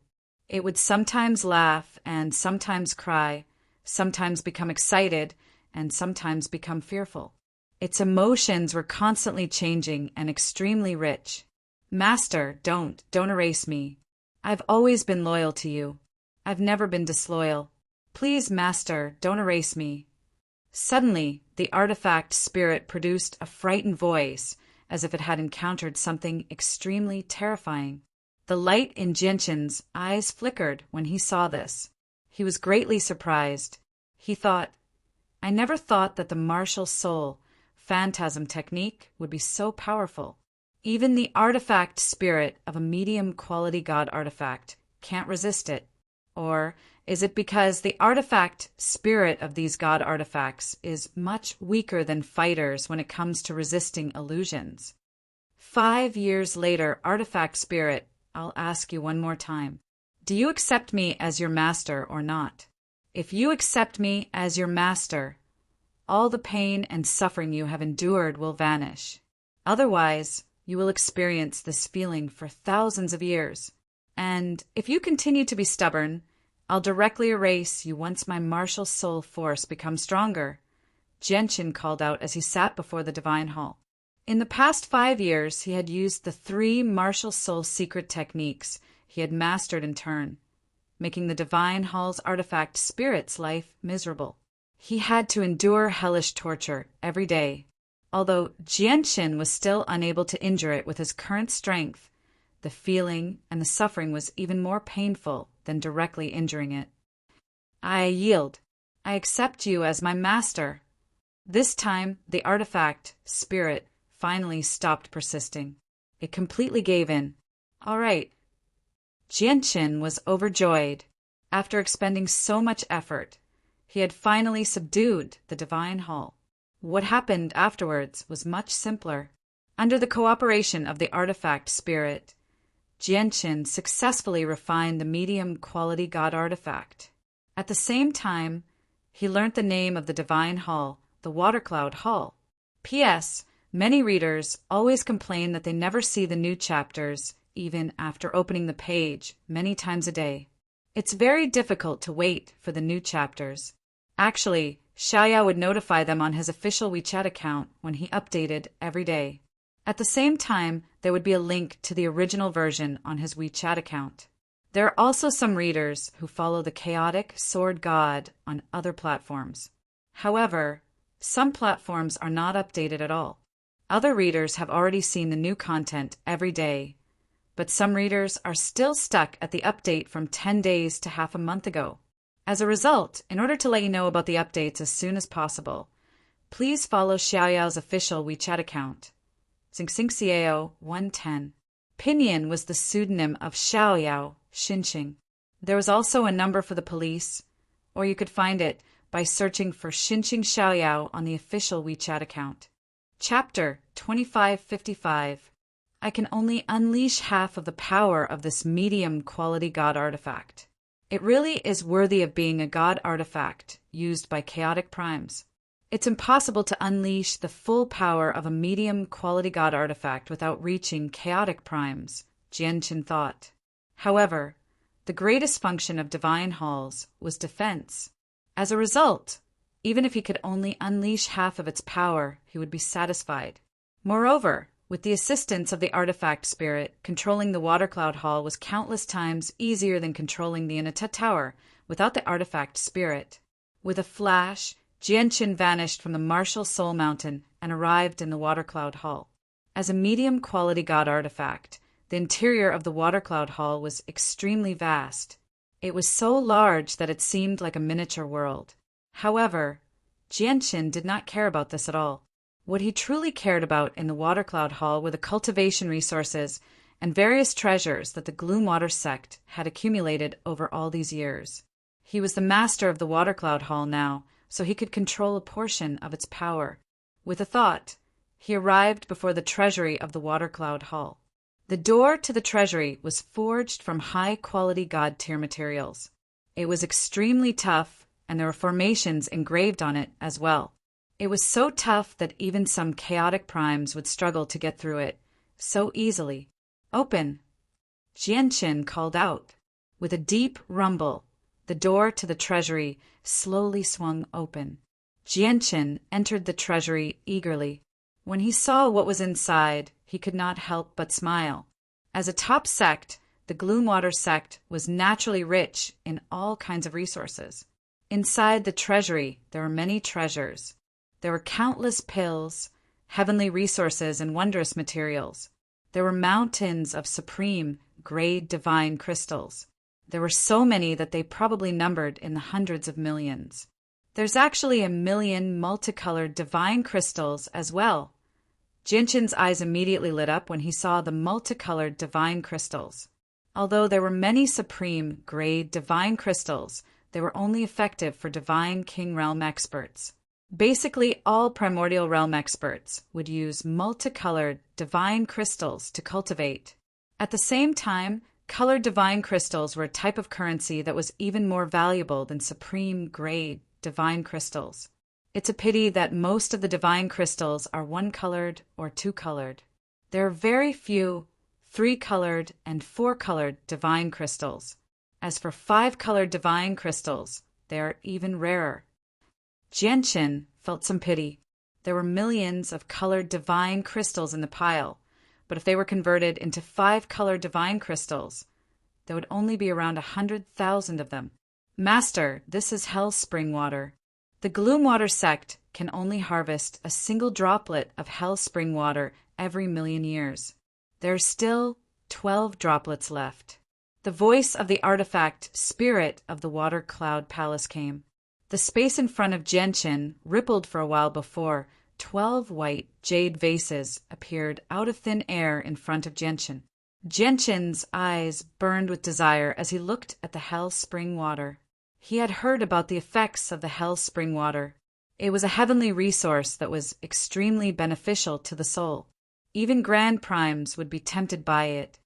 It would sometimes laugh and sometimes cry, sometimes become excited and sometimes become fearful. Its emotions were constantly changing and extremely rich. Master, don't erase me. I've always been loyal to you. I've never been disloyal. Please, Master, don't erase me. Suddenly, the artifact spirit produced a frightened voice, as if it had encountered something extremely terrifying. The light in Jianqin's eyes flickered when he saw this. He was greatly surprised. He thought, I never thought that the martial soul phantasm technique would be so powerful. Even the artifact spirit of a medium-quality god artifact can't resist it. Or is it because the artifact spirit of these god artifacts is much weaker than fighters when it comes to resisting illusions? 5 years later, artifact spirit, I'll ask you one more time. Do you accept me as your master or not? If you accept me as your master, all the pain and suffering you have endured will vanish. Otherwise, you will experience this feeling for thousands of years. And if you continue to be stubborn, I'll directly erase you once my martial soul force becomes stronger, Jianqin called out as he sat before the divine hall. In the past 5 years, he had used the 3 martial soul secret techniques he had mastered in turn, making the divine hall's artifact spirit's life miserable. He had to endure hellish torture every day, Although Jianqin was still unable to injure it with his current strength, the feeling and the suffering was even more painful than directly injuring it. I yield. I accept you as my master. This time, the artifact, spirit, finally stopped persisting. It completely gave in. All right. Jianqin was overjoyed. After expending so much effort, he had finally subdued the divine hall. What happened afterwards was much simpler. Under the cooperation of the artifact spirit, Jianqin successfully refined the medium-quality god artifact. At the same time, he learnt the name of the divine hall, the Watercloud Hall. P.S. Many readers always complain that they never see the new chapters, even after opening the page many times a day. It's very difficult to wait for the new chapters. Actually, Xiaoyao would notify them on his official WeChat account when he updated every day. At the same time, there would be a link to the original version on his WeChat account. There are also some readers who follow the chaotic sword god on other platforms. However, some platforms are not updated at all. Other readers have already seen the new content every day, but some readers are still stuck at the update from 10 days to half a month ago. As a result, in order to let you know about the updates as soon as possible, please follow Xiaoyao's official WeChat account, XingXingCiao110. Pinyin was the pseudonym of Xiaoyao Xinqing. There was also a number for the police, or you could find it by searching for Xinqing Xiaoyao on the official WeChat account. Chapter 2555. I can only unleash half of the power of this medium-quality god artifact. It really is worthy of being a god artifact used by chaotic primes. It's impossible to unleash the full power of a medium-quality god artifact without reaching chaotic primes, Jianqin thought. However, the greatest function of divine halls was defense. As a result, even if he could only unleash half of its power, he would be satisfied. Moreover, with the assistance of the artifact spirit, controlling the Watercloud Hall was countless times easier than controlling the Inata Tower without the artifact spirit. With a flash, Jianqin vanished from the martial Soul Mountain and arrived in the Watercloud Hall. As a medium-quality god artifact, the interior of the Watercloud Hall was extremely vast. It was so large that it seemed like a miniature world. However, Jianqin did not care about this at all. What he truly cared about in the Watercloud Hall were the cultivation resources and various treasures that the Gloomwater sect had accumulated over all these years. He was the master of the Watercloud Hall now, so he could control a portion of its power. With a thought, he arrived before the treasury of the Watercloud Hall. The door to the treasury was forged from high-quality god-tier materials. It was extremely tough, and there were formations engraved on it as well. It was so tough that even some chaotic primes would struggle to get through it so easily. Open! Jianqin called out. With a deep rumble, the door to the treasury slowly swung open. Jianqin entered the treasury eagerly. When he saw what was inside, he could not help but smile. As a top sect, the Gloomwater sect was naturally rich in all kinds of resources. Inside the treasury, there were many treasures. There were countless pills, heavenly resources, and wondrous materials. There were mountains of supreme, grade divine crystals. There were so many that they probably numbered in the hundreds of millions. There's actually 1 million multicolored divine crystals as well. Jianqin's eyes immediately lit up when he saw the multicolored divine crystals. Although there were many supreme, grade divine crystals, they were only effective for divine king realm experts. Basically, all primordial realm experts would use multicolored divine crystals to cultivate. At the same time, colored divine crystals were a type of currency that was even more valuable than supreme grade divine crystals. It's a pity that most of the divine crystals are 1-colored or 2-colored. There are very few 3-colored and 4-colored divine crystals. As for 5-colored divine crystals, they are even rarer. Jianqin felt some pity. There were millions of colored divine crystals in the pile, but if they were converted into 5-colored divine crystals, there would only be around 100,000 of them. Master, this is hell spring water. The Gloomwater sect can only harvest a single droplet of hell spring water every million years. There are still 12 droplets left. The voice of the artifact spirit of the water cloud palace came. The space in front of Genshin rippled for a while before 12 white jade vases appeared out of thin air in front of Genshin. Genshin's eyes burned with desire as he looked at the hell spring water. He had heard about the effects of the hell spring water. It was a heavenly resource that was extremely beneficial to the soul. Even Grand Primes would be tempted by it.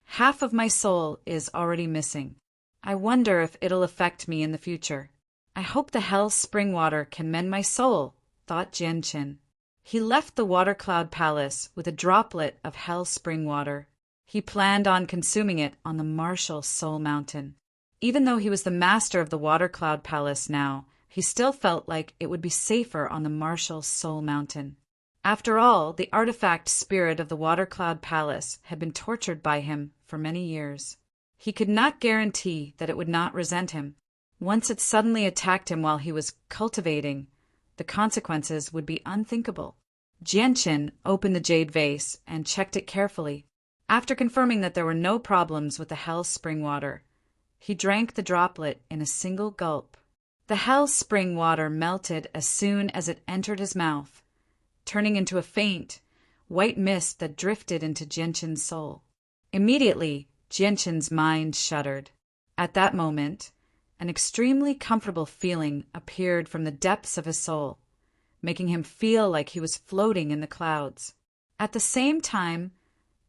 Half of my soul is already missing. I wonder if it'll affect me in the future. I hope the hell spring water can mend my soul, thought Genshin. He left the Water Cloud Palace with a droplet of hell spring water. He planned on consuming it on the martial Soul Mountain. Even though he was the master of the Water Cloud Palace now, he still felt like it would be safer on the martial Soul Mountain. After all, the artifact spirit of the Water Cloud Palace had been tortured by him for many years. He could not guarantee that it would not resent him. Once it suddenly attacked him while he was cultivating, the consequences would be unthinkable. Genshin opened the jade vase and checked it carefully. After confirming that there were no problems with the hell spring water, he drank the droplet in a single gulp. The hell spring water melted as soon as it entered his mouth, turning into a faint, white mist that drifted into Genshin's soul. Immediately, Genshin's mind shuddered. At that moment, an extremely comfortable feeling appeared from the depths of his soul, making him feel like he was floating in the clouds. At the same time,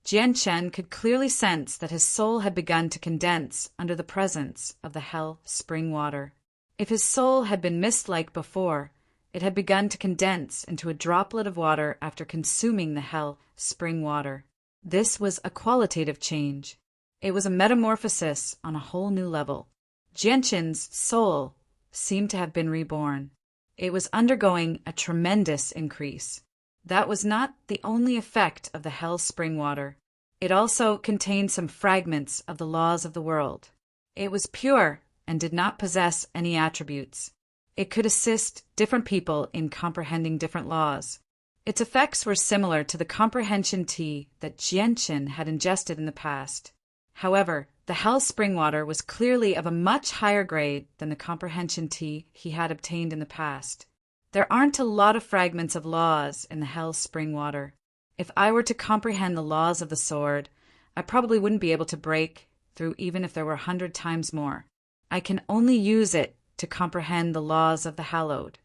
Genshin could clearly sense that his soul had begun to condense under the presence of the hell spring water. If his soul had been mist-like before, it had begun to condense into a droplet of water after consuming the hell spring water. This was a qualitative change. It was a metamorphosis on a whole new level. Genshin's soul seemed to have been reborn. It was undergoing a tremendous increase. That was not the only effect of the hell spring water. It also contained some fragments of the laws of the world. It was pure and did not possess any attributes. It could assist different people in comprehending different laws. Its effects were similar to the comprehension tea that Genshin had ingested in the past. However, the hell spring water was clearly of a much higher grade than the comprehension tea he had obtained in the past. There aren't a lot of fragments of laws in the hell spring water. If I were to comprehend the laws of the sword, I probably wouldn't be able to break through even if there were 100 times more. I can only use it to comprehend the laws of the hallowed.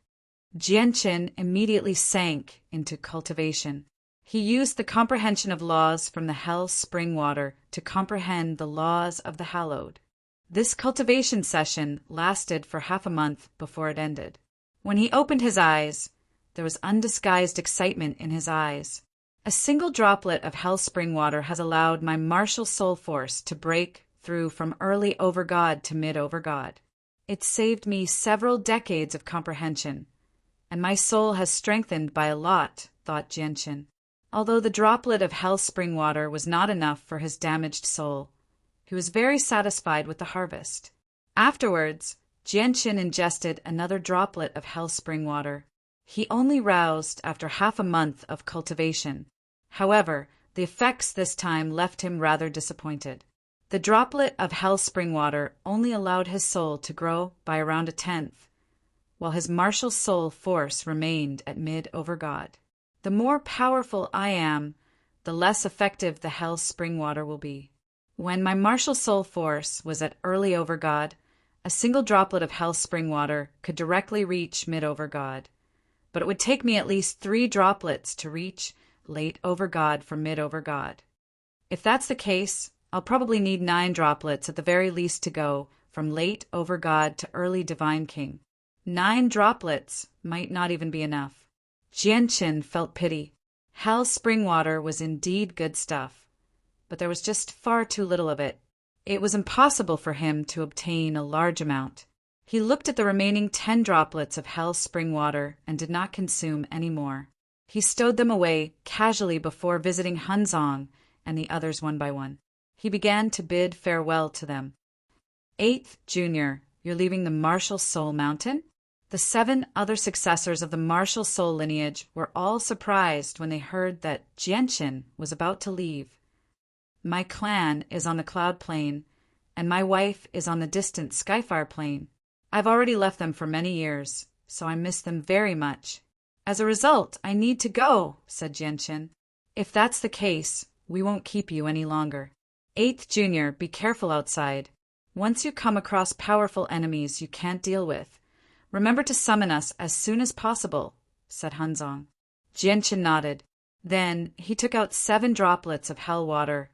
Genshin immediately sank into cultivation. He used the comprehension of laws from the hell spring water to comprehend the laws of the hallowed. This cultivation session lasted for half a month before it ended. When he opened his eyes, there was undisguised excitement in his eyes. A single droplet of hell spring water has allowed my martial soul force to break through from early over-god to mid-over-god. It saved me several decades of comprehension, and my soul has strengthened by a lot, thought Genshin. Although the droplet of hell spring water was not enough for his damaged soul, he was very satisfied with the harvest. Afterwards, Genshin ingested another droplet of hell spring water. He only roused after half a month of cultivation. However, the effects this time left him rather disappointed. The droplet of hell spring water only allowed his soul to grow by around 1/10, while his martial soul force remained at mid-over-god. The more powerful I am, the less effective the hell spring water will be. When my martial soul force was at early over-god, a single droplet of hell spring water could directly reach mid-over-god, but it would take me at least 3 droplets to reach late over-god for mid-over-god. If that's the case, I'll probably need 9 droplets at the very least to go from late over-god to early divine king. 9 droplets might not even be enough. Genshin felt pity. Hell spring water was indeed good stuff, but there was just far too little of it. It was impossible for him to obtain a large amount. He looked at the remaining 10 droplets of hell spring water and did not consume any more. He stowed them away casually before visiting Hunzong and the others one by one. He began to bid farewell to them. 8th Junior, you're leaving the martial Soul Mountain? The 7 other successors of the martial soul lineage were all surprised when they heard that Jianqin was about to leave. My clan is on the cloud plane, and my wife is on the distant Skyfire plane. I've already left them for many years, so I miss them very much. As a result, I need to go, said Jianqin. If that's the case, we won't keep you any longer. 8th Junior, be careful outside. Once you come across powerful enemies you can't deal with, remember to summon us as soon as possible, said Hanzong. Jianqin nodded. Then he took out 7 droplets of hell water,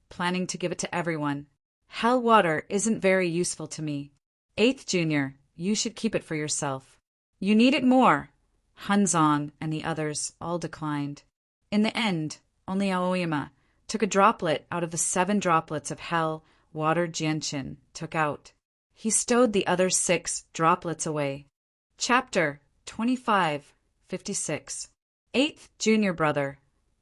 planning to give it to everyone. Hell water isn't very useful to me. 8th Junior, you should keep it for yourself. You need it more. Hanzong and the others all declined. In the end, only Aoyama took a droplet out of the 7 droplets of hell water Jianqin took out. He stowed the other 6 droplets away. Chapter 2556. 8th Junior Brother.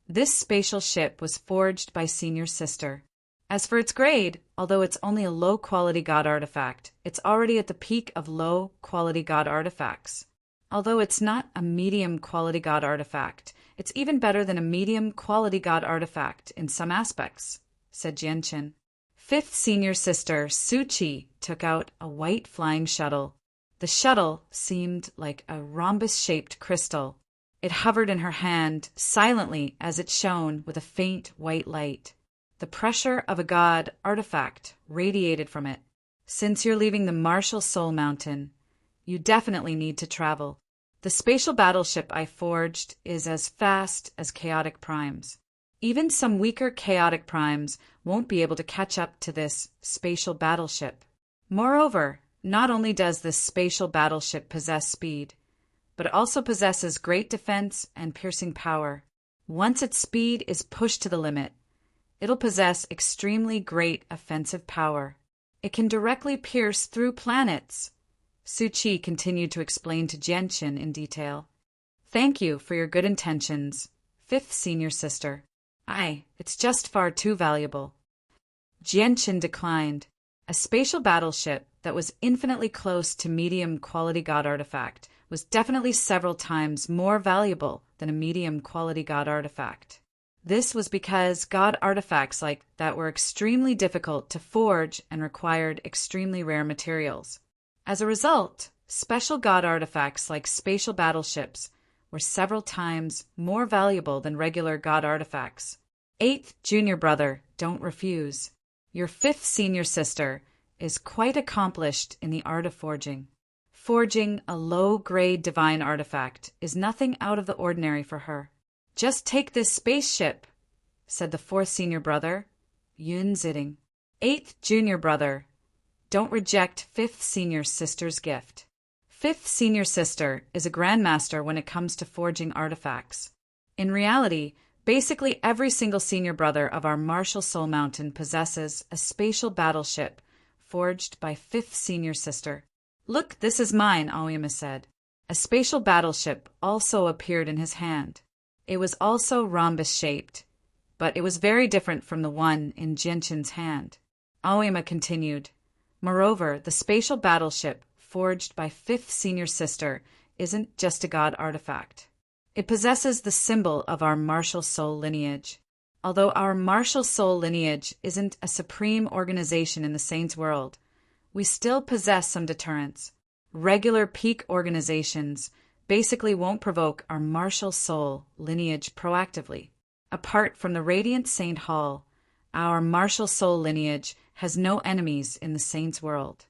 This spatial ship was forged by Senior Sister. As for its grade, although it's only a low-quality god artifact, it's already at the peak of low-quality god artifacts. Although it's not a medium-quality god artifact, it's even better than a medium-quality god artifact in some aspects, said Jianqin. 5th Senior Sister Suchi took out a white flying shuttle. The shuttle seemed like a rhombus-shaped crystal. It hovered in her hand silently as it shone with a faint white light. The pressure of a god artifact radiated from it. Since you're leaving the Martial Soul Mountain, you definitely need to travel. The spatial battleship I forged is as fast as chaotic primes. Even some weaker chaotic primes won't be able to catch up to this spatial battleship. Moreover, not only does this spatial battleship possess speed, but it also possesses great defense and piercing power. Once its speed is pushed to the limit, it'll possess extremely great offensive power. It can directly pierce through planets. Suchi continued to explain to Jianqin in detail. Thank you for your good intentions, 5th Senior Sister. It's just far too valuable. Jianqin declined. A spatial battleship that was infinitely close to medium-quality god artifact was definitely several times more valuable than a medium-quality god artifact. This was because god artifacts like that were extremely difficult to forge and required extremely rare materials. As a result, special god artifacts like spatial battleships were several times more valuable than regular god artifacts. 8th Junior Brother, don't refuse. Your 5th Senior Sister is quite accomplished in the art of forging. Forging a low-grade divine artifact is nothing out of the ordinary for her. Just take this spaceship, said the 4th Senior Brother, Yun Zitting. 8th Junior Brother, don't reject 5th Senior Sister's gift. 5th Senior Sister is a grandmaster when it comes to forging artifacts. In reality, basically every single senior brother of our Martial Soul Mountain possesses a spatial battleship forged by 5th Senior Sister. Look, this is mine, Aoyama said. A spatial battleship also appeared in his hand. It was also rhombus-shaped, but it was very different from the one in Jianqin's hand. Aoyama continued, moreover, the spatial battleship forged by 5th Senior Sister isn't just a god artifact. It possesses the symbol of our martial soul lineage. Although our martial soul lineage isn't a supreme organization in the Saints' world, we still possess some deterrence. Regular peak organizations basically won't provoke our martial soul lineage proactively. Apart from the Radiant Saint Hall, our martial soul lineage has no enemies in the Saints' world.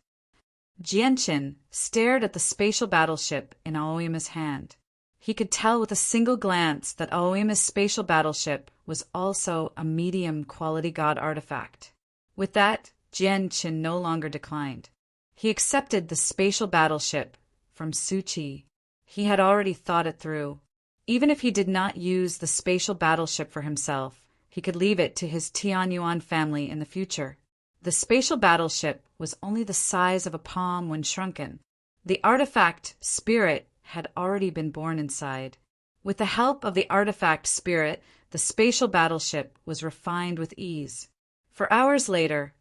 Jianqin stared at the spatial battleship in Aoyama's hand. He could tell with a single glance that Aoyama's spatial battleship was also a medium-quality god artifact. With that, Jianqin no longer declined. He accepted the spatial battleship from Suchi. He had already thought it through. Even if he did not use the spatial battleship for himself, he could leave it to his Tianyuan family in the future. The spatial battleship was only the size of a palm when shrunken. The artifact spirit had already been born inside. With the help of the artifact spirit, the spatial battleship was refined with ease. For hours later,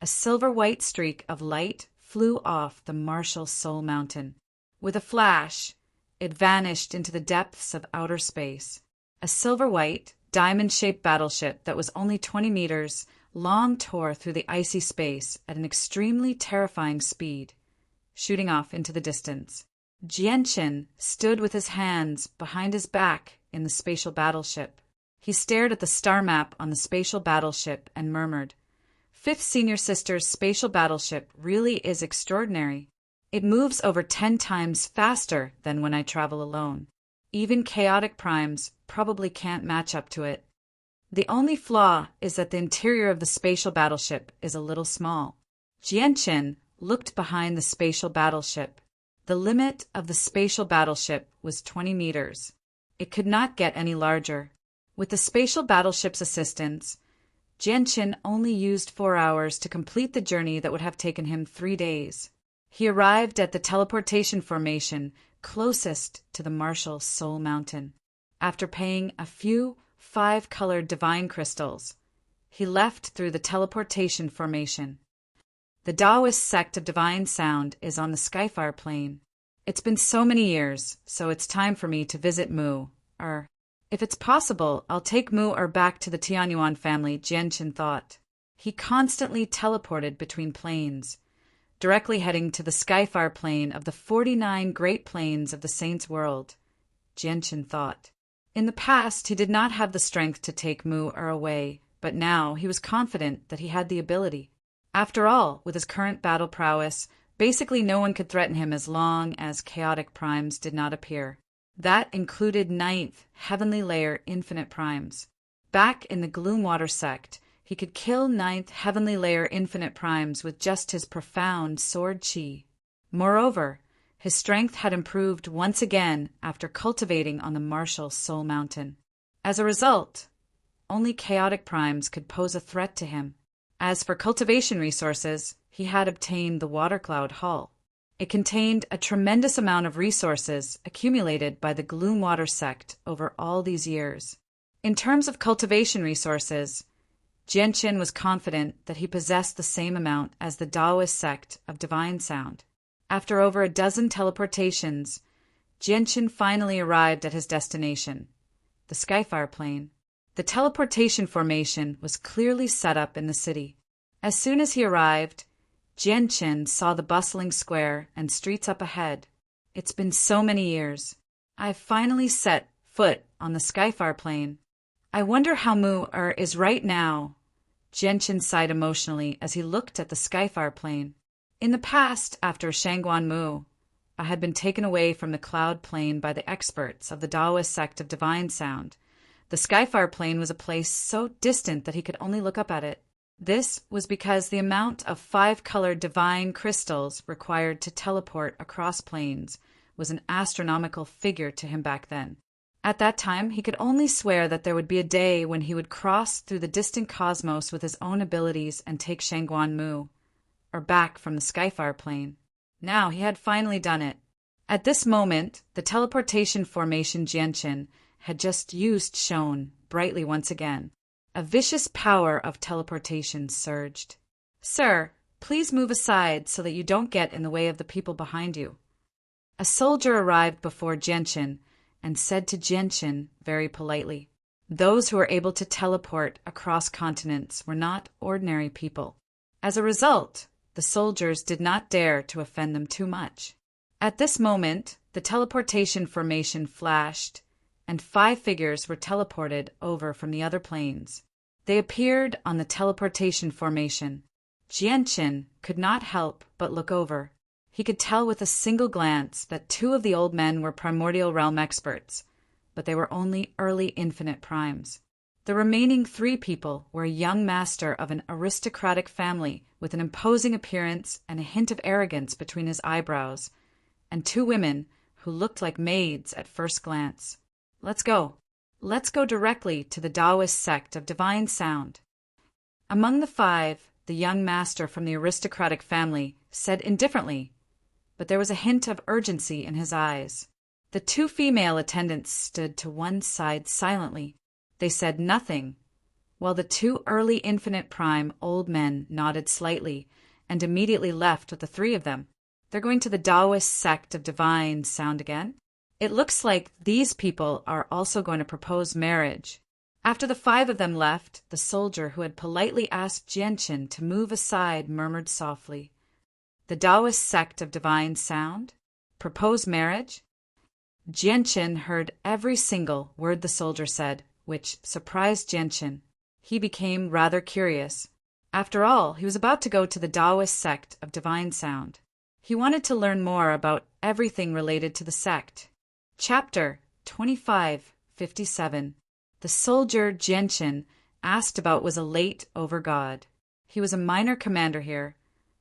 a silver-white streak of light flew off the Martial Soul Mountain. With a flash, it vanished into the depths of outer space. A silver-white, diamond-shaped battleship that was only 20 meters long tore through the icy space at an extremely terrifying speed, shooting off into the distance. Jianchen stood with his hands behind his back in the spatial battleship. He stared at the star map on the spatial battleship and murmured, "Fifth Senior Sister's spatial battleship really is extraordinary. It moves over 10 times faster than when I travel alone. Even chaotic primes probably can't match up to it. The only flaw is that the interior of the spatial battleship is a little small." Jianchen looked behind the spatial battleship. The limit of the spatial battleship was 20 meters. It could not get any larger. With the spatial battleship's assistance, Jianchen only used 4 hours to complete the journey that would have taken him 3 days. He arrived at the teleportation formation closest to the martial Soul Mountain. After paying a few 5-colored divine crystals, he left through the teleportation formation. The Taoist sect of divine sound is on the Skyfire Plain. It's been so many years, so it's time for me to visit Mu. If it's possible, I'll take Mu back to the Tianyuan family, Jianchen thought. He constantly teleported between planes, directly heading to the Skyfire Plain of the 49 Great Plains of the Saints' World, Jianchen thought. In the past, he did not have the strength to take Mu away, but now he was confident that he had the ability. After all, with his current battle prowess, basically no one could threaten him as long as chaotic primes did not appear. That included 9th Heavenly Layer Infinite Primes. Back in the Gloomwater sect, he could kill 9th Heavenly Layer Infinite Primes with just his profound sword chi. Moreover, his strength had improved once again after cultivating on the martial Soul Mountain. As a result, only chaotic primes could pose a threat to him. As for cultivation resources, he had obtained the Watercloud Hall. It contained a tremendous amount of resources accumulated by the Gloomwater sect over all these years. In terms of cultivation resources, Jianchen was confident that he possessed the same amount as the Taoist sect of divine sound. After over a dozen teleportations, Jianchen finally arrived at his destination, the Skyfire Plain. The teleportation formation was clearly set up in the city. As soon as he arrived, Jianchen saw the bustling square and streets up ahead. It's been so many years. I've finally set foot on the Skyfire Plain. I wonder how Mu is right now. Jianchen sighed emotionally as he looked at the Skyfire Plain. In the past, after Shangguan Mu, I had been taken away from the Cloud Plain by the experts of the Taoist sect of divine sound. The Skyfire Plain was a place so distant that he could only look up at it. This was because the amount of 5-colored divine crystals required to teleport across planes was an astronomical figure to him back then. At that time, he could only swear that there would be a day when he would cross through the distant cosmos with his own abilities and take Shangguan Mu, or back from the Skyfire Plain. Now he had finally done it. At this moment, the teleportation formation Jianchen had just used shone brightly once again. A vicious power of teleportation surged. "Sir, please move aside so that you don't get in the way of the people behind you." A soldier arrived before Jianchen and said to Jianchen very politely, "Those who are able to teleport across continents were not ordinary people." As a result, the soldiers did not dare to offend them too much. At this moment, the teleportation formation flashed, and 5 figures were teleported over from the other planes. They appeared on the teleportation formation. Jianchen could not help but look over. He could tell with a single glance that 2 of the old men were primordial realm experts, but they were only early infinite primes. The remaining 3 people were a young master of an aristocratic family with an imposing appearance and a hint of arrogance between his eyebrows, and 2 women who looked like maids at first glance. Let's go. Let's go directly to the Taoist sect of divine sound. Among the 5, the young master from the aristocratic family said indifferently, but there was a hint of urgency in his eyes. The 2 female attendants stood to one side silently. They said nothing, while the 2 early infinite prime old men nodded slightly and immediately left with the 3 of them. They're going to the Taoist sect of divine sound again. It looks like these people are also going to propose marriage. After the 5 of them left, the soldier who had politely asked Jianqin to move aside murmured softly, "The Taoist sect of divine sound? Propose marriage?" Jianqin heard every single word the soldier said, which surprised Jianqin. He became rather curious. After all, he was about to go to the Taoist sect of divine sound. He wanted to learn more about everything related to the sect. Chapter 2557. The soldier Jianqin asked about was a late over god. He was a minor commander here,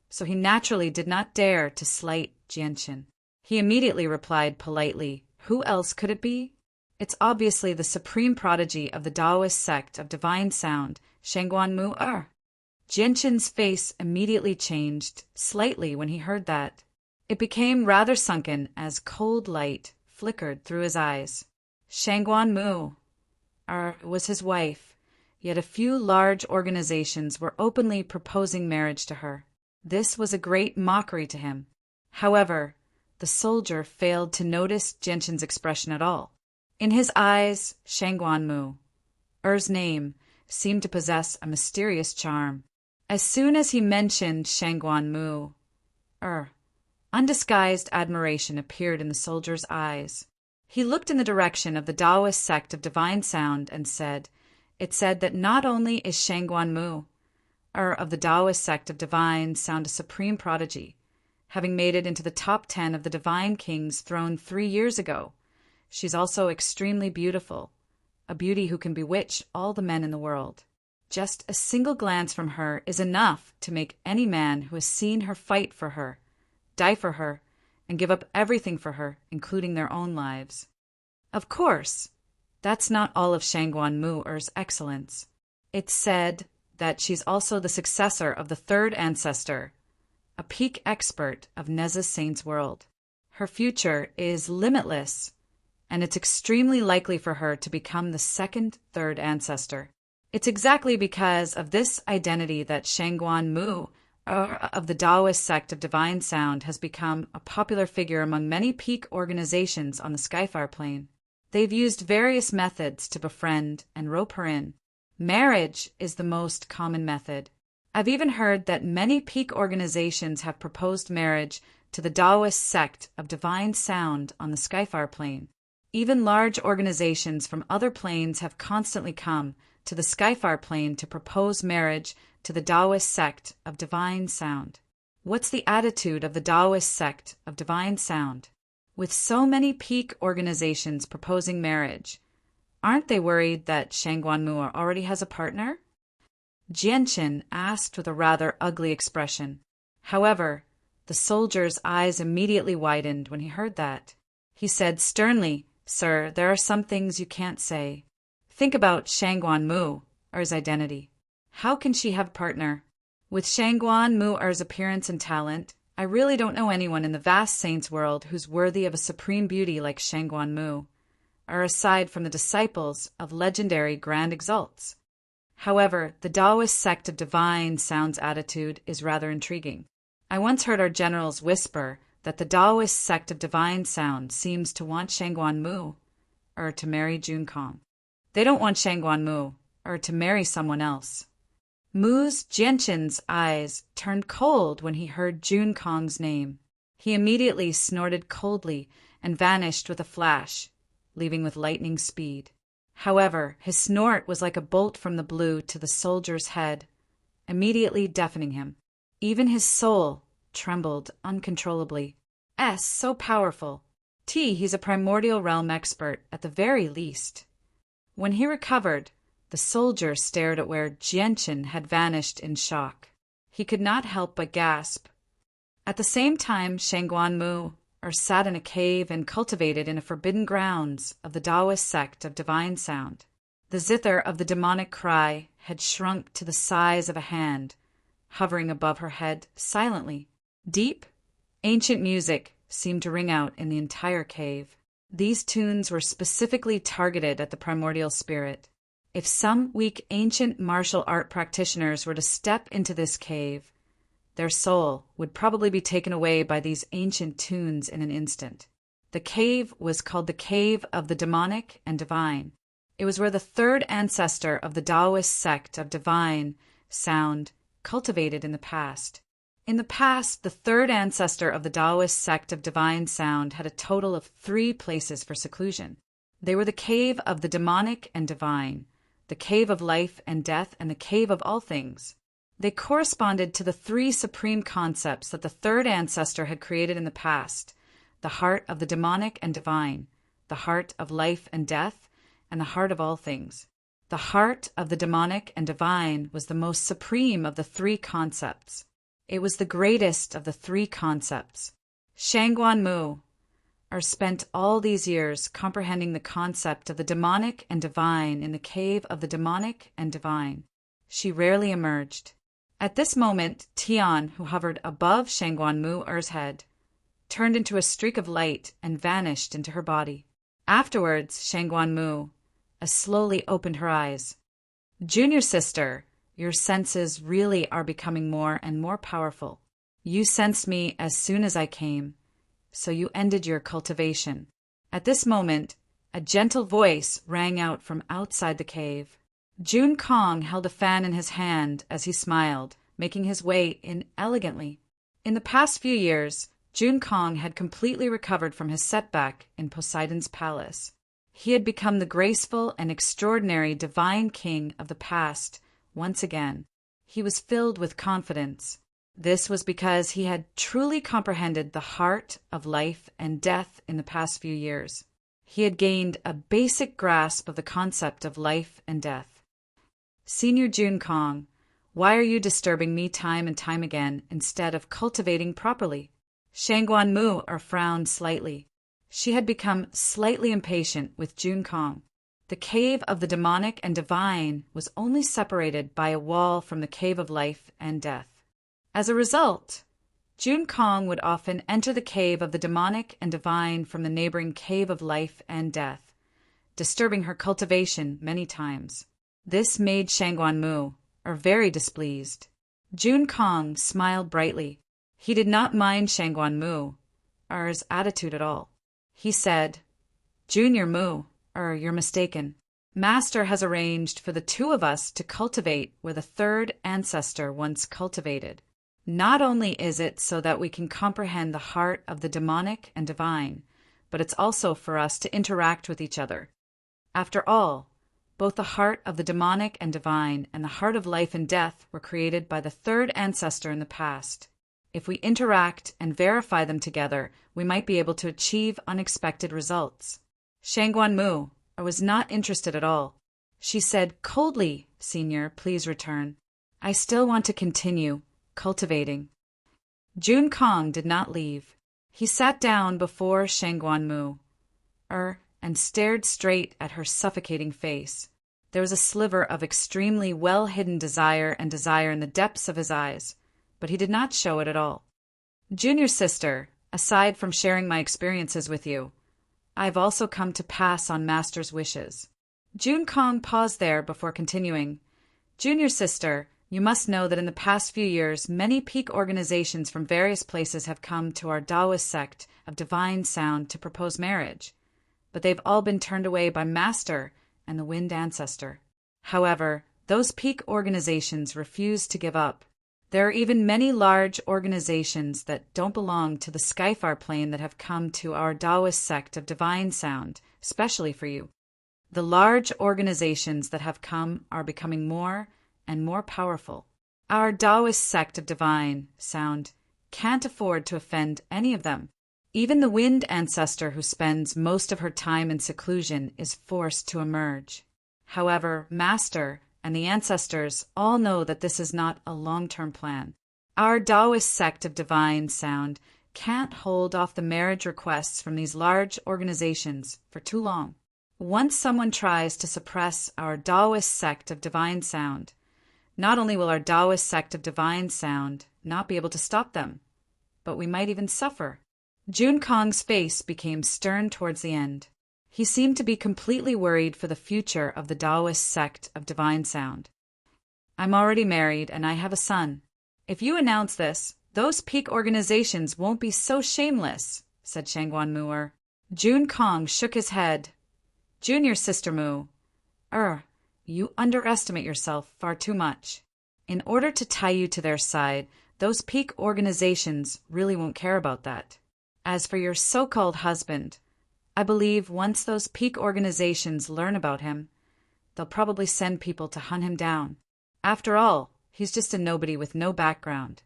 so he naturally did not dare to slight Jianqin. He immediately replied politely, "Who else could it be? It's obviously the supreme prodigy of the Taoist sect of divine sound, Shangguan Mu. Jianqin's face immediately changed slightly when he heard that. It became rather sunken as cold light flickered through his eyes. Shangguan Mu was his wife, yet a few large organizations were openly proposing marriage to her. This was a great mockery to him. However, the soldier failed to notice Jianqin's expression at all. In his eyes, Shangguan Mu's name seemed to possess a mysterious charm. As soon as he mentioned Shangguan Mu, undisguised admiration appeared in the soldier's eyes. He looked in the direction of the Taoist sect of divine sound and said, "It said that not only is Shangguan Mu of the Taoist sect of divine sound a supreme prodigy, having made it into the top 10 of the divine king's throne 3 years ago, she's also extremely beautiful, a beauty who can bewitch all the men in the world. Just a single glance from her is enough to make any man who has seen her fight for her, die for her, and give up everything for her, including their own lives. Of course, that's not all of Shangguan Mu's excellence. It's said that she's also the successor of the 3rd ancestor, a peak expert of Neza's saint's world. Her future is limitless, and it's extremely likely for her to become the 2nd, 3rd ancestor. It's exactly because of this identity that Shangguan Mu of the Taoist sect of divine sound has become a popular figure among many peak organizations on the Skyfire plane. They've used various methods to befriend and rope her in. Marriage is the most common method. I've even heard that many peak organizations have proposed marriage to the Taoist sect of divine sound on the Skyfire plane. Even large organizations from other planes have constantly come to the Skyfire plane to propose marriage to the Taoist sect of divine sound. What's the attitude of the Taoist sect of divine sound? With so many peak organizations proposing marriage, aren't they worried that Shangguan Mu already has a partner? Jianqin asked with a rather ugly expression. However, the soldier's eyes immediately widened when he heard that. He said sternly, "Sir, there are some things you can't say. Think about Shangguan Mu's identity. How can she have a partner? With Shangguan Mu's appearance and talent, I really don't know anyone in the vast saints world who's worthy of a supreme beauty like Shangguan Mu, or aside from the disciples of legendary Grand Exalts. However, the Taoist sect of divine sound's attitude is rather intriguing. I once heard our generals whisper that the Taoist sect of divine sound seems to want Shangguan Mu to marry Jun Kong. They don't want Shangguan Mu to marry someone else." Jianqin's eyes turned cold when he heard Jun Kong's name. He immediately snorted coldly and vanished with a flash, leaving with lightning speed. However, his snort was like a bolt from the blue to the soldier's head, immediately deafening him. Even his soul trembled uncontrollably. So powerful. He's a primordial realm expert at the very least. When he recovered, the soldier stared at where Jianqin had vanished in shock. He could not help but gasp. At the same time, Shangguan Mu sat in a cave and cultivated in the forbidden grounds of the Taoist sect of divine sound. The zither of the demonic cry had shrunk to the size of a hand, hovering above her head silently. Deep, ancient music seemed to ring out in the entire cave. These tunes were specifically targeted at the primordial spirit. If some weak ancient martial art practitioners were to step into this cave, Their soul would probably be taken away by these ancient tunes in an instant. The cave was called the Cave of the Demonic and Divine. It was where the third ancestor of the Taoist sect of divine sound cultivated in the past. In the past, the third ancestor of the Taoist sect of divine sound had a total of 3 places for seclusion. They were the Cave of the Demonic and Divine, the Cave of Life and Death, and the Cave of All Things. They corresponded to the 3 supreme concepts that the third ancestor had created in the past: the heart of the demonic and divine, the heart of life and death, and the heart of all things. The heart of the demonic and divine was the most supreme of the 3 concepts. It was the greatest of the 3 concepts. Shangguan Mu spent all these years comprehending the concept of the demonic and divine in the cave of the demonic and divine. She rarely emerged. At this moment, Tian, who hovered above Shangguan Mu's head, turned into a streak of light and vanished into her body. Afterwards, Shangguan Mu slowly opened her eyes. "Junior sister, your senses really are becoming more and more powerful. You sensed me as soon as I came, so you ended your cultivation." At this moment, a gentle voice rang out from outside the cave. Jun Kong held a fan in his hand as he smiled, making his way in elegantly. In the past few years, Jun Kong had completely recovered from his setback in Poseidon's palace. He had become the graceful and extraordinary divine king of the past once again. He was filled with confidence. This was because he had truly comprehended the heart of life and death in the past few years. He had gained a basic grasp of the concept of life and death. "Senior Jun Kong, why are you disturbing me time and time again instead of cultivating properly?" Shangguan Mu frowned slightly. She had become slightly impatient with Jun Kong. The cave of the demonic and divine was only separated by a wall from the cave of life and death. As a result, Jun Kong would often enter the cave of the demonic and divine from the neighboring cave of life and death, disturbing her cultivation many times. This made Shangguan Mu very displeased. Jun Kong smiled brightly. He did not mind Shangguan Mu's attitude at all. He said, "Junior Mu, you're mistaken. Master has arranged for the 2 of us to cultivate where the third ancestor once cultivated. Not only is it so that we can comprehend the heart of the demonic and divine, but it's also for us to interact with each other. After all, both the heart of the demonic and divine and the heart of life and death were created by the third ancestor in the past. If we interact and verify them together, we might be able to achieve unexpected results." Shangguan Mu was not interested at all. She said coldly, "Senior, please return. I still want to continue cultivating." Jun Kong did not leave. He sat down before Shangguan Mu and stared straight at her suffocating face. There was a sliver of extremely well-hidden desire in the depths of his eyes, but he did not show it at all. "Junior sister, aside from sharing my experiences with you, I've also come to pass on Master's wishes." Jun Kong paused there before continuing. "Junior sister, you must know that in the past few years, many peak organizations from various places have come to our Taoist sect of divine sound to propose marriage, but they've all been turned away by Master and the Wind Ancestor. However, those peak organizations refuse to give up. There are even many large organizations that don't belong to the Skyfar plane that have come to our Taoist sect of divine sound, especially for you. The large organizations that have come are becoming more and more powerful. Our Taoist sect of divine sound can't afford to offend any of them. Even the Wind Ancestor, who spends most of her time in seclusion, is forced to emerge. However, Master and the Ancestors all know that this is not a long-term plan. Our Taoist sect of divine sound can't hold off the marriage requests from these large organizations for too long. Once someone tries to suppress our Taoist sect of divine sound, not only will our Taoist sect of divine sound not be able to stop them, but we might even suffer." Jun Kong's face became stern towards the end. He seemed to be completely worried for the future of the Taoist sect of divine sound. "I'm already married and I have a son. If you announce this, those peak organizations won't be so shameless, said Shangguan Mu. Jun Kong shook his head. Junior Sister Mu, you underestimate yourself far too much. In order to tie you to their side, those peak organizations really won't care about that. As for your so-called husband, I believe once those peak organizations learn about him, they'll probably send people to hunt him down. After all, he's just a nobody with no background.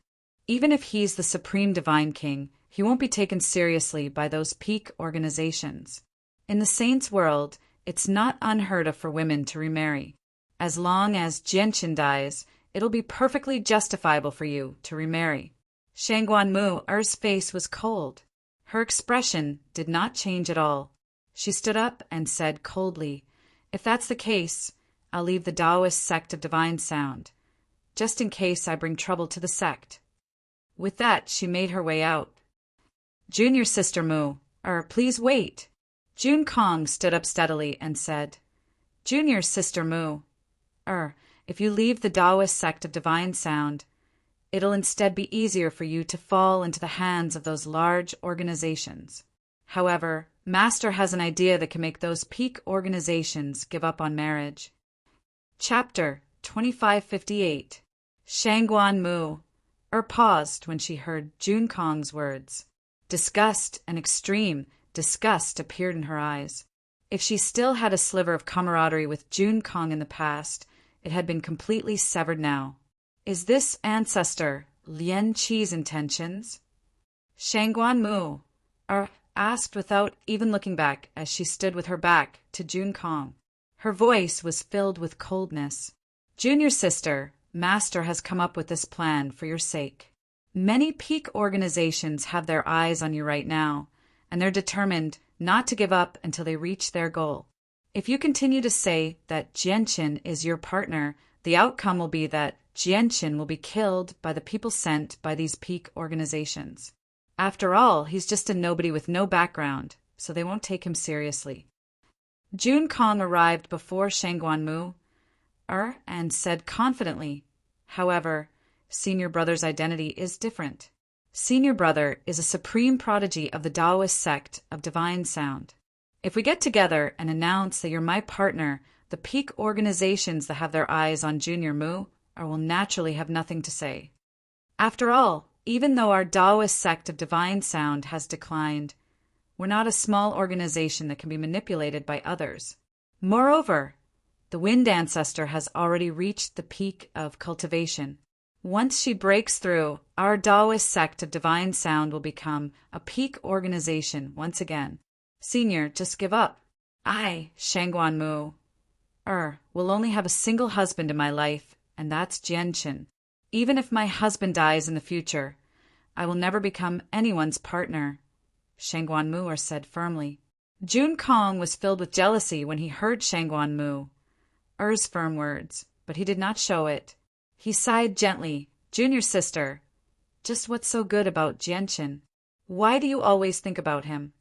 Even if he's the supreme divine king, he won't be taken seriously by those peak organizations. In the saints' world, it's not unheard of for women to remarry. As long as Jianqin dies, it'll be perfectly justifiable for you to remarry. Shangguan Mu's face was cold. Her expression did not change at all. She stood up and said coldly, "If that's the case, I'll leave the Taoist sect of divine sound, just in case I bring trouble to the sect." With that, she made her way out. Junior Sister Mu, please wait. Jun Kong stood up steadily and said, Junior Sister Mu, if you leave the Taoist sect of divine sound, it'll instead be easier for you to fall into the hands of those large organizations. However, Master has an idea that can make those peak organizations give up on marriage. Chapter 2558. Shangguan Mu paused when she heard Jun Kong's words. Disgust and extreme disgust appeared in her eyes. If she still had a sliver of camaraderie with Jun Kong in the past, it had been completely severed now. Is this ancestor Lian Qi's intentions? Shangguan Mu asked without even looking back as she stood with her back to Jun Kong. Her voice was filled with coldness. Junior sister, Master has come up with this plan for your sake. Many peak organizations have their eyes on you right now, and they're determined not to give up until they reach their goal. If you continue to say that Jianqin is your partner, the outcome will be that Jianqin will be killed by the people sent by these peak organizations. After all, he's just a nobody with no background, so they won't take him seriously. Jun Kong arrived before Shangguan Mu and said confidently, however, Senior Brother's identity is different. Senior Brother is a supreme prodigy of the Taoist sect of divine sound. If we get together and announce that you're my partner, the peak organizations that have their eyes on Junior Mu will naturally have nothing to say. After all, even though our Taoist sect of divine sound has declined, we're not a small organization that can be manipulated by others. Moreover, the Wind Ancestor has already reached the peak of cultivation. Once she breaks through, our Taoist sect of divine sound will become a peak organization once again. Senior, just give up. I, Shangguan Mu, will only have a single husband in my life, and that's Jianqin. Even if my husband dies in the future, I will never become anyone's partner, Shangguan Mu said firmly. Jun Kong was filled with jealousy when he heard Shangguan Mu's firm words, but he did not show it. He sighed gently. Junior sister, just what's so good about Jianqin? Why do you always think about him?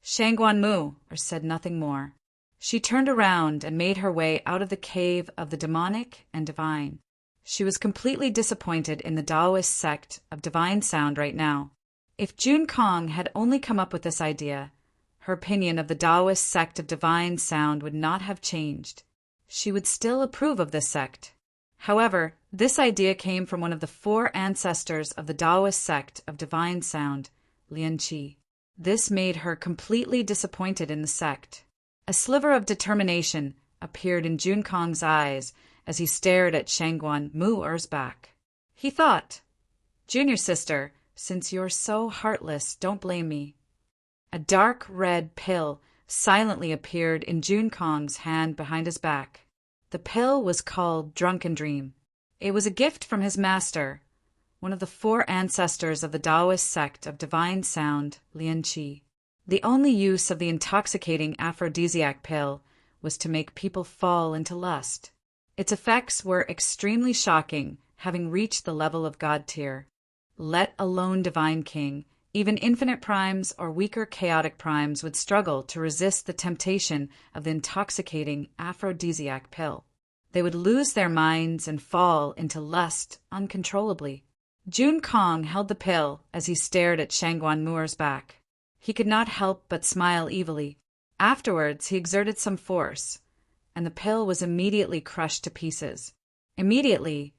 Shangguan Mu said nothing more. She turned around and made her way out of the cave of the demonic and divine. She was completely disappointed in the Taoist sect of divine sound right now. If Jun Kong had only come up with this idea, her opinion of the Taoist sect of divine sound would not have changed. She would still approve of this sect. However, this idea came from one of the 4 ancestors of the Taoist sect of divine sound, Lian Qi. This made her completely disappointed in the sect. A sliver of determination appeared in Jun Kong's eyes as he stared at Shangguan Mu's back. He thought, Junior sister, since you're so heartless, don't blame me. A dark red pill silently appeared in Jun Kong's hand behind his back. The pill was called Drunken Dream. It was a gift from his master, one of the 4 ancestors of the Taoist sect of divine sound, Lian Qi. The only use of the intoxicating aphrodisiac pill was to make people fall into lust. Its effects were extremely shocking, having reached the level of God tier. Let alone Divine King, even infinite primes or weaker chaotic primes would struggle to resist the temptation of the intoxicating aphrodisiac pill. They would lose their minds and fall into lust uncontrollably. Jun Kong held the pill as he stared at Shangguan Mu'er's back. He could not help but smile evilly. Afterwards, he exerted some force, and the pill was immediately crushed to pieces. Immediately,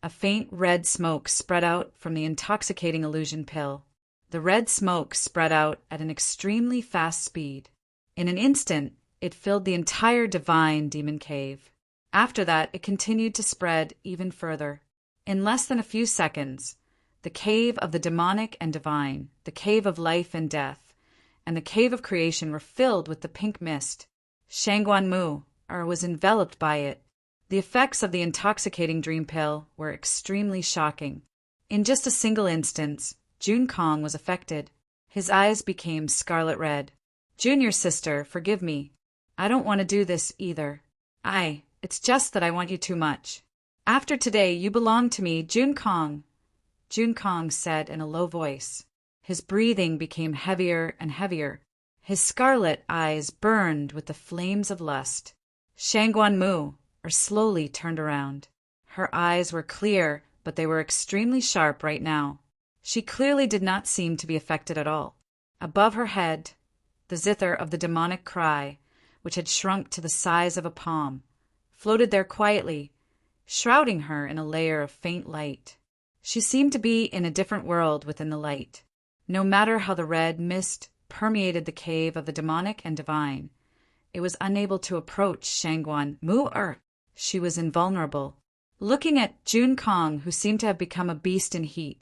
a faint red smoke spread out from the intoxicating illusion pill. The red smoke spread out at an extremely fast speed. In an instant, it filled the entire divine demon cave. After that, it continued to spread even further. In less than a few seconds, the cave of the demonic and divine, the cave of life and death, and the cave of creation were filled with the pink mist. Shangguan Mu'er was enveloped by it. The effects of the intoxicating dream pill were extremely shocking. In just a single instance, Jun Kong was affected. His eyes became scarlet red. "Junior sister, forgive me. I don't want to do this either. It's just that I want you too much. After today, you belong to me, Jun Kong," Jun Kong said in a low voice. His breathing became heavier and heavier. His scarlet eyes burned with the flames of lust. Shangguan Mu'er slowly turned around. Her eyes were clear, but they were extremely sharp right now. She clearly did not seem to be affected at all. Above her head, the zither of the demonic cry, which had shrunk to the size of a palm, floated there quietly, shrouding her in a layer of faint light. She seemed to be in a different world within the light. No matter how the red mist permeated the cave of the demonic and divine, it was unable to approach Shangguan Mu'er. She was invulnerable. Looking at Jun Kong, who seemed to have become a beast in heat,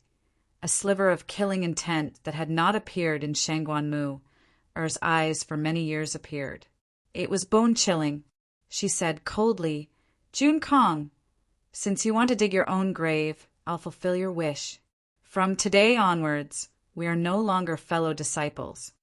a sliver of killing intent that had not appeared in Shangguan Mu'er's eyes for many years appeared. It was bone-chilling. She said coldly, "Jun Kong, since you want to dig your own grave, I'll fulfill your wish. From today onwards, we are no longer fellow disciples."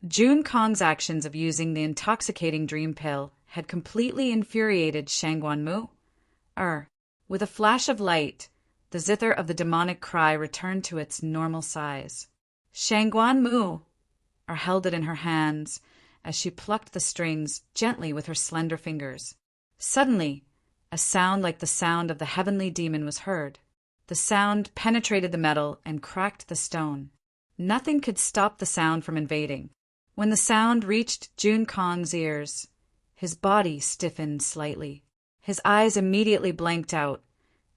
Jun Kong's actions of using the intoxicating dream pill had completely infuriated Shangguan Mu'er. With a flash of light, the zither of the demonic cry returned to its normal size. Shangguan Mu'er held it in her hands as she plucked the strings gently with her slender fingers. Suddenly, a sound like the sound of the heavenly demon was heard. The sound penetrated the metal and cracked the stone. Nothing could stop the sound from invading. When the sound reached Jun Kong's ears, his body stiffened slightly. His eyes immediately blanked out,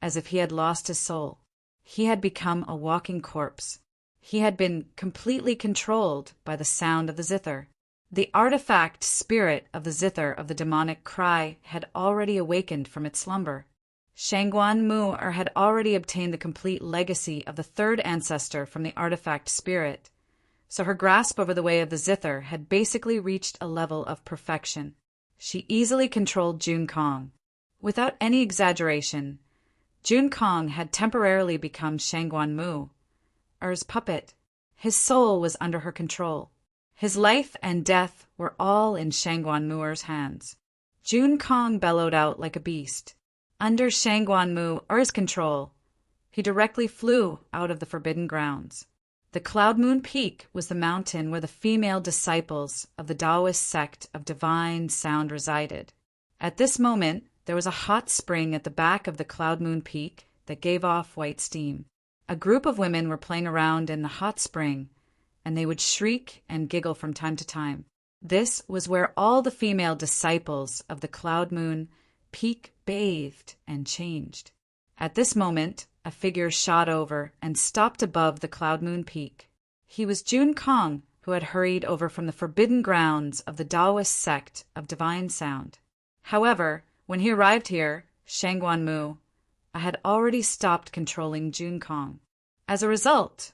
as if he had lost his soul. He had become a walking corpse. He had been completely controlled by the sound of the zither. The artifact spirit of the zither of the demonic cry had already awakened from its slumber. Shangguan Mu'er had already obtained the complete legacy of the third ancestor from the artifact spirit, so her grasp over the way of the zither had basically reached a level of perfection. She easily controlled Jun Kong. Without any exaggeration, Jun Kong had temporarily become Shangguan Mu'er's puppet. His soul was under her control. His life and death were all in Shangguan Mu'er's hands. Jun Kong bellowed out like a beast. Under Shangguan Mu'er's control, he directly flew out of the forbidden grounds. The Cloud Moon Peak was the mountain where the female disciples of the Taoist sect of divine sound resided. At this moment, there was a hot spring at the back of the Cloud Moon Peak that gave off white steam. A group of women were playing around in the hot spring, and they would shriek and giggle from time to time. This was where all the female disciples of the Cloud Moon Peak bathed and changed. At this moment, a figure shot over and stopped above the Cloud Moon Peak. He was Jun Kong, who had hurried over from the forbidden grounds of the Taoist sect of divine sound. However, when he arrived here, Shangguan Mu'er had already stopped controlling Jun Kong. As a result,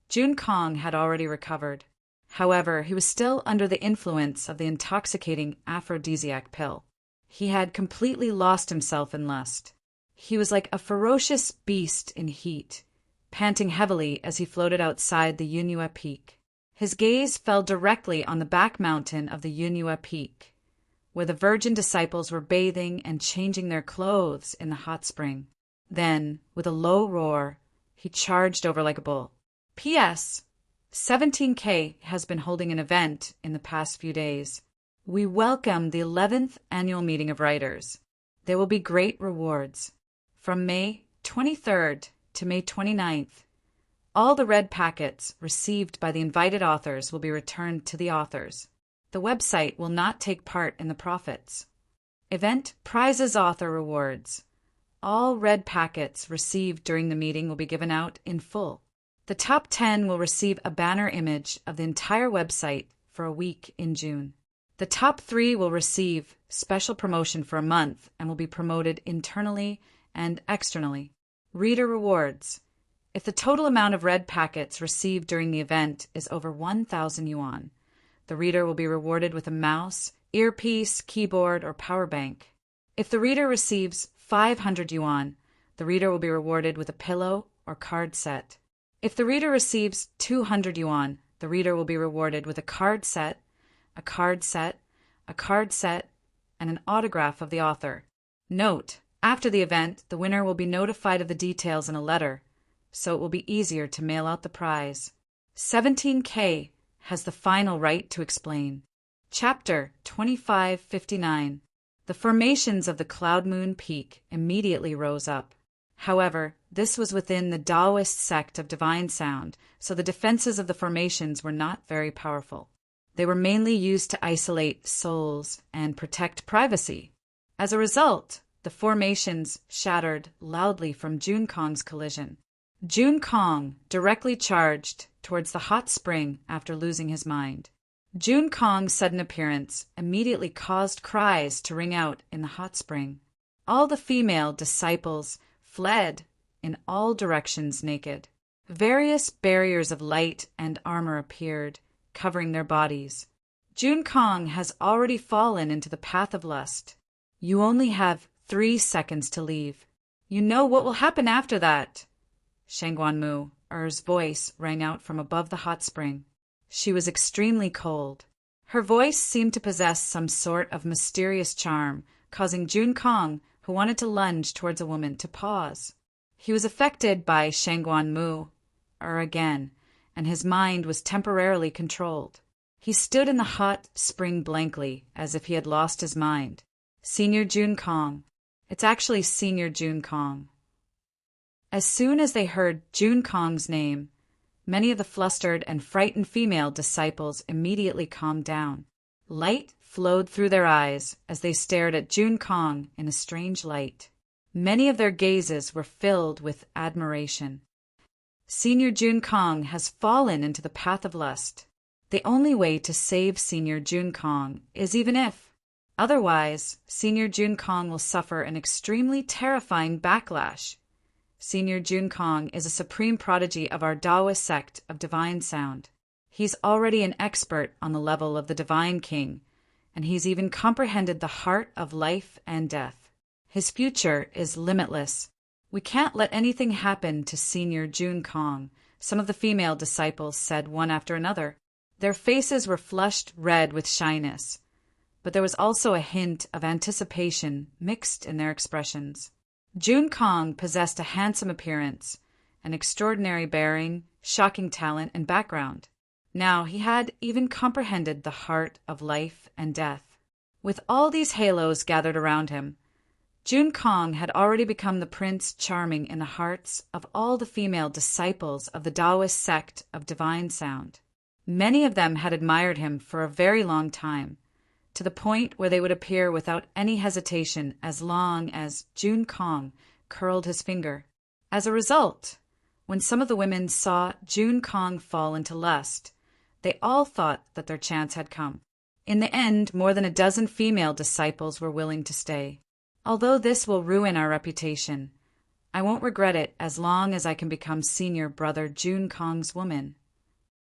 Jun Kong had already recovered. However, he was still under the influence of the intoxicating aphrodisiac pill. He had completely lost himself in lust. He was like a ferocious beast in heat, panting heavily as he floated outside the Yunhua Peak. His gaze fell directly on the back mountain of the Yunhua Peak, where the virgin disciples were bathing and changing their clothes in the hot spring. Then, with a low roar, he charged over like a bull. P.S. 17K has been holding an event in the past few days. We welcome the 11th annual meeting of writers. There will be great rewards. From May 23rd to May 29th. All the red packets received by the invited authors will be returned to the authors. The website will not take part in the profits. Event prizes author rewards. All red packets received during the meeting will be given out in full. The top 10 will receive a banner image of the entire website for a week in June. The top 3 will receive special promotion for a month and will be promoted internally and externally. Reader rewards. If the total amount of red packets received during the event is over 1,000 yuan, the reader will be rewarded with a mouse, earpiece, keyboard, or power bank. If the reader receives 500 yuan, the reader will be rewarded with a pillow or card set. If the reader receives 200 yuan, the reader will be rewarded with a card set, a card set, a card set, and an autograph of the author. Note: after the event, the winner will be notified of the details in a letter, so it will be easier to mail out the prize. 17K has the final right to explain. Chapter 2559. The formations of the Cloud Moon Peak immediately rose up. However, this was within the Taoist sect of divine sound, so the defenses of the formations were not very powerful. They were mainly used to isolate souls and protect privacy. As a result, the formations shattered loudly from Jun Kong's collision. Jun Kong directly charged towards the hot spring after losing his mind. Jun Kong's sudden appearance immediately caused cries to ring out in the hot spring. All the female disciples fled in all directions naked. Various barriers of light and armor appeared, covering their bodies. Jun Kong has already fallen into the path of lust. You only have 3 seconds to leave. You know what will happen after that. Shangguan Mu's voice rang out from above the hot spring. She was extremely cold. Her voice seemed to possess some sort of mysterious charm, causing Jun Kong, who wanted to lunge towards a woman, to pause. He was affected by Shangguan Mu again, and his mind was temporarily controlled. He stood in the hot spring blankly, as if he had lost his mind. Senior Jun Kong. It's actually Senior Jun Kong. As soon as they heard Jun Kong's name, many of the flustered and frightened female disciples immediately calmed down. Light flowed through their eyes as they stared at Jun Kong in a strange light. Many of their gazes were filled with admiration. Senior Jun Kong has fallen into the path of lust. The only way to save Senior Jun Kong is even if. Otherwise, Senior Jun Kong will suffer an extremely terrifying backlash. Senior Jun Kong is a supreme prodigy of our Taoist sect of divine sound. He's already an expert on the level of the Divine King, and he's even comprehended the heart of life and death. His future is limitless. We can't let anything happen to Senior Jun Kong, some of the female disciples said one after another. Their faces were flushed red with shyness, but there was also a hint of anticipation mixed in their expressions. Jun Kong possessed a handsome appearance, an extraordinary bearing, shocking talent, and background. Now he had even comprehended the heart of life and death. With all these halos gathered around him, Jun Kong had already become the Prince Charming in the hearts of all the female disciples of the Taoist sect of divine sound. Many of them had admired him for a very long time, to the point where they would appear without any hesitation as long as Jun Kong curled his finger. As a result, when some of the women saw Jun Kong fall into lust, they all thought that their chance had come. In the end, more than a dozen female disciples were willing to stay. Although this will ruin our reputation, I won't regret it as long as I can become senior brother Jun Kong's woman.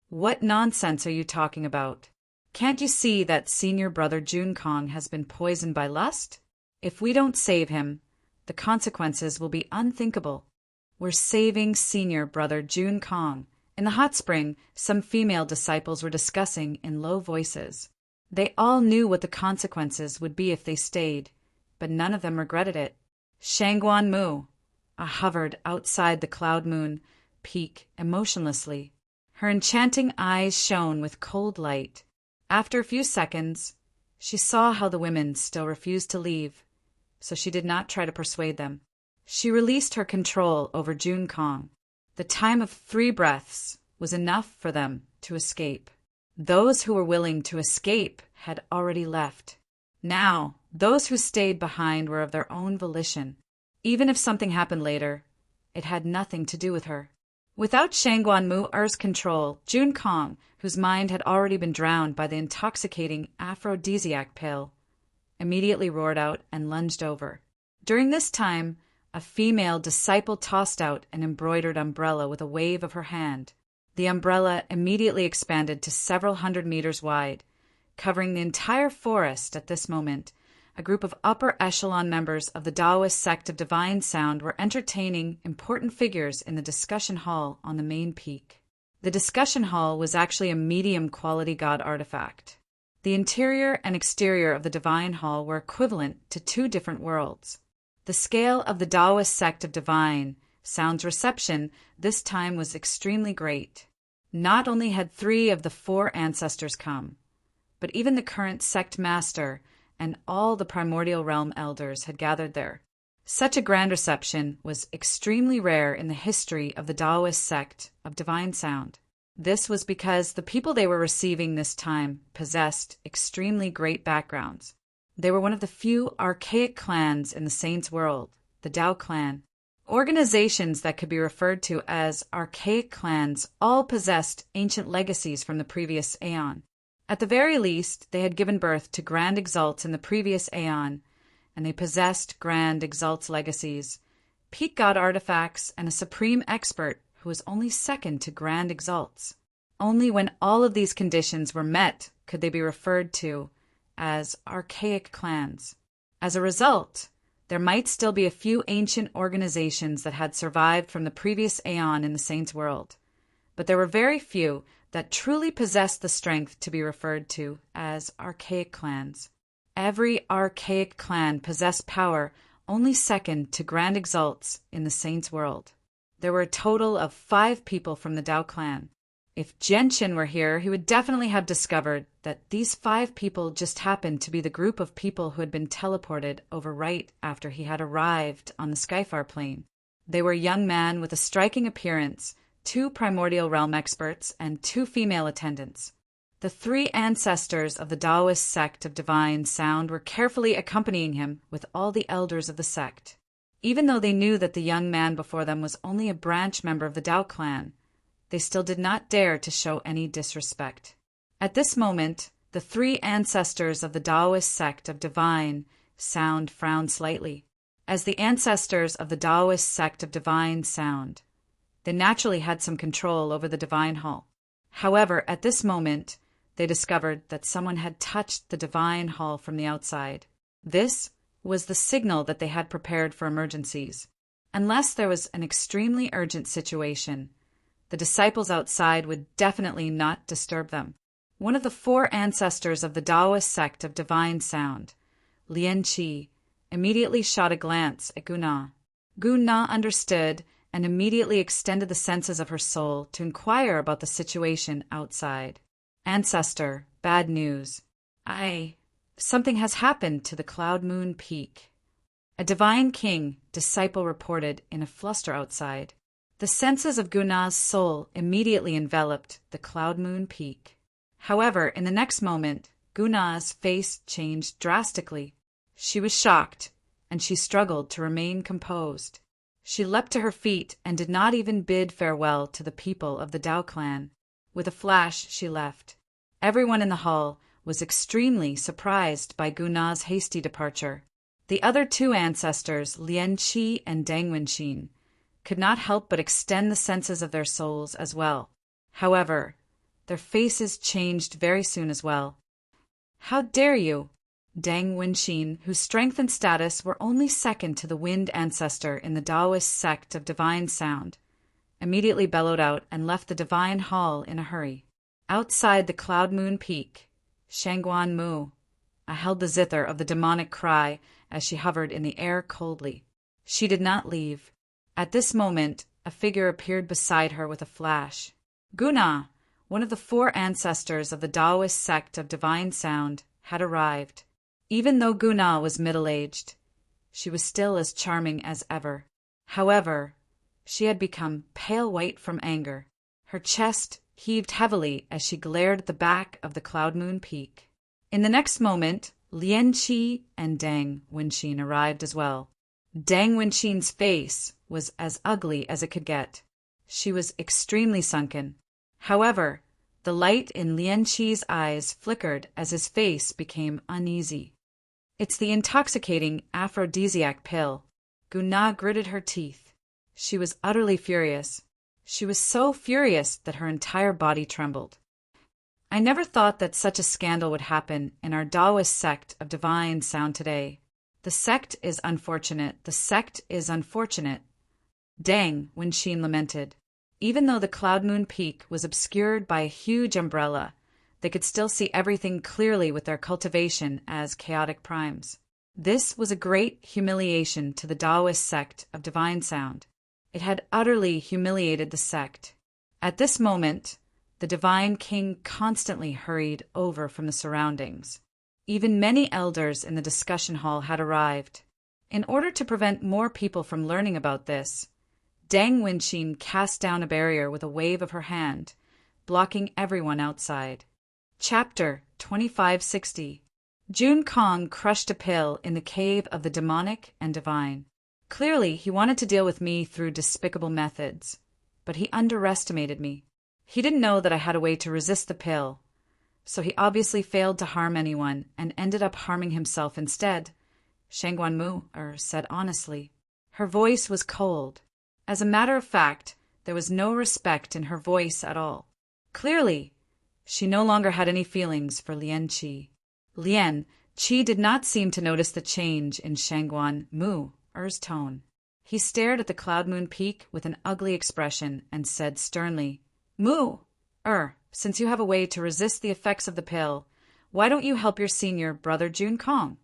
What nonsense are you talking about? Can't you see that senior brother Jun Kong has been poisoned by lust? If we don't save him, the consequences will be unthinkable. We're saving senior brother Jun Kong. In the hot spring, some female disciples were discussing in low voices. They all knew what the consequences would be if they stayed, but none of them regretted it. Shangguan Mu hovered outside the Cloud Moon Peak emotionlessly. Her enchanting eyes shone with cold light. After a few seconds, she saw how the women still refused to leave, so she did not try to persuade them. She released her control over Jun Kong. The time of 3 breaths was enough for them to escape. Those who were willing to escape had already left. Now, those who stayed behind were of their own volition. Even if something happened later, it had nothing to do with her. Without Shangguan Mu'er's control, Jun Kong, whose mind had already been drowned by the intoxicating aphrodisiac pill, immediately roared out and lunged over. During this time, a female disciple tossed out an embroidered umbrella with a wave of her hand. The umbrella immediately expanded to several hundred meters wide, covering the entire forest. At this moment, a group of upper echelon members of the Taoist sect of Divine Sound were entertaining important figures in the discussion hall on the main peak. The discussion hall was actually a medium-quality god artifact. The interior and exterior of the Divine Hall were equivalent to 2 different worlds. The scale of the Taoist sect of Divine Sound's reception this time was extremely great. Not only had 3 of the 4 ancestors come, but even the current sect master and all the primordial realm elders had gathered there. Such a grand reception was extremely rare in the history of the Taoist sect of Divine Sound. This was because the people they were receiving this time possessed extremely great backgrounds. They were one of the few archaic clans in the Saints' world, the Tao clan. Organizations that could be referred to as archaic clans all possessed ancient legacies from the previous aeon. At the very least, they had given birth to Grand Exalts in the previous aeon, and they possessed Grand Exalts legacies, peak god artifacts, and a supreme expert who was only second to Grand Exalts. Only when all of these conditions were met could they be referred to as archaic clans. As a result, there might still be a few ancient organizations that had survived from the previous aeon in the Saints' world, but there were very few that truly possessed the strength to be referred to as archaic clans. Every archaic clan possessed power only second to Grand Exalts in the Saints' world. There were a total of 5 people from the Tao clan. If Genshin were here, he would definitely have discovered that these 5 people just happened to be the group of people who had been teleported over right after he had arrived on the Skyfar plane. They were a young man with a striking appearance, 2 primordial realm experts, and 2 female attendants. The 3 ancestors of the Taoist sect of Divine Sound were carefully accompanying him with all the elders of the sect. Even though they knew that the young man before them was only a branch member of the Tao clan, they still did not dare to show any disrespect. At this moment, the 3 ancestors of the Taoist sect of Divine Sound frowned slightly. As the ancestors of the Taoist sect of Divine Sound, they naturally had some control over the Divine Hall. However, at this moment, they discovered that someone had touched the Divine Hall from the outside. This was the signal that they had prepared for emergencies. Unless there was an extremely urgent situation, the disciples outside would definitely not disturb them. One of the 4 ancestors of the Taoist sect of Divine Sound, Lian Qi, immediately shot a glance at Guna. Guna understood and immediately extended the senses of her soul to inquire about the situation outside. Ancestor, bad news. Something has happened to the Cloud Moon Peak. A divine king, disciple reported in a fluster outside. The senses of Guna's soul immediately enveloped the Cloud Moon Peak. However, in the next moment, Guna's face changed drastically. She was shocked, and she struggled to remain composed. She leapt to her feet and did not even bid farewell to the people of the Tao clan. With a flash, she left. Everyone in the hall was extremely surprised by Guna's hasty departure. The other 2 ancestors, Lian Qi and Deng Wenxin, could not help but extend the senses of their souls as well. However, their faces changed very soon as well. How dare you? Deng Wenxin, whose strength and status were only second to the Wind ancestor in the Taoist sect of Divine Sound, immediately bellowed out and left the Divine Hall in a hurry. Outside the Cloud Moon Peak, Shangguan Mu held the zither of the demonic cry as she hovered in the air coldly. She did not leave. At this moment, a figure appeared beside her with a flash. Guna, one of the 4 ancestors of the Taoist sect of Divine Sound, had arrived. Even though Guna was middle-aged, she was still as charming as ever. However, she had become pale white from anger. Her chest heaved heavily as she glared at the back of the Cloud Moon Peak. In the next moment, Lian Qi and Dang Wenxin arrived as well. Dang Wenxin's face was as ugly as it could get. She was extremely sunken. However, the light in Lian Qi's eyes flickered as his face became uneasy. "It's the intoxicating aphrodisiac pill." Guna gritted her teeth. She was utterly furious. She was so furious that her entire body trembled. "I never thought that such a scandal would happen in our Taoist sect of divine sound today. The sect is unfortunate. The sect is unfortunate." Dang Wenxin lamented. Even though the Cloud Moon Peak was obscured by a huge umbrella, they could still see everything clearly with their cultivation as chaotic primes. This was a great humiliation to the Taoist sect of divine sound. It had utterly humiliated the sect. At this moment, the divine king constantly hurried over from the surroundings. Even many elders in the discussion hall had arrived. In order to prevent more people from learning about this, Dang Wenxin cast down a barrier with a wave of her hand, blocking everyone outside. Chapter 2560. Jun Kong crushed a pill in the cave of the demonic and divine. Clearly, he wanted to deal with me through despicable methods, but he underestimated me. He didn't know that I had a way to resist the pill, so he obviously failed to harm anyone and ended up harming himself instead, Shangguan Mu said honestly. Her voice was cold. As a matter of fact, there was no respect in her voice at all. Clearly, she no longer had any feelings for Lian Qi. Lian Qi did not seem to notice the change in Shangguan Mu's tone. He stared at the Cloud Moon Peak with an ugly expression and said sternly, "Mu, since you have a way to resist the effects of the pill, why don't you help your senior brother Jun Kong?"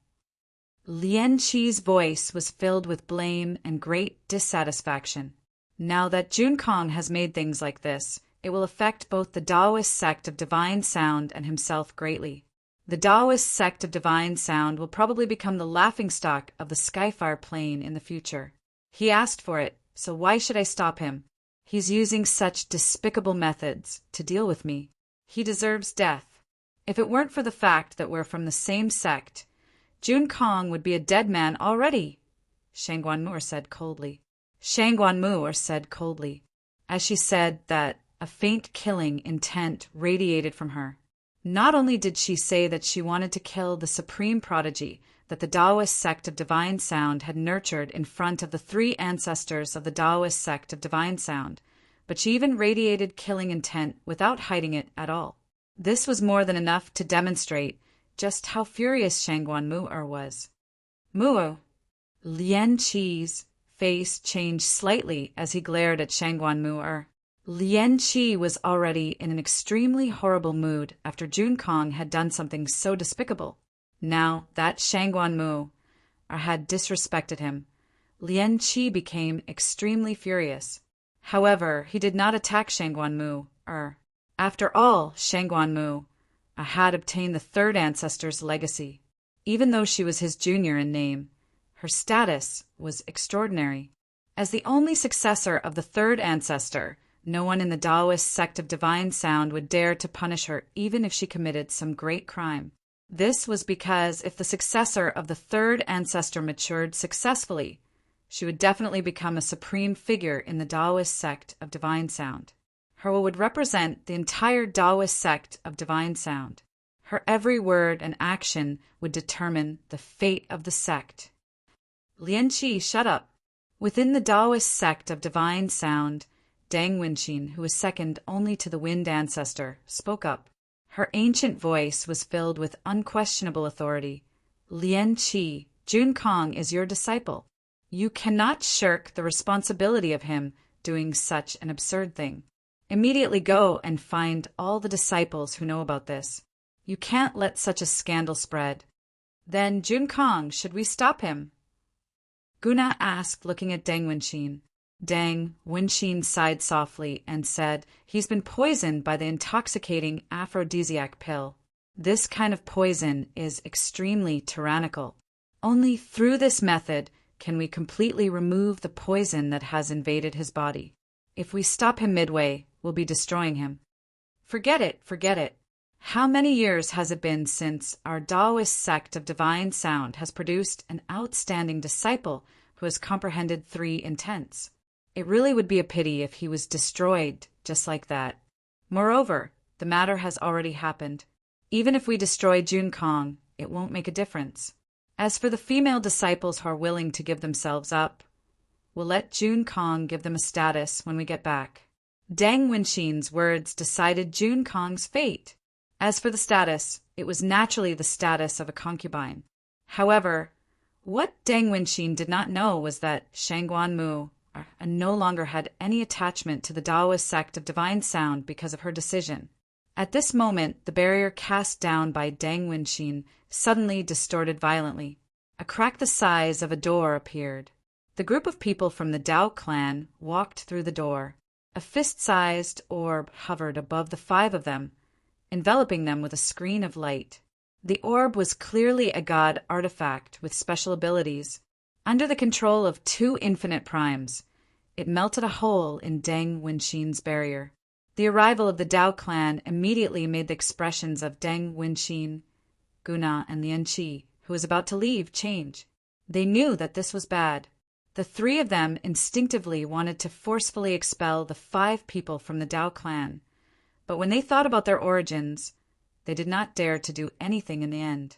Lian Qi's voice was filled with blame and great dissatisfaction. Now that Jun Kong has made things like this, it will affect both the Taoist sect of divine sound and himself greatly. The Taoist sect of divine sound will probably become the laughingstock of the Skyfire plane in the future. He asked for it, so why should I stop him? He's using such despicable methods to deal with me. He deserves death. If it weren't for the fact that we're from the same sect, Jun Kong would be a dead man already, Shangguan Mu said coldly. Shangguan Mu said coldly, as she said that a faint killing intent radiated from her. Not only did she say that she wanted to kill the supreme prodigy that the Taoist sect of divine sound had nurtured in front of the three ancestors of the Taoist sect of divine sound, but she even radiated killing intent without hiding it at all. This was more than enough to demonstrate just how furious Shangguan Mu was. Lian Qi's face changed slightly as he glared at Shangguan Mu. Lian Qi was already in an extremely horrible mood after Jun Kong had done something so despicable. Now that Shangguan Mu had disrespected him, Lian Qi became extremely furious. However, he did not attack Shangguan Mu. After all, Shangguan Mu had obtained the third ancestor's legacy. Even though she was his junior in name, her status was extraordinary. As the only successor of the third ancestor, no one in the Taoist sect of divine sound would dare to punish her even if she committed some great crime. This was because if the successor of the third ancestor matured successfully, she would definitely become a supreme figure in the Taoist sect of divine sound. Her would represent the entire Taoist sect of divine sound. Her every word and action would determine the fate of the sect. Lian Qi, shut up. Within the Taoist sect of divine sound, Dang Wenxin, who was second only to the wind ancestor, spoke up. Her ancient voice was filled with unquestionable authority. Lian Qi, Jun Kong is your disciple. You cannot shirk the responsibility of him doing such an absurd thing. Immediately go and find all the disciples who know about this. You can't let such a scandal spread. Then, Jun Kong, should we stop him? Guna asked, looking at Dang Wenxin. Dang Wenxin sighed softly and said, "He's been poisoned by the intoxicating aphrodisiac pill. This kind of poison is extremely tyrannical. Only through this method can we completely remove the poison that has invaded his body. If we stop him midway, we'll be destroying him. Forget it, forget it. How many years has it been since our Taoist sect of divine sound has produced an outstanding disciple who has comprehended 3 intents? It really would be a pity if he was destroyed just like that. Moreover, the matter has already happened. Even if we destroy Jun Kong, it won't make a difference. As for the female disciples who are willing to give themselves up, we'll let Jun Kong give them a status when we get back. Deng Wenxin's words decided Jun Kong's fate. As for the status, it was naturally the status of a concubine. However, what Deng Wenxin did not know was that Shangguan Mu no longer had any attachment to the Taoist sect of divine sound because of her decision. At this moment, the barrier cast down by Deng Wenxin suddenly distorted violently. A crack the size of a door appeared. The group of people from the Dao clan walked through the door. A fist-sized orb hovered above the 5 of them, enveloping them with a screen of light. The orb was clearly a god artifact with special abilities. Under the control of 2 infinite primes, it melted a hole in Deng Wenxin's barrier. The arrival of the Dao clan immediately made the expressions of Deng Wenxin, Guna, and Lian Qi, who was about to leave, change. They knew that this was bad. The 3 of them instinctively wanted to forcefully expel the 5 people from the Dao clan, but when they thought about their origins, they did not dare to do anything in the end.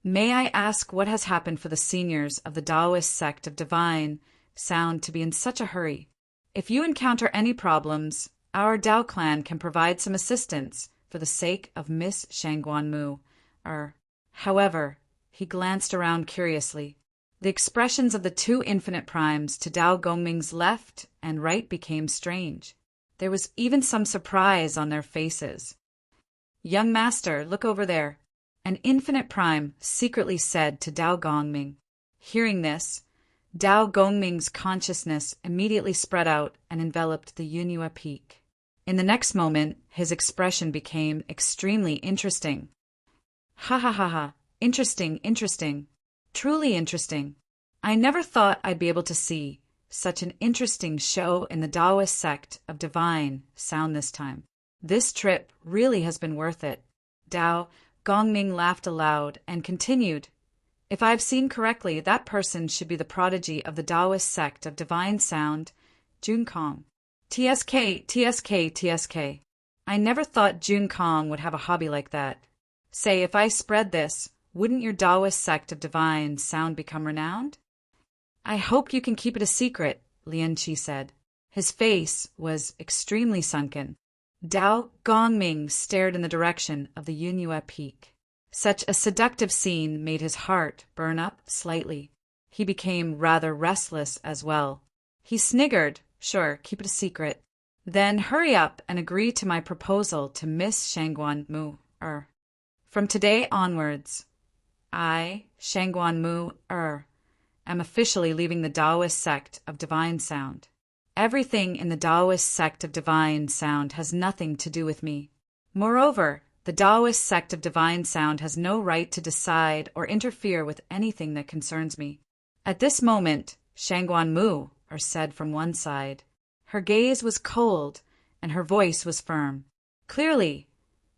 May I ask what has happened for the seniors of the Taoist sect of divine sound to be in such a hurry? If you encounter any problems, our Dao clan can provide some assistance for the sake of Miss Shangguan Mu. However, he glanced around curiously. The expressions of the 2 infinite primes to Dao Gongming's left and right became strange. There was even some surprise on their faces. "Young master, look over there," an infinite prime secretly said to Dao Gongming. Hearing this, Dao Gongming's consciousness immediately spread out and enveloped the Yunhua peak. In the next moment, his expression became extremely interesting. "Ha ha ha ha, interesting, interesting. Truly interesting. I never thought I'd be able to see such an interesting show in the Taoist sect of divine sound this time. This trip really has been worth it." Dao Gongming laughed aloud and continued, "If I've seen correctly, that person should be the prodigy of the Taoist sect of divine sound, Jun Kong. TSK, TSK, TSK. I never thought Jun Kong would have a hobby like that. Say, if I spread this, wouldn't your Taoist sect of divine sound become renowned?" "I hope you can keep it a secret," Lian Qi said. His face was extremely sunken. Dao Gongming stared in the direction of the Yunhua peak. Such a seductive scene made his heart burn up slightly. He became rather restless as well. He sniggered, "Sure, keep it a secret. Then hurry up and agree to my proposal to Miss Shangguan Mu. From today onwards, I, Shangguan Mu, am officially leaving the Taoist sect of divine sound. Everything in the Taoist sect of divine sound has nothing to do with me. Moreover, the Taoist sect of divine sound has no right to decide or interfere with anything that concerns me." At this moment, Shangguan Mu said from one side. Her gaze was cold, and her voice was firm. Clearly,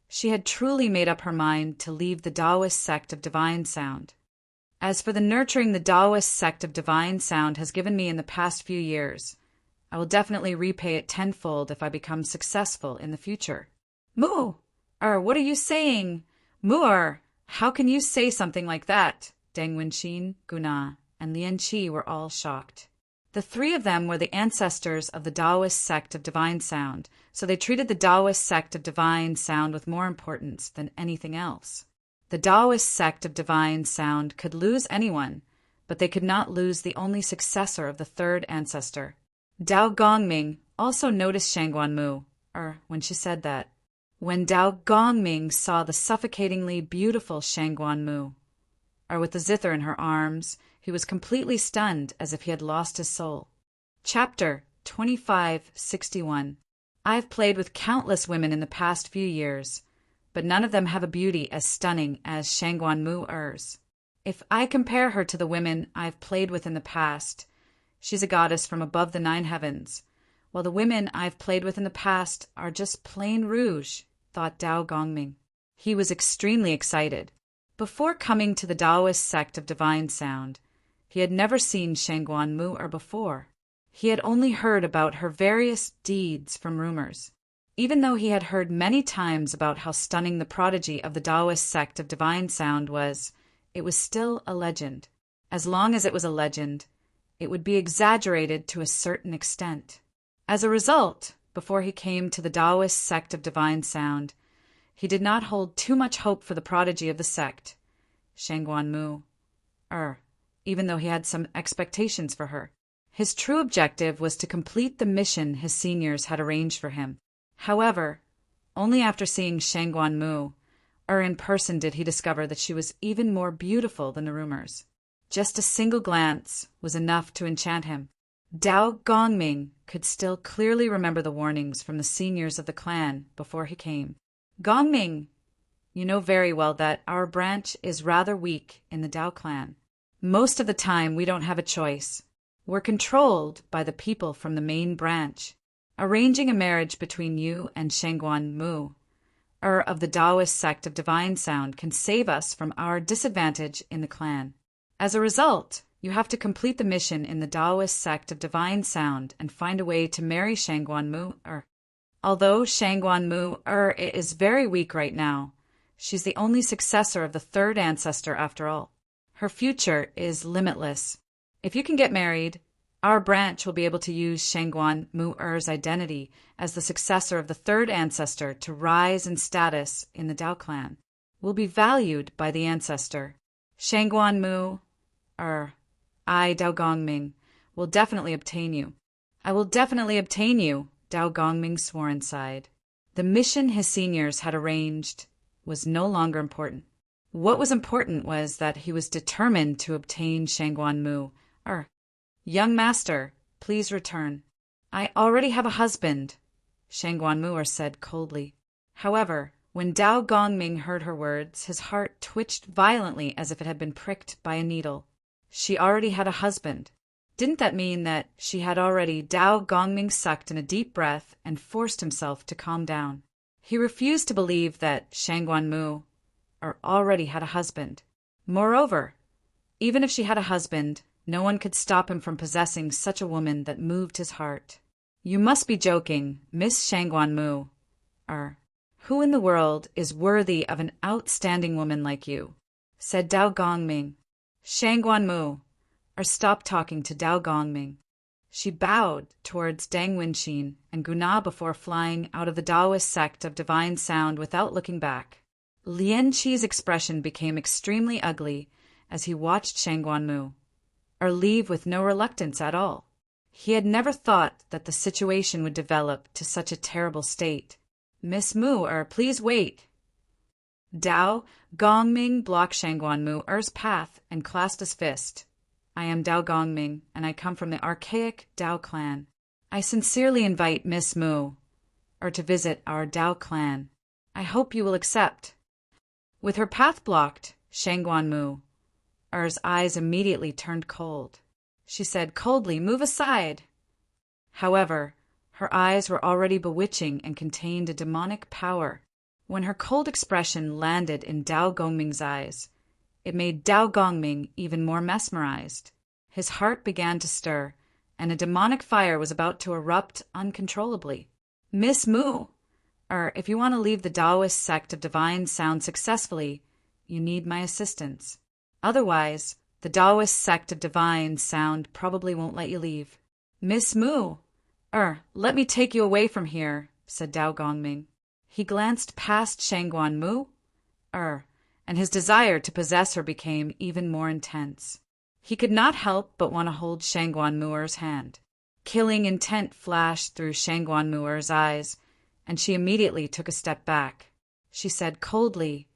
she had truly made up her mind to leave the Taoist sect of divine sound. As for the nurturing the Taoist sect of divine sound has given me in the past few years, I will definitely repay it tenfold if I become successful in the future. "Mu! What are you saying? Mu! How can you say something like that?" Deng Wenxin, Guna, and Lian Qi were all shocked. The 3 of them were the ancestors of the Taoist sect of divine sound, so they treated the Taoist sect of divine sound with more importance than anything else. The Taoist sect of divine sound could lose anyone, but they could not lose the only successor of the 3rd ancestor. Dao Gongming also noticed Shangguan Mu, when she said that. When Dao Gongming saw the suffocatingly beautiful Shangguan Mu, with the zither in her arms, he was completely stunned as if he had lost his soul. Chapter 2561. I've played with countless women in the past few years, but none of them have a beauty as stunning as Shangguan Mu. If I compare her to the women I've played with in the past, she's a goddess from above the 9 heavens, while the women I've played with in the past are just plain rouge, thought Dao Gongming. He was extremely excited. Before coming to the Taoist sect of divine sound, he had never seen Shangguan Mu before. He had only heard about her various deeds from rumors. Even though he had heard many times about how stunning the prodigy of the Taoist sect of divine sound was, it was still a legend. As long as it was a legend, it would be exaggerated to a certain extent. As a result, before he came to the Taoist sect of divine sound, he did not hold too much hope for the prodigy of the sect, Shangguan Mu, even though he had some expectations for her. His true objective was to complete the mission his seniors had arranged for him. However, only after seeing Shangguan Mu, in person did he discover that she was even more beautiful than the rumors. Just a single glance was enough to enchant him. Dao Gongming could still clearly remember the warnings from the seniors of the clan before he came. Gongming, you know very well that our branch is rather weak in the Dao clan. Most of the time we don't have a choice. We're controlled by the people from the main branch. Arranging a marriage between you and Shangguan Mu, of the Taoist sect of divine sound, can save us from our disadvantage in the clan. As a result, you have to complete the mission in the Taoist sect of divine sound and find a way to marry Shangguan Mu. Although Shangguan Mu is very weak right now, she's the only successor of the third ancestor after all. Her future is limitless. If you can get married, our branch will be able to use Shangguan Mu'er's identity as the successor of the third ancestor to rise in status in the Dao clan. We'll be valued by the ancestor. Shangguan Mu, I, Dao Gongming, will definitely obtain you. I will definitely obtain you, Dao Gongming swore inside. The mission his seniors had arranged was no longer important. What was important was that he was determined to obtain Shangguan Mu. Young master, please return. I already have a husband, Shangguan Mu said coldly. However, when Dao Gongming heard her words, his heart twitched violently as if it had been pricked by a needle. She already had a husband. Didn't that mean that she had already? Dao Gongming sucked in a deep breath and forced himself to calm down. He refused to believe that Shangguan Mu already had a husband. Moreover, even if she had a husband, no one could stop him from possessing such a woman that moved his heart. You must be joking, Miss Shangguan Mu. Who in the world is worthy of an outstanding woman like you? Said Dao Gongming. Shangguan Mu, stop talking to Dao Gongming. She bowed towards Deng Wenxin and Guna before flying out of the Taoist sect of divine sound without looking back. Lian Qi's expression became extremely ugly as he watched Shangguan Mu, leave with no reluctance at all. He had never thought that the situation would develop to such a terrible state. Miss Mu, please wait. Dao Gongming blocked Shangguan Mu's path and clasped his fist. I am Dao Gongming, and I come from the archaic Dao clan. I sincerely invite Miss Mu, to visit our Dao clan. I hope you will accept. With her path blocked, Shangguan Mu's eyes immediately turned cold. She said coldly, "Move aside." However, her eyes were already bewitching and contained a demonic power. When her cold expression landed in Dao Gongming's eyes, it made Dao Gongming even more mesmerized. His heart began to stir, and a demonic fire was about to erupt uncontrollably. Miss Mu, if you want to leave the Taoist sect of divine sound successfully, you need my assistance. Otherwise, the Taoist sect of divine sound probably won't let you leave. Miss Mu, let me take you away from here, said Dao Gongming. He glanced past Shangguan Mu, and his desire to possess her became even more intense. He could not help but want to hold Shangguan Mu's hand. Killing intent flashed through Shangguan Mu's eyes, and she immediately took a step back. She said coldly,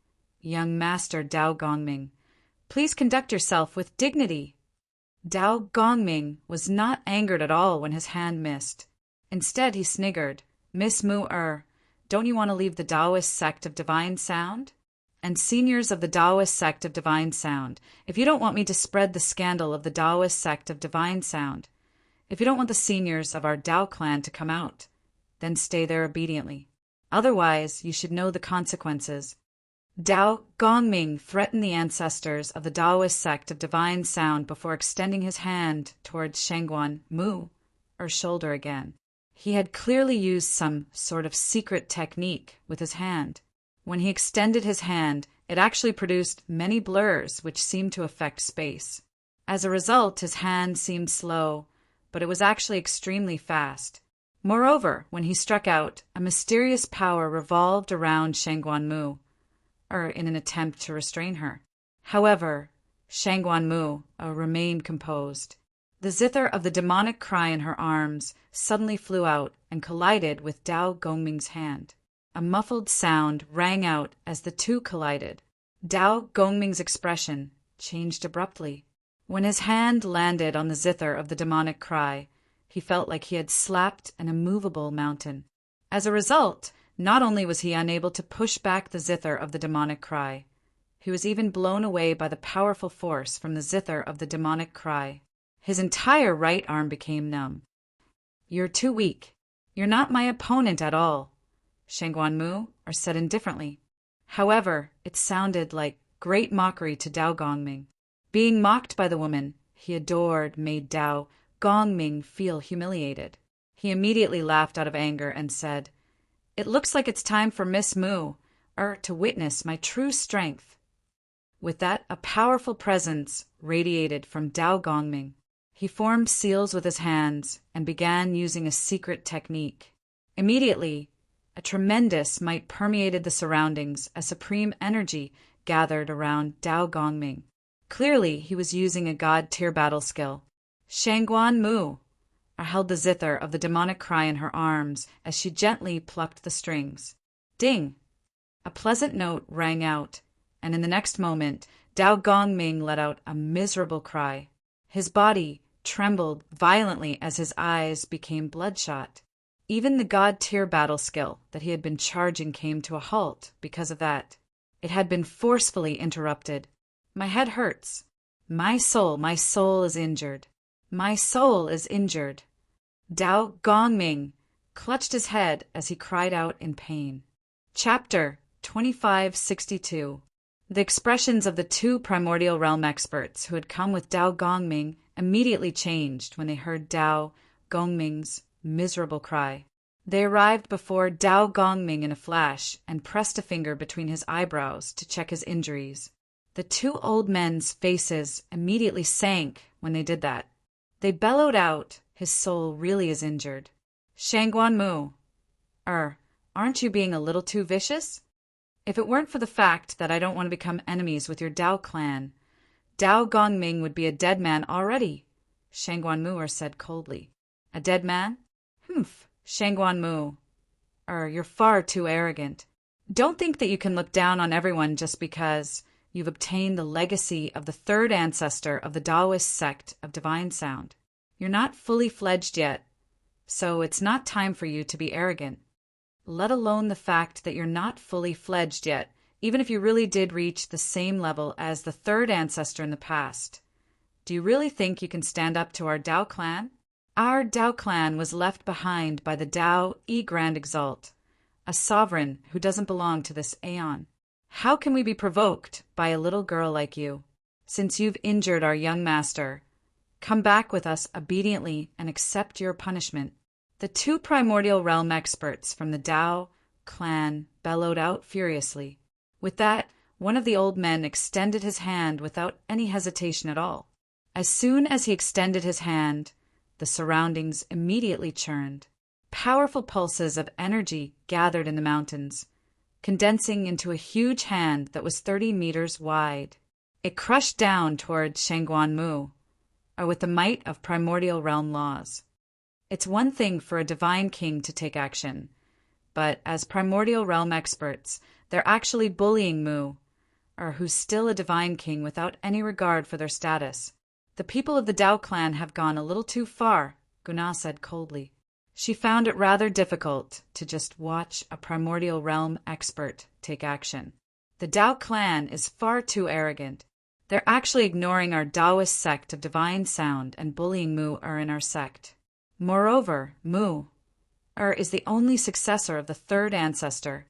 "Young master Dao Gongming, please conduct yourself with dignity." Dao Gongming was not angered at all when his hand missed. Instead, he sniggered. Miss Mu, don't you want to leave the Taoist sect of divine sound? and seniors of the Taoist sect of Divine Sound, if you don't want me to spread the scandal of the Taoist sect of Divine Sound, if you don't want the seniors of our Tao clan to come out, then stay there obediently. Otherwise, you should know the consequences. Dao Gongming threatened the ancestors of the Taoist sect of Divine Sound before extending his hand towards Shangguan Mu, or shoulder again. He had clearly used some sort of secret technique with his hand. When he extended his hand, it actually produced many blurs which seemed to affect space. As a result, his hand seemed slow, but it was actually extremely fast. Moreover, when he struck out, a mysterious power revolved around Shangguan Mu, in an attempt to restrain her. However, Shangguan Mu remained composed. The zither of the demonic cry in her arms suddenly flew out and collided with Dao Gongming's hand. A muffled sound rang out as the two collided. Dao Gongming's expression changed abruptly. When his hand landed on the zither of the demonic cry, he felt like he had slapped an immovable mountain. As a result, not only was he unable to push back the zither of the demonic cry, he was even blown away by the powerful force from the zither of the demonic cry. His entire right arm became numb. "You're too weak. You're not my opponent at all," Shangguan Mu said indifferently. However, it sounded like great mockery to Dao Gongming. Being mocked by the woman he adored made Dao Gongming feel humiliated. He immediately laughed out of anger and said, "It looks like it's time for Miss Mu to witness my true strength." With that, a powerful presence radiated from Dao Gongming. He formed seals with his hands and began using a secret technique. Immediately, a tremendous might permeated the surroundings as supreme energy gathered around Dao Gongming. Clearly, he was using a god-tier battle skill. Shangguan Mu held the zither of the demonic cry in her arms as she gently plucked the strings. Ding! A pleasant note rang out, and in the next moment, Dao Gongming let out a miserable cry. His body trembled violently as his eyes became bloodshot. Even the god-tier battle skill that he had been charging came to a halt because of that. It had been forcefully interrupted. "My head hurts. My soul is injured. My soul is injured." Dao Gongming clutched his head as he cried out in pain. Chapter 2562. The expressions of the two primordial realm experts who had come with Dao Gongming immediately changed when they heard Dao Gongming's miserable cry. They arrived before Dao Gongming in a flash and pressed a finger between his eyebrows to check his injuries. The two old men's faces immediately sank when they did that. They bellowed out, "His soul really is injured." "Shangguan Mu, aren't you being a little too vicious? If it weren't for the fact that I don't want to become enemies with your Dao clan, Dao Gongming would be a dead man already," Shangguan Mu said coldly. "A dead man? Humph, Shangguan Mu. You're far too arrogant. Don't think that you can look down on everyone just because you've obtained the legacy of the third ancestor of the Taoist sect of Divine Sound. You're not fully fledged yet, so it's not time for you to be arrogant. Let alone the fact that you're not fully fledged yet, even if you really did reach the same level as the third ancestor in the past. Do you really think you can stand up to our Dao clan? Our Dao clan was left behind by the Dao Grand Exalt, a sovereign who doesn't belong to this aeon. How can we be provoked by a little girl like you? Since you've injured our young master, come back with us obediently and accept your punishment." The two primordial realm experts from the Dao clan bellowed out furiously. With that, one of the old men extended his hand without any hesitation at all. As soon as he extended his hand, the surroundings immediately churned. Powerful pulses of energy gathered in the mountains, condensing into a huge hand that was 30 meters wide. It crushed down toward Shangguan Mu, with the might of primordial realm laws. It's one thing for a divine king to take action, but as primordial realm experts, they're actually bullying Mu, who's still a divine king without any regard for their status. "The people of the Dao clan have gone a little too far," Guna said coldly. She found it rather difficult to just watch a primordial realm expert take action. The Dao clan is far too arrogant. They're actually ignoring our Taoist sect of divine sound and bullying Mu-Er in our sect. Moreover, Mu-Er is the only successor of the third ancestor.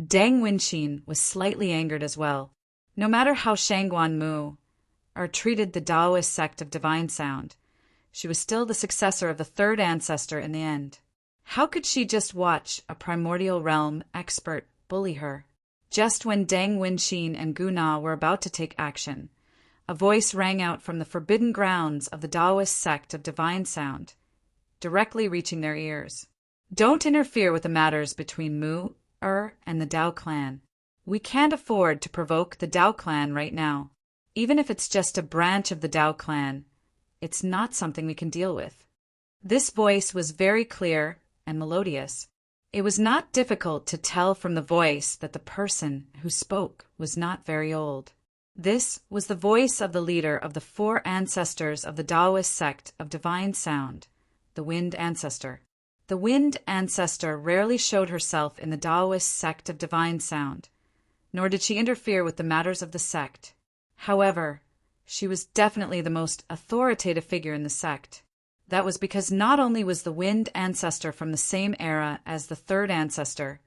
Deng Wenxin was slightly angered as well. No matter how Shangguan Mu-Er treated the Taoist sect of divine sound, she was still the successor of the third ancestor in the end. How could she just watch a primordial realm expert bully her? Just when Deng Wenxin and Gu Na were about to take action, a voice rang out from the forbidden grounds of the Taoist sect of divine sound, directly reaching their ears. Don't interfere with the matters between Mu-Er and the Dao clan. We can't afford to provoke the Dao clan right now. Even if it's just a branch of the Dao clan, it's not something we can deal with. This voice was very clear and melodious. It was not difficult to tell from the voice that the person who spoke was not very old. This was the voice of the leader of the four ancestors of the Taoist sect of divine sound, the Wind Ancestor. The Wind Ancestor rarely showed herself in the Taoist sect of divine sound, nor did she interfere with the matters of the sect. However, she was definitely the most authoritative figure in the sect. That was because not only was the Wind Ancestor from the same era as the third ancestor,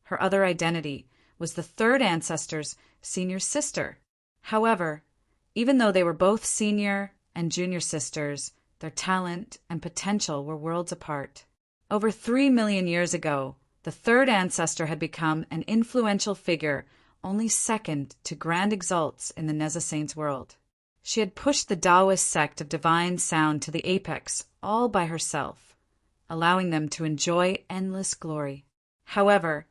her other identity was the third ancestor's senior sister. However, even though they were both senior and junior sisters, their talent and potential were worlds apart. Over 3 million years ago, the third ancestor had become an influential figure only second to Grand Exalts in the Neza Saints world. She had pushed the Taoist sect of divine sound to the apex all by herself, allowing them to enjoy endless glory. However,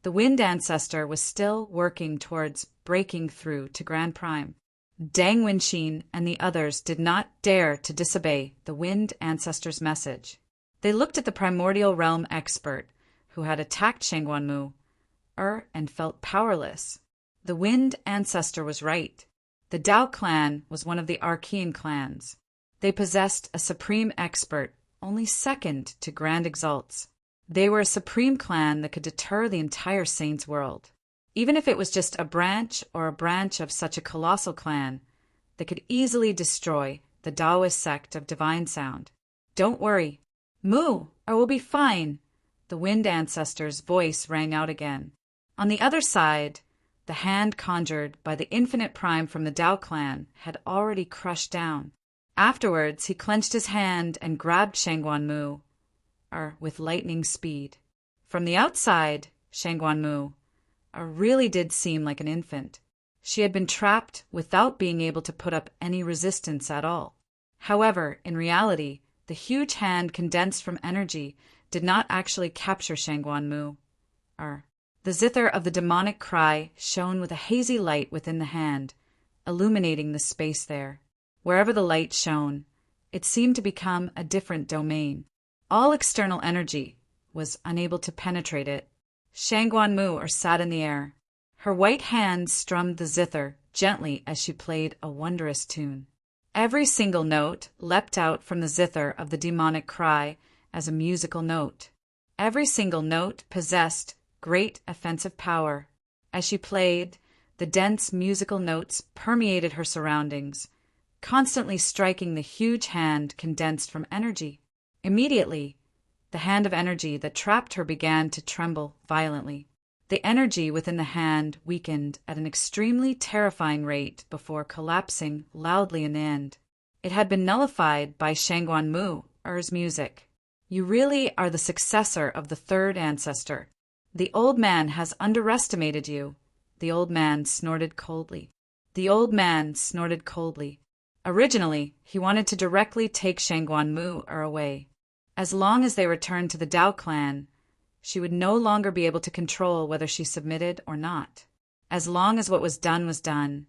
the Wind Ancestor was still working towards breaking through to Grand Prime. Deng Wenxin and the others did not dare to disobey the Wind Ancestor's message. They looked at the primordial realm expert who had attacked Shangguan Mu-Er and felt powerless. The Wind Ancestor was right. The Dao clan was one of the Archean clans. They possessed a supreme expert, only second to Grand Exalts. They were a supreme clan that could deter the entire Saints world. Even if it was just a branch of such a colossal clan, they could easily destroy the Taoist sect of divine sound. Don't worry. Mu-Er will be fine. The Wind Ancestor's voice rang out again. On the other side, the hand conjured by the Infinite Prime from the Dao clan had already crushed down. Afterwards, he clenched his hand and grabbed Shangguan Mu-Er with lightning speed. From the outside, Shangguan Mu-Er really did seem like an infant. She had been trapped without being able to put up any resistance at all. However, in reality, the huge hand condensed from energy did not actually capture Shangguan Mu-Er. The zither of the demonic cry shone with a hazy light within the hand, illuminating the space there. Wherever the light shone, it seemed to become a different domain. All external energy was unable to penetrate it. Shangguan Mu-Er sat in the air. Her white hand strummed the zither gently as she played a wondrous tune. Every single note leapt out from the zither of the demonic cry as a musical note. Every single note possessed great offensive power. As she played, the dense musical notes permeated her surroundings, constantly striking the huge hand condensed from energy. Immediately, the hand of energy that trapped her began to tremble violently. The energy within the hand weakened at an extremely terrifying rate before collapsing loudly in the end. It had been nullified by Shangguan Mu-Er's music. You really are the successor of the third ancestor. The old man has underestimated you. The old man snorted coldly. The old man snorted coldly. Originally, he wanted to directly take Shangguan Mu-Er away. As long as they returned to the Dao clan, she would no longer be able to control whether she submitted or not. As long as what was done,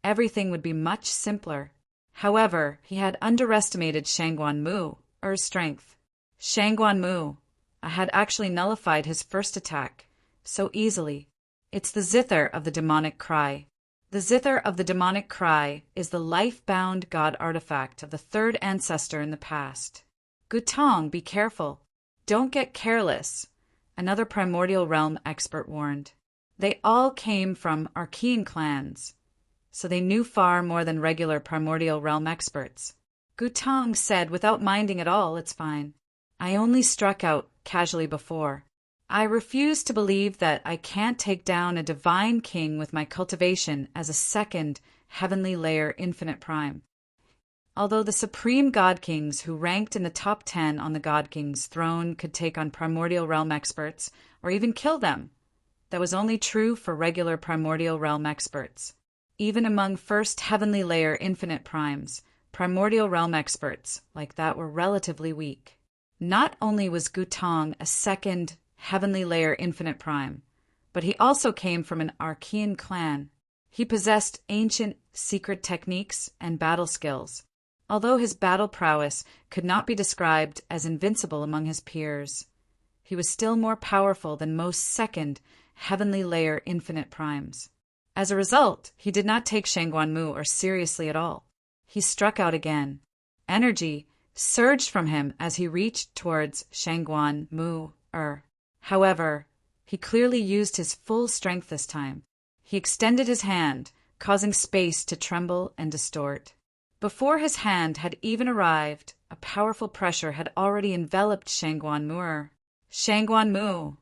everything would be much simpler. However, he had underestimated Shangguan Mu-Er's strength. Shangguan Mu-Er had actually nullified his first attack so easily. It's the zither of the demonic cry. The zither of the demonic cry is the life-bound god artifact of the third ancestor in the past. Gutong, be careful. Don't get careless, another primordial realm expert warned. They all came from Archean clans, so they knew far more than regular primordial realm experts. Gutong said without minding at all, "It's fine. I only struck out casually before. I refuse to believe that I can't take down a divine king with my cultivation as a second heavenly layer infinite prime." Although the supreme god kings who ranked in the top 10 on the god king's throne could take on primordial realm experts or even kill them, that was only true for regular primordial realm experts. Even among first heavenly layer infinite primes, primordial realm experts like that were relatively weak. Not only was Gutong a second heavenly layer infinite prime, but he also came from an Archean clan. He possessed ancient secret techniques and battle skills. Although his battle prowess could not be described as invincible among his peers, he was still more powerful than most second heavenly layer infinite primes. As a result, he did not take Shangguan Mu seriously at all. He struck out again. Energy surged from him as he reached towards Shangguan Mu. However, he clearly used his full strength this time. He extended his hand, causing space to tremble and distort. Before his hand had even arrived, a powerful pressure had already enveloped Shangguan Mu. Shangguan Mu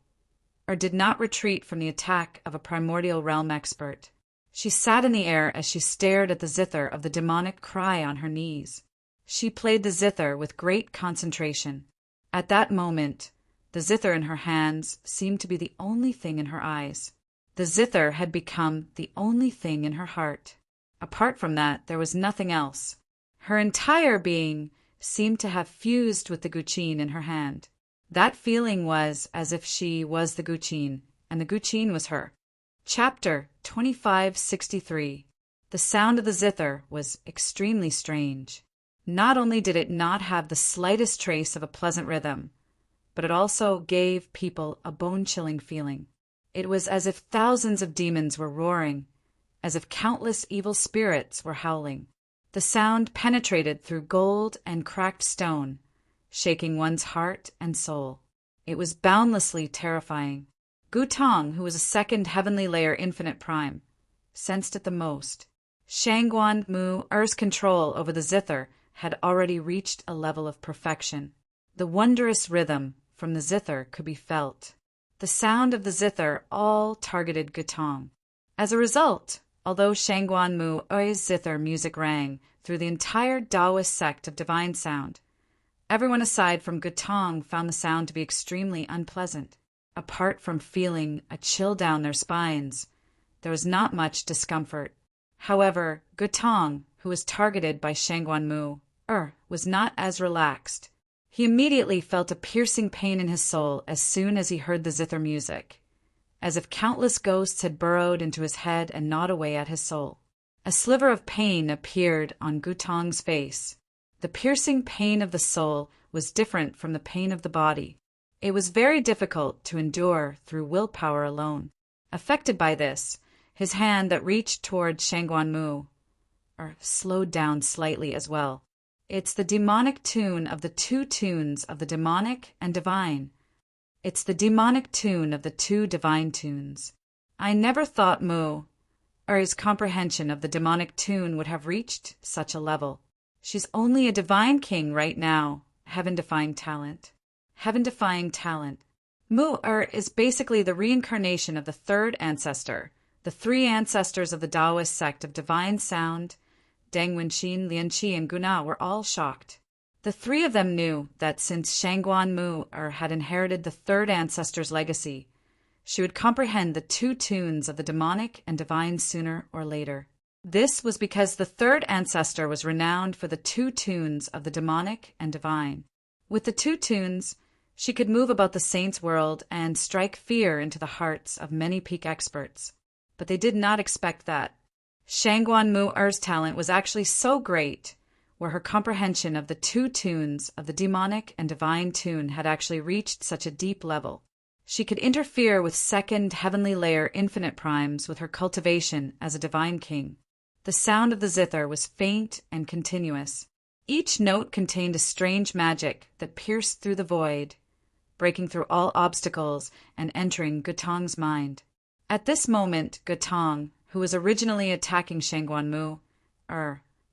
did not retreat from the attack of a primordial realm expert. She sat in the air as she stared at the zither of the demonic cry on her knees. She played the zither with great concentration. At that moment, the zither in her hands seemed to be the only thing in her eyes. The zither had become the only thing in her heart. Apart from that, there was nothing else. Her entire being seemed to have fused with the guqin in her hand. That feeling was as if she was the guqin, and the guqin was her. Chapter 2563. The sound of the zither was extremely strange. Not only did it not have the slightest trace of a pleasant rhythm, but it also gave people a bone-chilling feeling. It was as if thousands of demons were roaring, as if countless evil spirits were howling. The sound penetrated through gold and cracked stone, shaking one's heart and soul. It was boundlessly terrifying. Gutong, who was a second heavenly layer infinite prime, sensed it the most. Shangguan Mu's control over the zither had already reached a level of perfection. The wondrous rhythm from the zither could be felt. The sound of the zither all targeted Gutong. As a result, although Shangguan Mu's zither music rang through the entire Taoist sect of divine sound, everyone aside from Gutong found the sound to be extremely unpleasant. Apart from feeling a chill down their spines, there was not much discomfort. However, Gutong, who was targeted by Shangguan Mu, was not as relaxed. He immediately felt a piercing pain in his soul as soon as he heard the zither music, as if countless ghosts had burrowed into his head and gnawed away at his soul. A sliver of pain appeared on Gutong's face. The piercing pain of the soul was different from the pain of the body. It was very difficult to endure through willpower alone. Affected by this, his hand that reached toward Shangguan Mu slowed down slightly as well. It's the demonic tune of the two tunes of the demonic and divine. It's the demonic tune of the two divine tunes. I never thought Mu's comprehension of the demonic tune would have reached such a level. She's only a divine king right now, heaven-defying talent. Heaven-defying talent. Mu is basically the reincarnation of the third ancestor. The three ancestors of the Taoist sect of divine sound, Deng Wenxin, Lianqi, and Guna, were all shocked. The three of them knew that since Shangguan Mu had inherited the third ancestor's legacy, she would comprehend the two tunes of the demonic and divine sooner or later. This was because the third ancestor was renowned for the two tunes of the demonic and divine. With the two tunes, she could move about the saints' world and strike fear into the hearts of many peak experts. But they did not expect that. Shangguan Mu's talent was actually so great, where her comprehension of the two tunes of the demonic and divine tune had actually reached such a deep level. She could interfere with second heavenly layer infinite primes with her cultivation as a divine king. The sound of the zither was faint and continuous. Each note contained a strange magic that pierced through the void, breaking through all obstacles and entering Gutong's mind. At this moment, Gutong, who was originally attacking Shangguan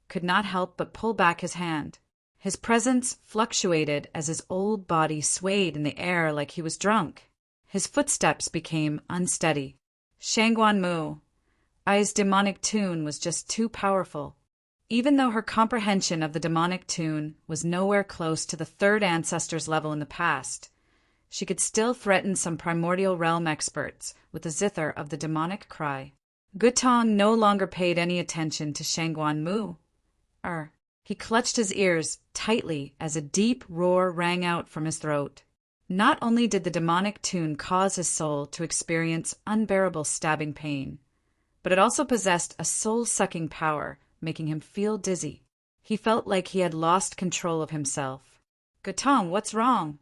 could not help but pull back his hand. His presence fluctuated as his old body swayed in the air like he was drunk. His footsteps became unsteady. Shangguan Ai's demonic tune was just too powerful. Even though her comprehension of the demonic tune was nowhere close to the third ancestor's level in the past, she could still threaten some primordial realm experts with the zither of the demonic cry. Gutong no longer paid any attention to Shangguan. He clutched his ears tightly as a deep roar rang out from his throat. Not only did the demonic tune cause his soul to experience unbearable stabbing pain, but it also possessed a soul-sucking power, making him feel dizzy. He felt like he had lost control of himself. Gutong, what's wrong?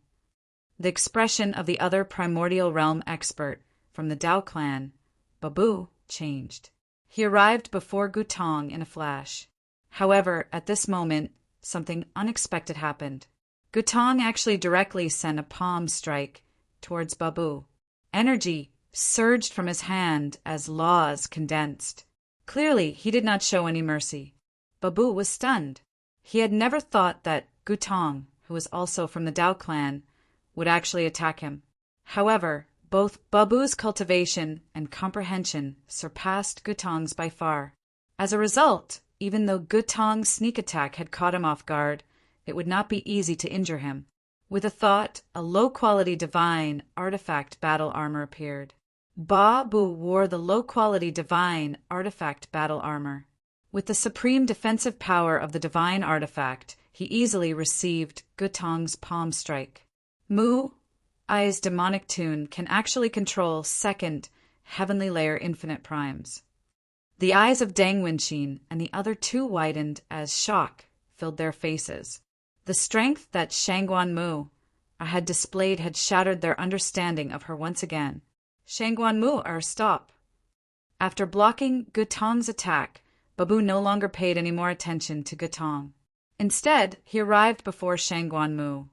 The expression of the other primordial realm expert from the Dao clan, Babu, changed. He arrived before Gutong in a flash. However, at this moment, something unexpected happened. Gutong actually directly sent a palm strike towards Babu. Energy surged from his hand as laws condensed. Clearly, he did not show any mercy. Babu was stunned. He had never thought that Gutong, who was also from the Dao clan, would actually attack him. However, both Babu's cultivation and comprehension surpassed Gutong's by far. As a result, even though Gutong's sneak attack had caught him off guard, it would not be easy to injure him. With a thought, a low-quality divine artifact battle armor appeared. Babu wore the low-quality divine artifact battle armor. With the supreme defensive power of the divine artifact, he easily received Gutong's palm strike. Ai's demonic tune can actually control second, heavenly layer infinite primes. The eyes of Dang Wenxin and the other two widened as shock filled their faces. The strength that Shangguan had displayed had shattered their understanding of her once again. Shangguan stop. After blocking Gutong's attack, Babu no longer paid any more attention to Gutong. Instead, he arrived before Shangguan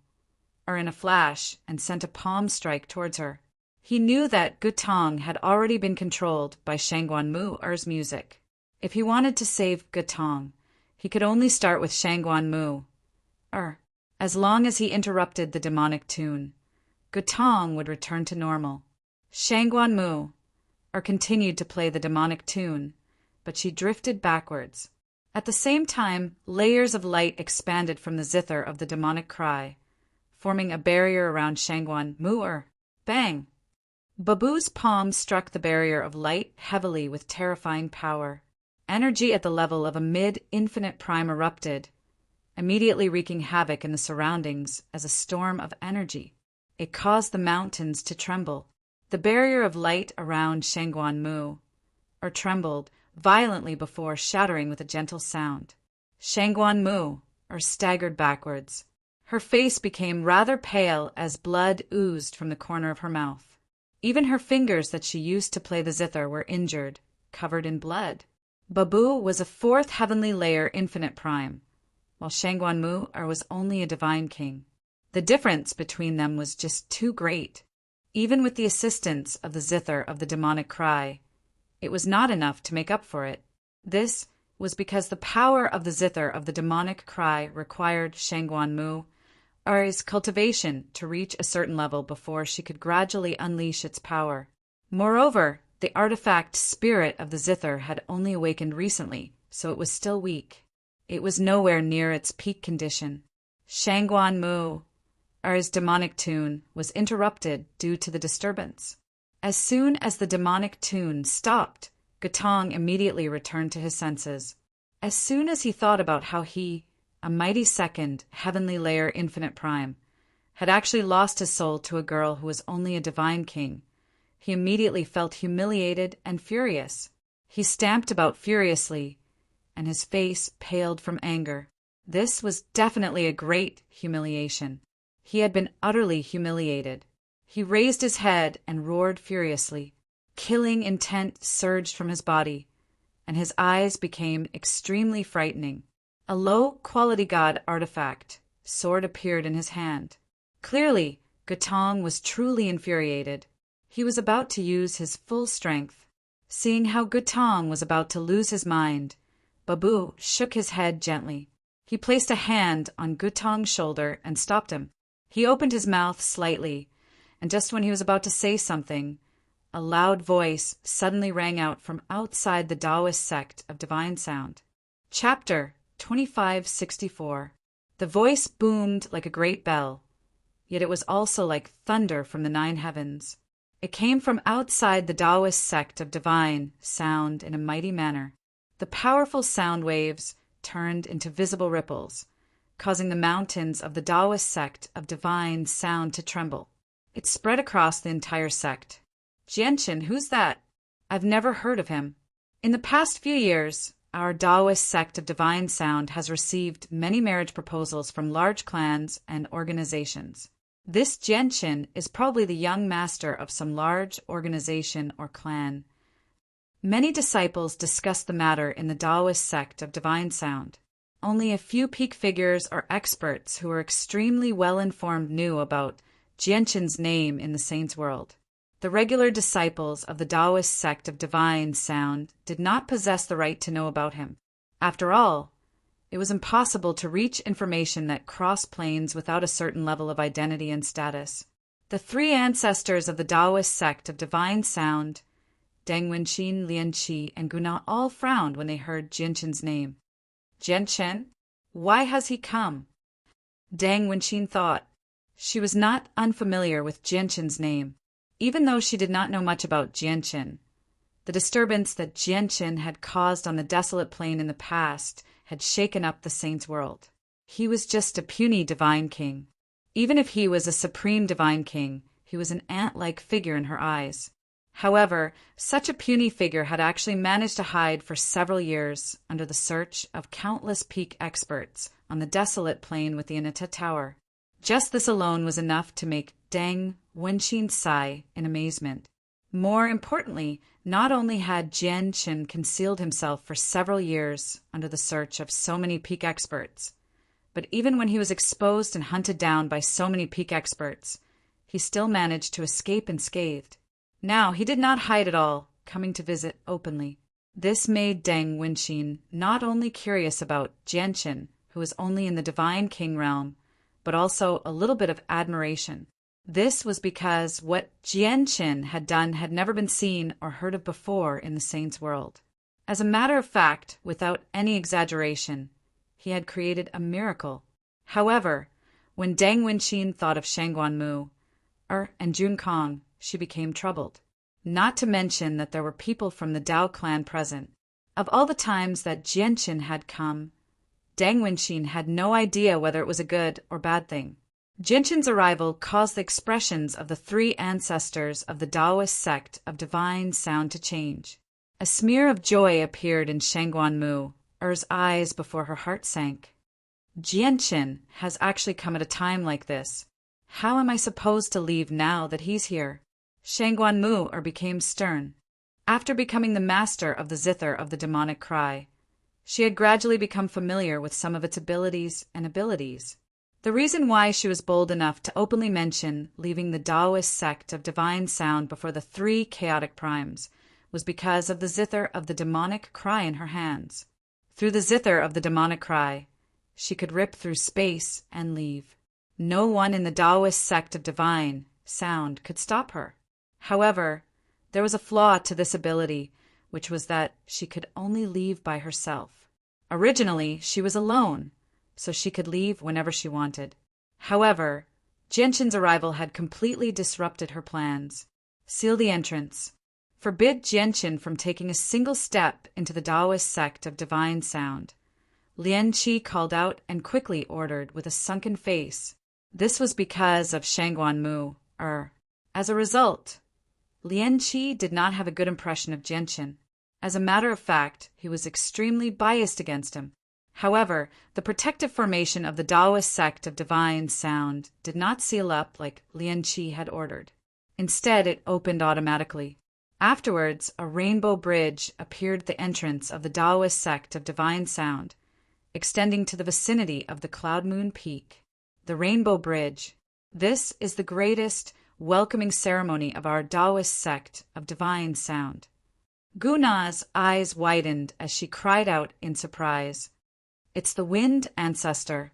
in a flash and sent a palm strike towards her. He knew that Gutong had already been controlled by Shangguan music. If he wanted to save Gutong, he could only start with Shangguan as long as he interrupted the demonic tune, Gutong would return to normal. Shangguan continued to play the demonic tune, but she drifted backwards. At the same time, layers of light expanded from the zither of the demonic cry, forming a barrier around Shangguan. Bang! Babu's palm struck the barrier of light heavily with terrifying power. Energy at the level of a mid-infinite prime erupted, immediately wreaking havoc in the surroundings as a storm of energy. It caused the mountains to tremble. The barrier of light around Shangguan trembled violently before shattering with a gentle sound. Shangguan staggered backwards. Her face became rather pale as blood oozed from the corner of her mouth. Even her fingers that she used to play the zither were injured, covered in blood. Babu was a fourth heavenly layer infinite prime, while Shangguan was only a divine king. The difference between them was just too great. Even with the assistance of the zither of the demonic cry, it was not enough to make up for it. This was because the power of the zither of the demonic cry required Shangguan Ari's cultivation to reach a certain level before she could gradually unleash its power. Moreover, the artifact spirit of the zither had only awakened recently, so it was still weak. It was nowhere near its peak condition. Shangguan Ari's demonic tune was interrupted due to the disturbance. As soon as the demonic tune stopped, Gutong immediately returned to his senses. As soon as he thought about how he, a mighty second, heavenly layer infinite prime, had actually lost his soul to a girl who was only a divine king, he immediately felt humiliated and furious. He stamped about furiously, and his face paled from anger. This was definitely a great humiliation. He had been utterly humiliated. He raised his head and roared furiously. Killing intent surged from his body, and his eyes became extremely frightening. A low-quality god artifact sword appeared in his hand. Clearly, Gutong was truly infuriated. He was about to use his full strength. Seeing how Gutong was about to lose his mind, Babu shook his head gently. He placed a hand on Gutong's shoulder and stopped him. He opened his mouth slightly, and just when he was about to say something, a loud voice suddenly rang out from outside the Taoist sect of divine sound. Chapter 2564. The voice boomed like a great bell, yet it was also like thunder from the 9 heavens. It came from outside the Taoist sect of divine sound in a mighty manner. The powerful sound waves turned into visible ripples, causing the mountains of the Taoist sect of divine sound to tremble. It spread across the entire sect. Jianshin, who's that? I've never heard of him. In the past few years, our Taoist sect of divine sound has received many marriage proposals from large clans and organizations. This Jianshin is probably the young master of some large organization or clan. Many disciples discussed the matter in the Taoist sect of divine sound. Only a few peak figures or experts who were extremely well-informed knew about Jianshin's name in the saints' world. The regular disciples of the Taoist sect of divine sound did not possess the right to know about him. After all, it was impossible to reach information that crossed planes without a certain level of identity and status. The 3 ancestors of the Taoist sect of divine sound, Deng Wenqin, Lian Qi, and Guna, all frowned when they heard Jianshin's name. Jianshin? Why has he come? Deng Wenqin thought. She was not unfamiliar with Jianshin's name, even though she did not know much about Jianshin. The disturbance that Jianshin had caused on the desolate plain in the past had shaken up the saints' world. He was just a puny divine king. Even if he was a supreme divine king, he was an ant-like figure in her eyes. However, such a puny figure had actually managed to hide for several years under the search of countless peak experts on the desolate plain within the Anita Tower. Just this alone was enough to make Deng Wenqin sigh in amazement. More importantly, not only had Jianshin concealed himself for several years under the search of so many peak experts, but even when he was exposed and hunted down by so many peak experts, he still managed to escape unscathed. Now he did not hide at all, coming to visit openly. This made Deng Wenqin not only curious about Jianshin, who was only in the divine king realm, but also a little bit of admiration. This was because what Jianshin had done had never been seen or heard of before in the saints' world. As a matter of fact, without any exaggeration, he had created a miracle. However, when Deng Wenqin thought of Shangguanmu and Jun Kong, she became troubled. Not to mention that there were people from the Dao clan present. Of all the times that Jianshin had come, Deng Wenqin had no idea whether it was a good or bad thing. Jianshin's arrival caused the expressions of the 3 ancestors of the Taoist sect of divine sound to change. A smear of joy appeared in Shangguanmu's eyes before her heart sank. Jianshin has actually come at a time like this. How am I supposed to leave now that he's here? Shangguanmu became stern. After becoming the master of the zither of the demonic cry, she had gradually become familiar with some of its abilities. The reason why she was bold enough to openly mention leaving the Taoist sect of divine sound before the 3 chaotic primes was because of the zither of the demonic cry in her hands. Through the zither of the demonic cry, she could rip through space and leave. No one in the Taoist sect of divine sound could stop her. However, there was a flaw to this ability, which was that she could only leave by herself. Originally, she was alone, so she could leave whenever she wanted. However, Jianshin's arrival had completely disrupted her plans. Seal the entrance. Forbid Jianshin from taking a single step into the Taoist sect of divine sound. Lian Qi called out and quickly ordered with a sunken face. This was because of Shangguanmu. As a result, Lian Qi did not have a good impression of Jianshin. As a matter of fact, he was extremely biased against him. However, the protective formation of the Taoist sect of divine sound did not seal up like Lian Qi had ordered. Instead, it opened automatically. Afterwards, a rainbow bridge appeared at the entrance of the Taoist sect of divine sound, extending to the vicinity of the Cloud Moon Peak. The Rainbow Bridge. This is the greatest welcoming ceremony of our Taoist sect of divine sound. Guna's eyes widened as she cried out in surprise. It's the wind ancestor.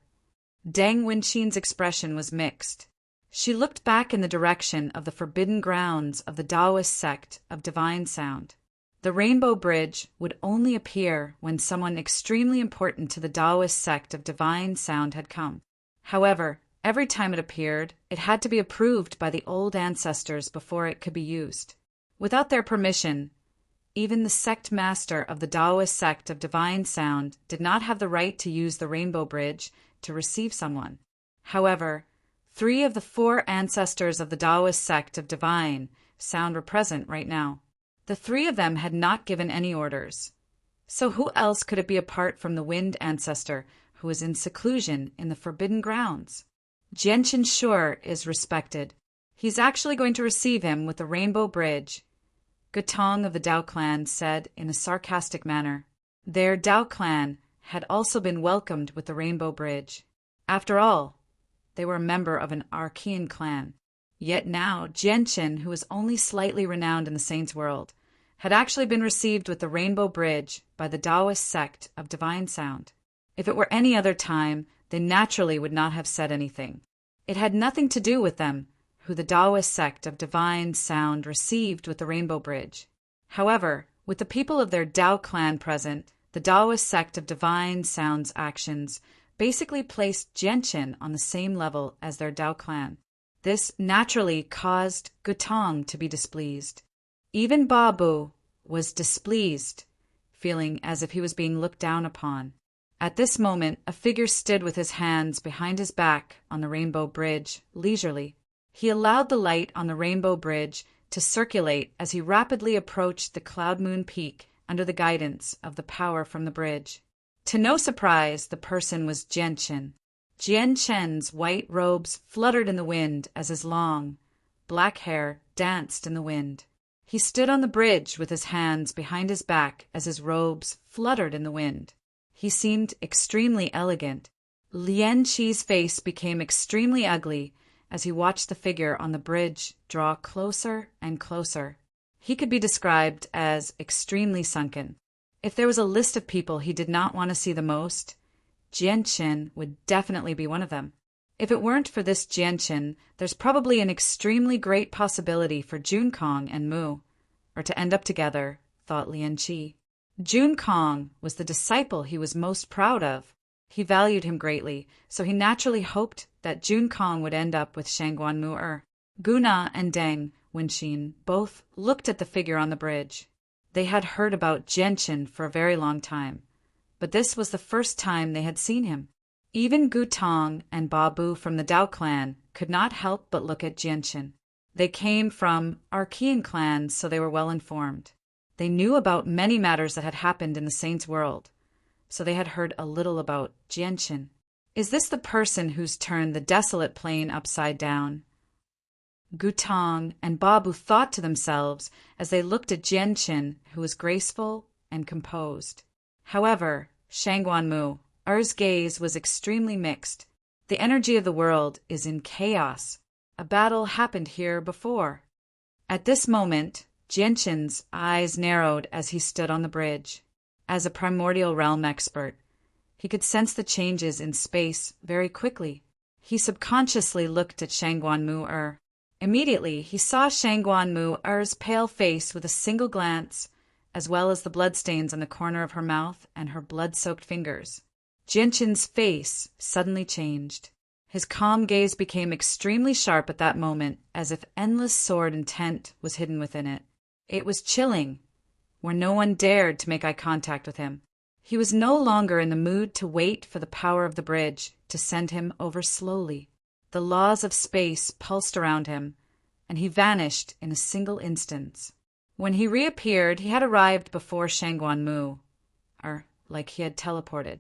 Deng Wenxin's expression was mixed. She looked back in the direction of the forbidden grounds of the Taoist sect of divine sound. The Rainbow Bridge would only appear when someone extremely important to the Taoist sect of divine sound had come. However, every time it appeared, it had to be approved by the old ancestors before it could be used. Without their permission, even the sect master of the Taoist sect of divine sound did not have the right to use the Rainbow Bridge to receive someone. However, 3 of the 4 ancestors of the Taoist sect of divine sound were present right now. The 3 of them had not given any orders. So who else could it be apart from the wind ancestor who was in seclusion in the forbidden grounds? Genshin sure is respected. He's actually going to receive him with the Rainbow Bridge. Gutong of the Dao clan said in a sarcastic manner. Their Dao clan had also been welcomed with the Rainbow Bridge. After all, they were a member of an Archean clan. Yet now, Genshin, who was only slightly renowned in the Saints' world, had actually been received with the Rainbow Bridge by the Taoist sect of divine sound. If it were any other time, they naturally would not have said anything. It had nothing to do with them, who the Taoist sect of divine sound received with the Rainbow Bridge. However, with the people of their Dao clan present, the Taoist sect of divine sound's actions basically placed Genshin on the same level as their Dao clan. This naturally caused Gutong to be displeased. Even Babu was displeased, feeling as if he was being looked down upon. At this moment, a figure stood with his hands behind his back on the Rainbow Bridge, leisurely. He allowed the light on the Rainbow Bridge to circulate as he rapidly approached the Cloud Moon Peak under the guidance of the power from the bridge. To no surprise, the person was Genshin. Genshin's white robes fluttered in the wind as his long, black hair danced in the wind. He stood on the bridge with his hands behind his back as his robes fluttered in the wind. He seemed extremely elegant. Lian Qi's face became extremely ugly as he watched the figure on the bridge draw closer and closer. He could be described as extremely sunken. If there was a list of people he did not want to see the most, Genshin would definitely be one of them. If it weren't for this Genshin, there's probably an extremely great possibility for Junkong and Mu, or to end up together, thought Lian Qi. Junkong was the disciple he was most proud of. He valued him greatly, so he naturally hoped that Junkong would end up with Shangguan Mu. Guna and Deng Wenxin both looked at the figure on the bridge. They had heard about Genshin for a very long time, but this was the first time they had seen him. Even Gutong and Babu from the Dao clan could not help but look at Genshin. They came from Archean clans, so they were well informed. They knew about many matters that had happened in the Saints' world, so they had heard a little about Genshin. Is this the person who's turned the desolate plain upside down? Gutong and Babu thought to themselves as they looked at Genshin, who was graceful and composed. However, Shangguan Mu's gaze was extremely mixed. The energy of the world is in chaos. A battle happened here before. At this moment, Genshin's eyes narrowed as he stood on the bridge. As a primordial realm expert, he could sense the changes in space very quickly. He subconsciously looked at Shangguan Mu. Immediately, he saw Shangguan Mu's pale face with a single glance, as well as the bloodstains on the corner of her mouth and her blood-soaked fingers. Genshin's face suddenly changed. His calm gaze became extremely sharp at that moment, as if endless sword intent was hidden within it. It was chilling, where no one dared to make eye contact with him. He was no longer in the mood to wait for the power of the bridge to send him over slowly. The laws of space pulsed around him, and he vanished in a single instant. When he reappeared, he had arrived before Shangguan Mu, like he had teleported.